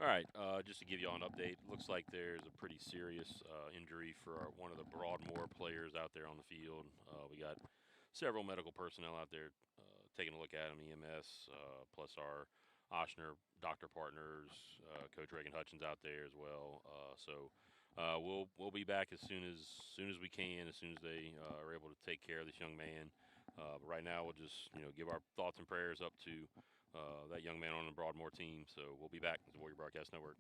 All right, just to give you all an update, looks like there's a pretty serious injury for one of the Broadmoor players out there on the field. We got several medical personnel out there taking a look at him, EMS, plus our Oshner doctor partners, Coach Reagan Hutchins out there as well. We'll be back as soon as we can, as soon as they are able to take care of this young man. But right now, we'll just give our thoughts and prayers up to that young man on the Broadmoor team. So we'll be back as the Warrior Broadcast Network.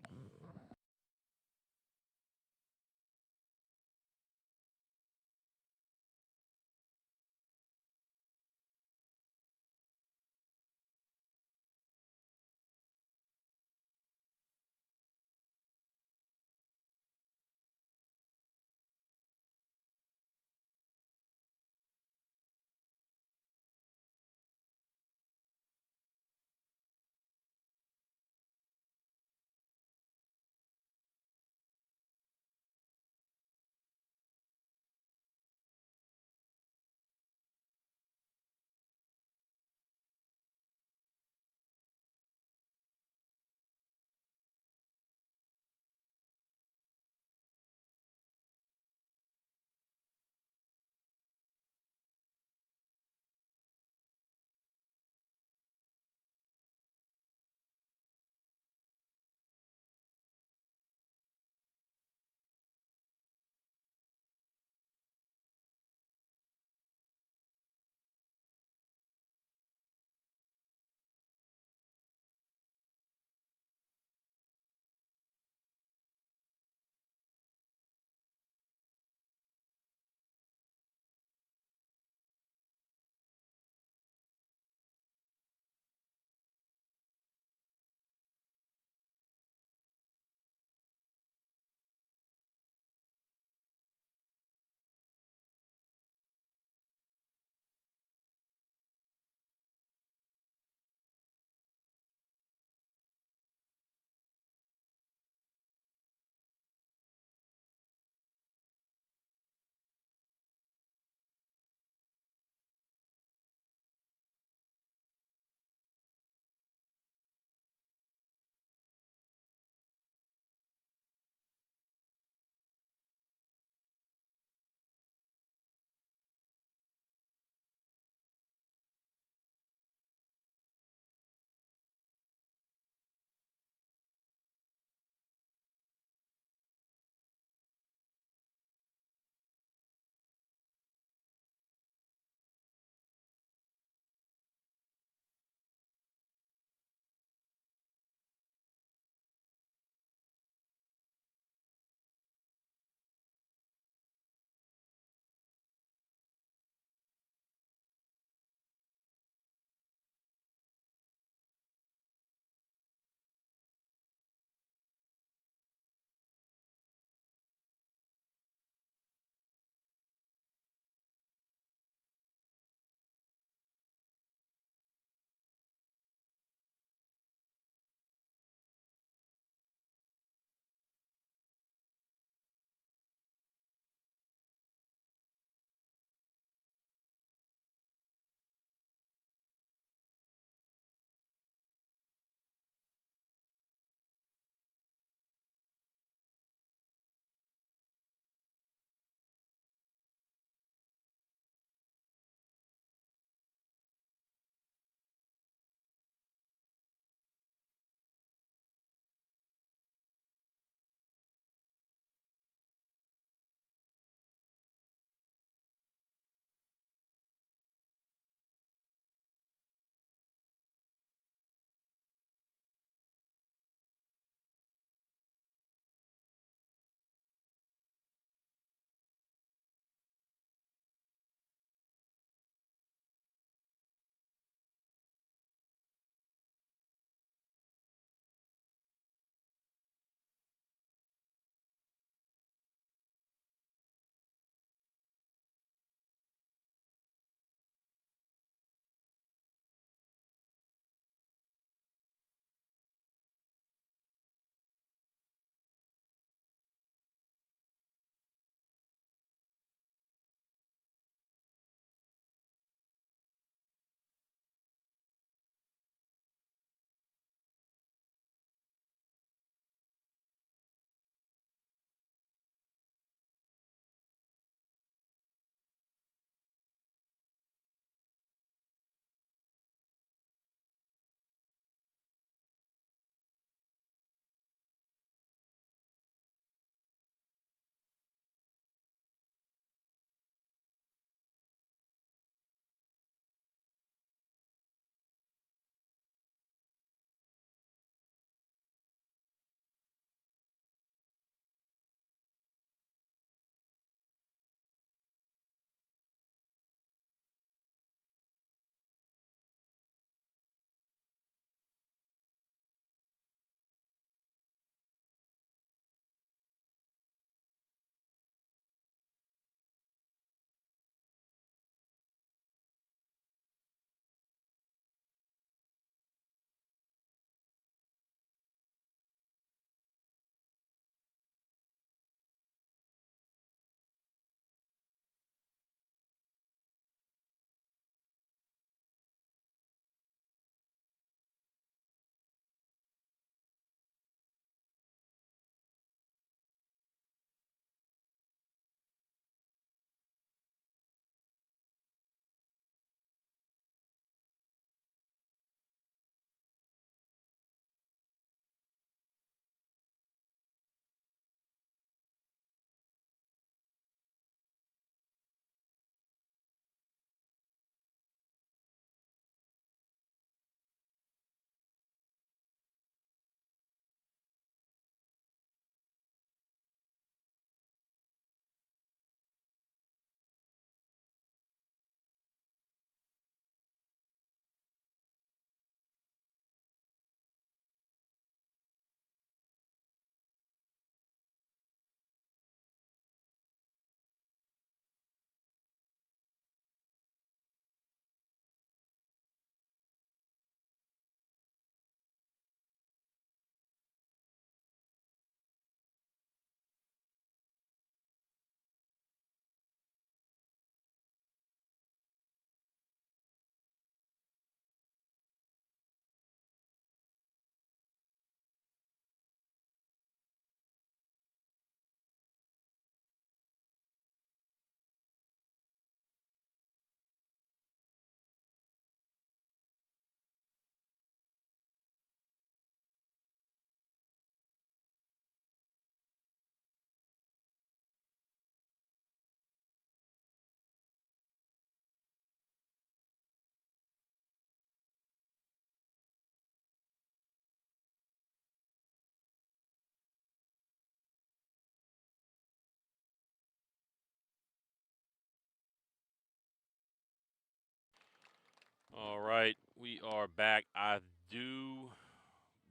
All right, we are back. I do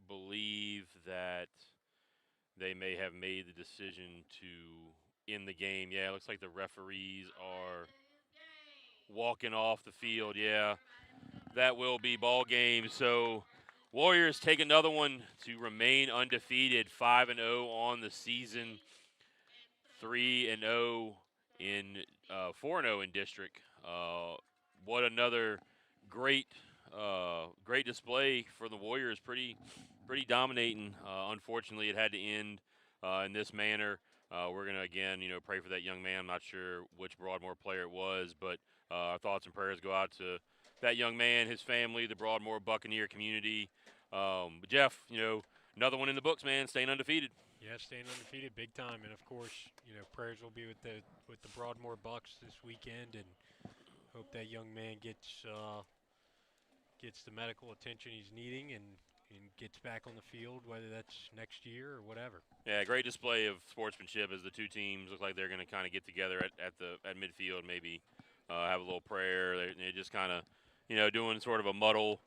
believe that they may have made the decision to end the game. Yeah, it looks like the referees are walking off the field. Yeah, that will be ball game. So Warriors take another one to remain undefeated, 5-0 on the season, 3-0 in 4-0 in district. What another great great display for the Warriors. Pretty dominating. Unfortunately, it had to end in this manner. We're gonna again, pray for that young man. I'm not sure which Broadmoor player it was, but our thoughts and prayers go out to that young man, his family, the Broadmoor Buccaneer community. But Jeff, another one in the books, man. Staying undefeated. Yeah, staying undefeated, big time, and of course, prayers will be with the Broadmoor Bucks this weekend, and hope that young man gets the medical attention he's needing and gets back on the field, whether that's next year or whatever. Yeah, great display of sportsmanship as the two teams look like they're going to kind of get together at midfield, maybe have a little prayer. They're just kind of, doing sort of a muddle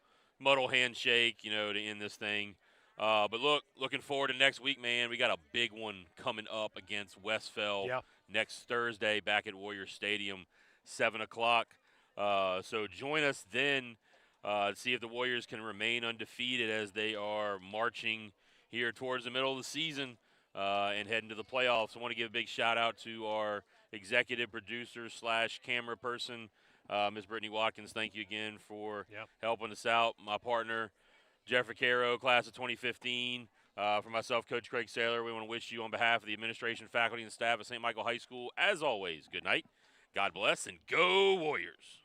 handshake, to end this thing. But looking forward to next week, man. We got a big one coming up against Westfell next Thursday back at Warrior Stadium, 7 o'clock. So join us then to see if the Warriors can remain undefeated as they are marching here towards the middle of the season and heading to the playoffs. I want to give a big shout out to our executive producer / camera person, Ms. Brittany Watkins. Thank you again for helping us out. My partner, Jeffrey Caro, class of 2015. For myself, Coach Craig Saylor, we want to wish you on behalf of the administration, faculty, and staff at St. Michael High School, as always, good night, God bless, and go Warriors.